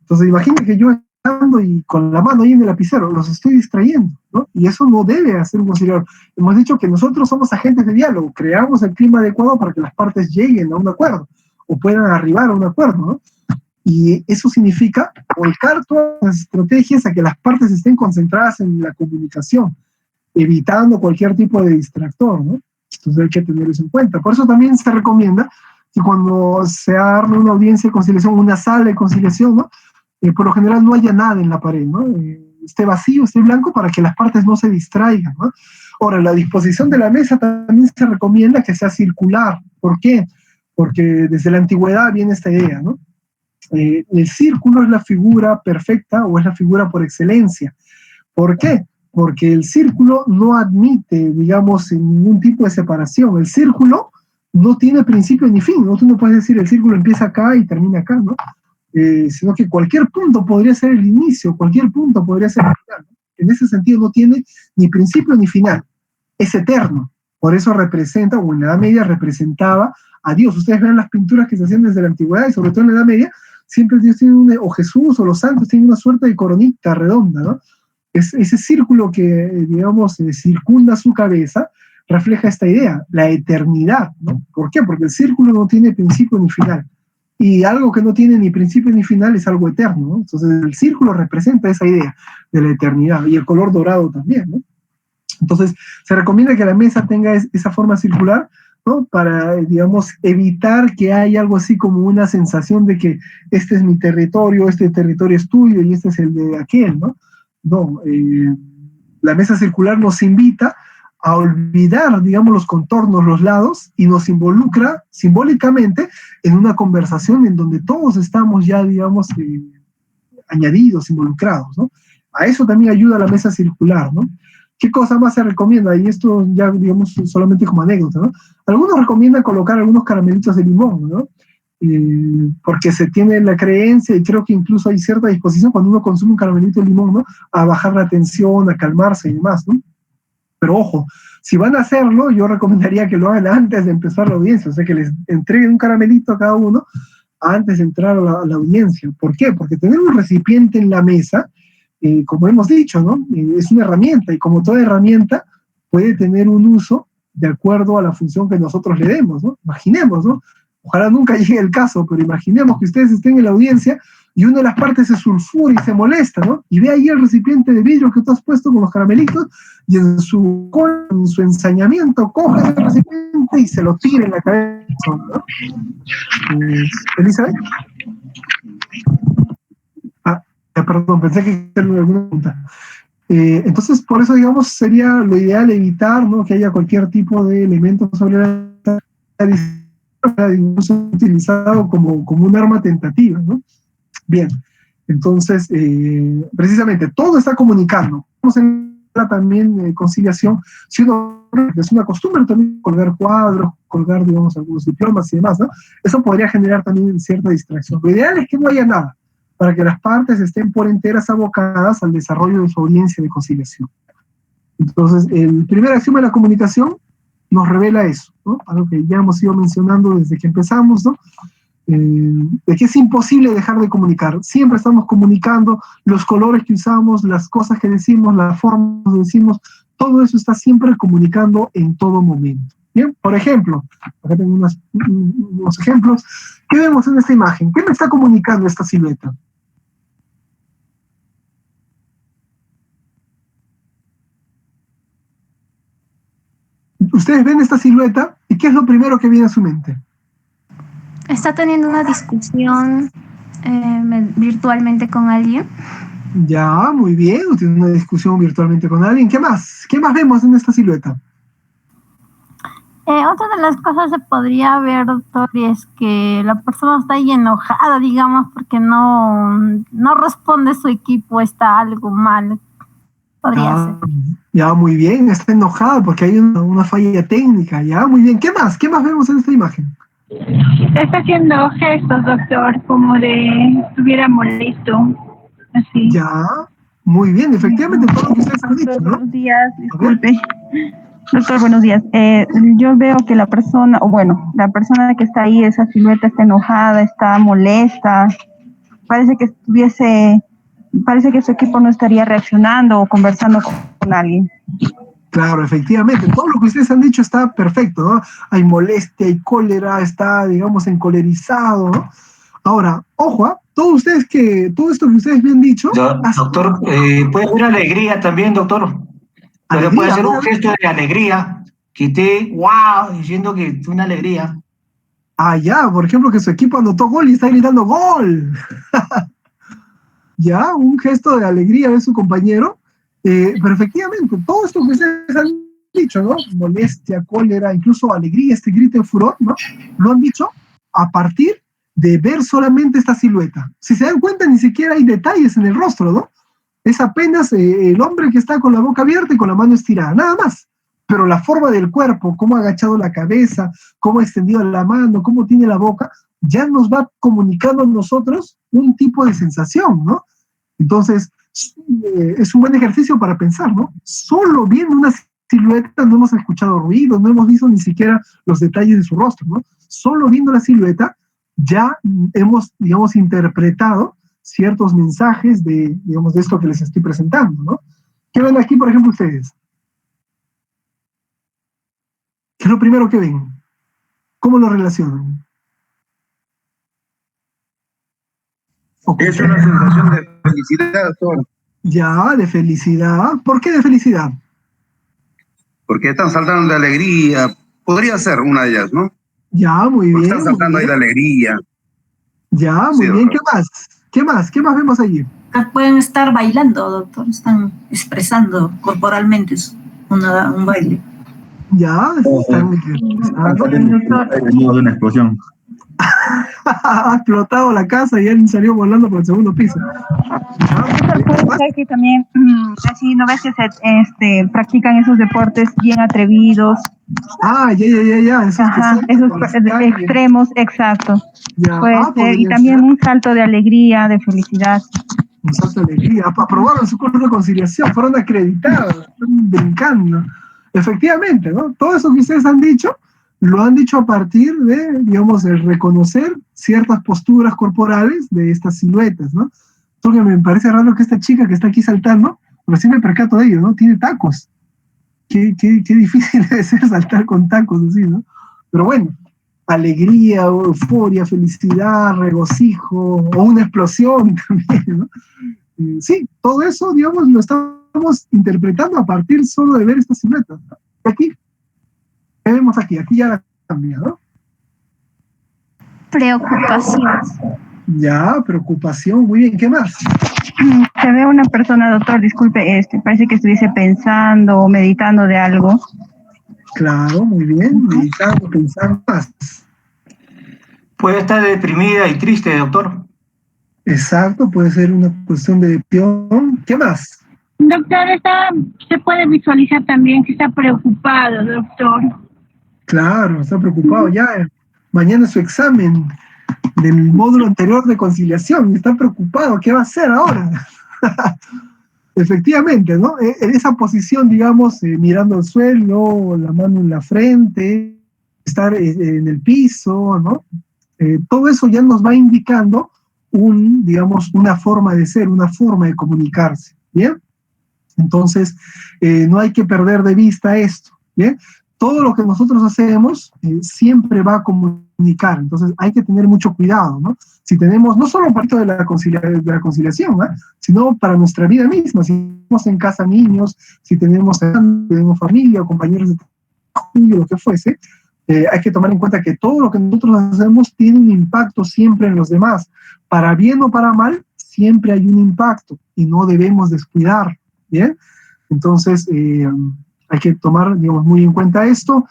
Entonces, imaginen que yo ando y con la mano ahí en el lapicero, los estoy distrayendo, ¿no? Y eso no debe hacer un conciliador. Hemos dicho que nosotros somos agentes de diálogo, creamos el clima adecuado para que las partes lleguen a un acuerdo, o puedan arribar a un acuerdo, ¿no? Y eso significa volcar todas las estrategias a que las partes estén concentradas en la comunicación, evitando cualquier tipo de distractor, ¿no? Entonces hay que tener eso en cuenta. Por eso también se recomienda que cuando se arme una audiencia de conciliación, una sala de conciliación, ¿no?, por lo general no haya nada en la pared, ¿no? Esté vacío, esté blanco, para que las partes no se distraigan, ¿no? Ahora, la disposición de la mesa también se recomienda que sea circular. ¿Por qué? Porque desde la antigüedad viene esta idea, ¿no? El círculo es la figura perfecta o es la figura por excelencia. ¿Por qué? Porque el círculo no admite, digamos, ningún tipo de separación. El círculo no tiene principio ni fin, ¿no? Tú no puedes decir el círculo empieza acá y termina acá, ¿no? Sino que cualquier punto podría ser el inicio, cualquier punto podría ser el final, ¿no? En ese sentido no tiene ni principio ni final, es eterno. Por eso representa, o en la Edad Media representaba a Dios. Ustedes ven las pinturas que se hacían desde la antigüedad y sobre todo en la Edad Media, siempre Dios tiene o Jesús o los santos tienen una suerte de coronita redonda, ¿no? Ese círculo que, digamos, circunda su cabeza refleja esta idea, la eternidad, ¿no? ¿Por qué? Porque el círculo no tiene principio ni final. Y algo que no tiene ni principio ni final es algo eterno, ¿no? Entonces el círculo representa esa idea de la eternidad, y el color dorado también, ¿no? Entonces se recomienda que la mesa tenga esa forma circular, ¿no? Para, digamos, evitar que haya algo así como una sensación de que este es mi territorio, este territorio es tuyo y este es el de aquel, ¿no? No, la mesa circular nos invita a olvidar, digamos, los contornos, los lados, y nos involucra simbólicamente en una conversación en donde todos estamos ya, digamos, añadidos, involucrados, ¿no? A eso también ayuda la mesa circular, ¿no? ¿Qué cosa más se recomienda? Y esto ya, digamos, solamente como anécdota, ¿no? Algunos recomiendan colocar algunos caramelitos de limón, ¿no? Porque se tiene la creencia, y creo que incluso hay cierta disposición cuando uno consume un caramelito de limón, ¿no? A bajar la tensión, a calmarse y demás, ¿no? Pero ojo, si van a hacerlo, yo recomendaría que lo hagan antes de empezar la audiencia, o sea, que les entreguen un caramelito a cada uno antes de entrar a la audiencia. ¿Por qué? Porque tener un recipiente en la mesa, como hemos dicho, ¿no? Es una herramienta, y como toda herramienta, puede tener un uso de acuerdo a la función que nosotros le demos, ¿no? Imaginemos, ¿no? Ojalá nunca llegue el caso, pero imaginemos que ustedes estén en la audiencia y una de las partes se sulfura y se molesta, ¿no? Y ve ahí el recipiente de vidrio que tú has puesto con los caramelitos, y en su ensañamiento coge ese recipiente y se lo tira en la cabeza, ¿no? ¿Elizabeth? Perdón, pensé que tenía alguna pregunta. Entonces, por eso, digamos, sería lo ideal evitar, ¿no? Que haya cualquier tipo de elemento sobre la incluso utilizado como un arma tentativa, ¿no? Bien, entonces, precisamente, todo está comunicando. Vamos en también conciliación, si uno, es una costumbre también colgar cuadros, colgar, digamos, algunos diplomas y demás, ¿no? Eso podría generar también cierta distracción. Lo ideal es que no haya nada, para que las partes estén por enteras abocadas al desarrollo de su audiencia de conciliación. Entonces, el primer axioma de la comunicación nos revela eso, ¿no? Algo que ya hemos ido mencionando desde que empezamos, ¿no? De que es imposible dejar de comunicar. Siempre estamos comunicando, los colores que usamos, las cosas que decimos, la forma que decimos, todo eso está siempre comunicando en todo momento. Bien, por ejemplo, acá tengo unos ejemplos. ¿Qué vemos en esta imagen? ¿Qué me está comunicando esta silueta? Ustedes ven esta silueta y ¿qué es lo primero que viene a su mente? ¿Está teniendo una discusión virtualmente con alguien? Ya, muy bien, tiene una discusión virtualmente con alguien. ¿Qué más? ¿Qué más vemos en esta silueta? Otra de las cosas se podría ver, doctor, es que la persona está ahí enojada, digamos, porque no responde su equipo, está algo mal. Podría ser. Ya, muy bien, está enojada porque hay una falla técnica. Ya, muy bien. ¿Qué más? ¿Qué más vemos en esta imagen? Está haciendo gestos, doctor, como de estuviera molesto. Así. Ya, muy bien, efectivamente, todo lo que ustedes han dicho, ¿no? Buenos días, disculpe. Doctor, buenos días. Yo veo que la persona que está ahí, esa silueta, está enojada, está molesta. Parece que su equipo no estaría reaccionando o conversando con alguien. Claro, efectivamente, todo lo que ustedes han dicho está perfecto, ¿no? Hay molestia, hay cólera, está, digamos, encolerizado, ¿no? Ahora, ojo, todo esto que ustedes me han dicho... Doctor, puede haber alegría también, doctor. Puede ser un gesto de alegría, que esté, wow, diciendo que es una alegría. Ah, ya, por ejemplo, que su equipo anotó gol y está gritando ¡gol! Ya, un gesto de alegría de su compañero. Pero efectivamente, todo esto que ustedes han dicho, ¿no? Molestia, cólera, incluso alegría, este grito de furor, ¿no? Lo han dicho a partir de ver solamente esta silueta. Si se dan cuenta, ni siquiera hay detalles en el rostro, ¿no? Es apenas el hombre que está con la boca abierta y con la mano estirada, nada más. Pero la forma del cuerpo, cómo ha agachado la cabeza, cómo ha extendido la mano, cómo tiene la boca, ya nos va comunicando a nosotros un tipo de sensación, ¿no? Entonces, es un buen ejercicio para pensar, ¿no? Solo viendo una silueta no hemos escuchado ruidos, no hemos visto ni siquiera los detalles de su rostro, ¿no? Solo viendo la silueta ya hemos, digamos, interpretado ciertos mensajes de, digamos, de esto que les estoy presentando, ¿no? ¿Qué ven aquí, por ejemplo, ustedes? ¿Qué es lo primero que ven? ¿Cómo lo relacionan? Es una sensación de felicidad, doctor. Ya, de felicidad. ¿Por qué de felicidad? Porque están saltando de alegría. Podría ser una de ellas, ¿no? Ya, muy bien. Están saltando ahí de alegría. Ya, muy bien. ¿Qué más? ¿Qué más? ¿Qué más vemos allí? Pueden estar bailando, doctor, están expresando corporalmente un baile. Ya, están de una explosión. ha explotado la casa y él salió volando por el segundo piso. Puede ser que también, así, ¿no ves que practican esos deportes bien atrevidos? Ah, ya. Esos extremos, exacto. Ya. Puede ser, y también un salto de alegría, de felicidad. Un salto de alegría. Aprobaron su curso de conciliación, fueron acreditados, están brincando. Efectivamente, ¿no? Todo eso que ustedes han dicho, lo han dicho a partir de, digamos, el reconocer ciertas posturas corporales de estas siluetas, ¿no? Porque me parece raro que esta chica que está aquí saltando, recién me percato de ello, ¿no? Tiene tacos. Qué difícil debe ser saltar con tacos así, ¿no? Pero bueno, alegría, euforia, felicidad, regocijo, o una explosión también, ¿no? Sí, todo eso, digamos, lo estamos interpretando a partir solo de ver esta silueta. Aquí, ¿qué vemos aquí? Aquí ya la cambia, ¿no? Preocupación. Ya, preocupación, muy bien, ¿qué más? Se ve una persona, doctor, disculpe, parece que estuviese pensando o meditando de algo. Claro, muy bien, meditando, pensando más. Puede estar deprimida y triste, doctor. Exacto, puede ser una cuestión de depresión. ¿Qué más? Doctor, se puede visualizar también que está preocupado, doctor. Claro, está preocupado ya. Mañana es su examen del módulo anterior de conciliación. Está preocupado. ¿Qué va a hacer ahora? Efectivamente, ¿no? En esa posición, digamos, mirando al suelo, la mano en la frente, estar en el piso, ¿no? Todo eso ya nos va indicando digamos, una forma de ser, una forma de comunicarse, ¿bien? Entonces, no hay que perder de vista esto, ¿bien? Todo lo que nosotros hacemos siempre va a comunicar, entonces hay que tener mucho cuidado, ¿no? Si tenemos, no solo parte de la conciliación, ¿eh? Sino para nuestra vida misma, si tenemos en casa niños, si tenemos familia o compañeros de trabajo, lo que fuese, hay que tomar en cuenta que todo lo que nosotros hacemos tiene un impacto siempre en los demás. Para bien o para mal, siempre hay un impacto y no debemos descuidar, ¿bien? Entonces, hay que tomar, digamos, muy en cuenta esto,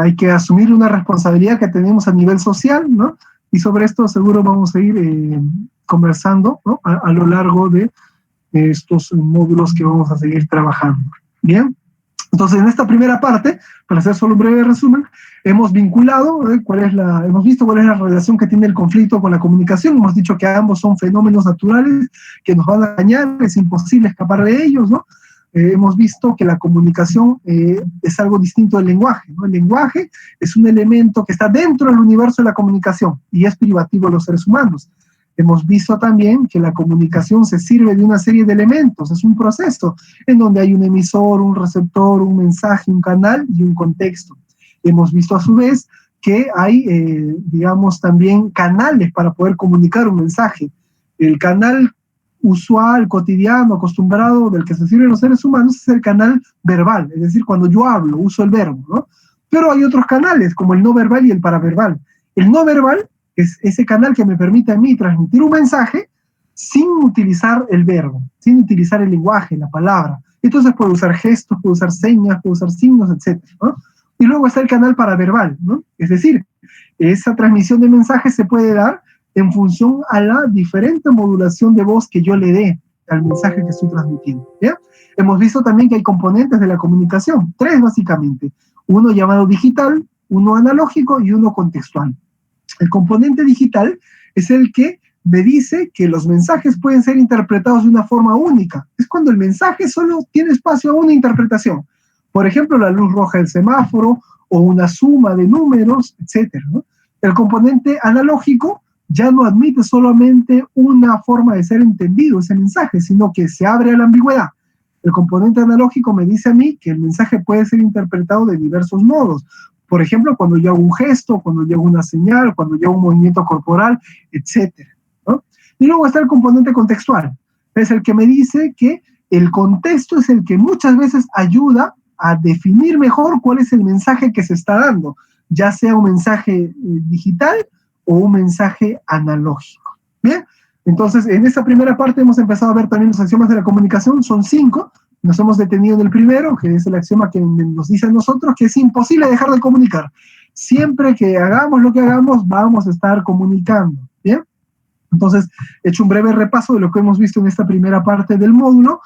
hay que asumir una responsabilidad que tenemos a nivel social, ¿no? Y sobre esto seguro vamos a ir conversando, ¿no? A lo largo de estos módulos que vamos a seguir trabajando, ¿bien? Entonces, en esta primera parte, para hacer solo un breve resumen, hemos vinculado, hemos visto cuál es la relación que tiene el conflicto con la comunicación, hemos dicho que ambos son fenómenos naturales que nos van a dañar, es imposible escapar de ellos, ¿no? Hemos visto que la comunicación es algo distinto del lenguaje, ¿no? El lenguaje es un elemento que está dentro del universo de la comunicación y es privativo de los seres humanos. Hemos visto también que la comunicación se sirve de una serie de elementos, es un proceso en donde hay un emisor, un receptor, un mensaje, un canal y un contexto. Hemos visto a su vez que hay, digamos, también canales para poder comunicar un mensaje. El canal usual, cotidiano, acostumbrado del que se sirven los seres humanos es el canal verbal, es decir, cuando yo hablo, uso el verbo, ¿no? Pero hay otros canales, como el no verbal y el paraverbal. El no verbal es ese canal que me permite a mí transmitir un mensaje sin utilizar el verbo, sin utilizar el lenguaje, la palabra. Entonces puedo usar gestos, puedo usar señas, puedo usar signos, etc., ¿no? Y luego está el canal paraverbal, ¿no? Es decir, esa transmisión de mensajes se puede dar en función a la diferente modulación de voz que yo le dé, al mensaje que estoy transmitiendo. ¿Bien? Hemos visto también que hay componentes de la comunicación, 3 básicamente, uno llamado digital, uno analógico y uno contextual. El componente digital es el que me dice que los mensajes pueden ser interpretados de una forma única. Es cuando el mensaje solo tiene espacio a una interpretación. Por ejemplo, la luz roja del semáforo o una suma de números, etc., ¿no? El componente analógico ya no admite solamente una forma de ser entendido ese mensaje, sino que se abre a la ambigüedad. El componente analógico me dice a mí que el mensaje puede ser interpretado de diversos modos. Por ejemplo, cuando yo hago un gesto, cuando yo hago una señal, cuando yo hago un movimiento corporal, etc., ¿no? Y luego está el componente contextual. Es el que me dice que el contexto es el que muchas veces ayuda a definir mejor cuál es el mensaje que se está dando, ya sea un mensaje digital o un mensaje analógico. Bien, entonces en esta primera parte hemos empezado a ver también los axiomas de la comunicación, son 5, nos hemos detenido en el primero, que es el axioma que nos dice a nosotros que es imposible dejar de comunicar. Siempre que hagamos lo que hagamos, vamos a estar comunicando. Bien, entonces he hecho un breve repaso de lo que hemos visto en esta primera parte del módulo,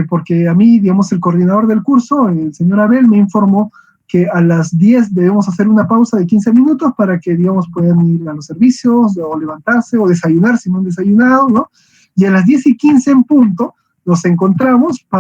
porque a mí, digamos, el coordinador del curso, el señor Abel, me informó que a las 10 debemos hacer una pausa de 15 minutos para que, digamos, puedan ir a los servicios, o levantarse, o desayunar si no han desayunado, ¿no? Y a las 10:15 en punto nos encontramos para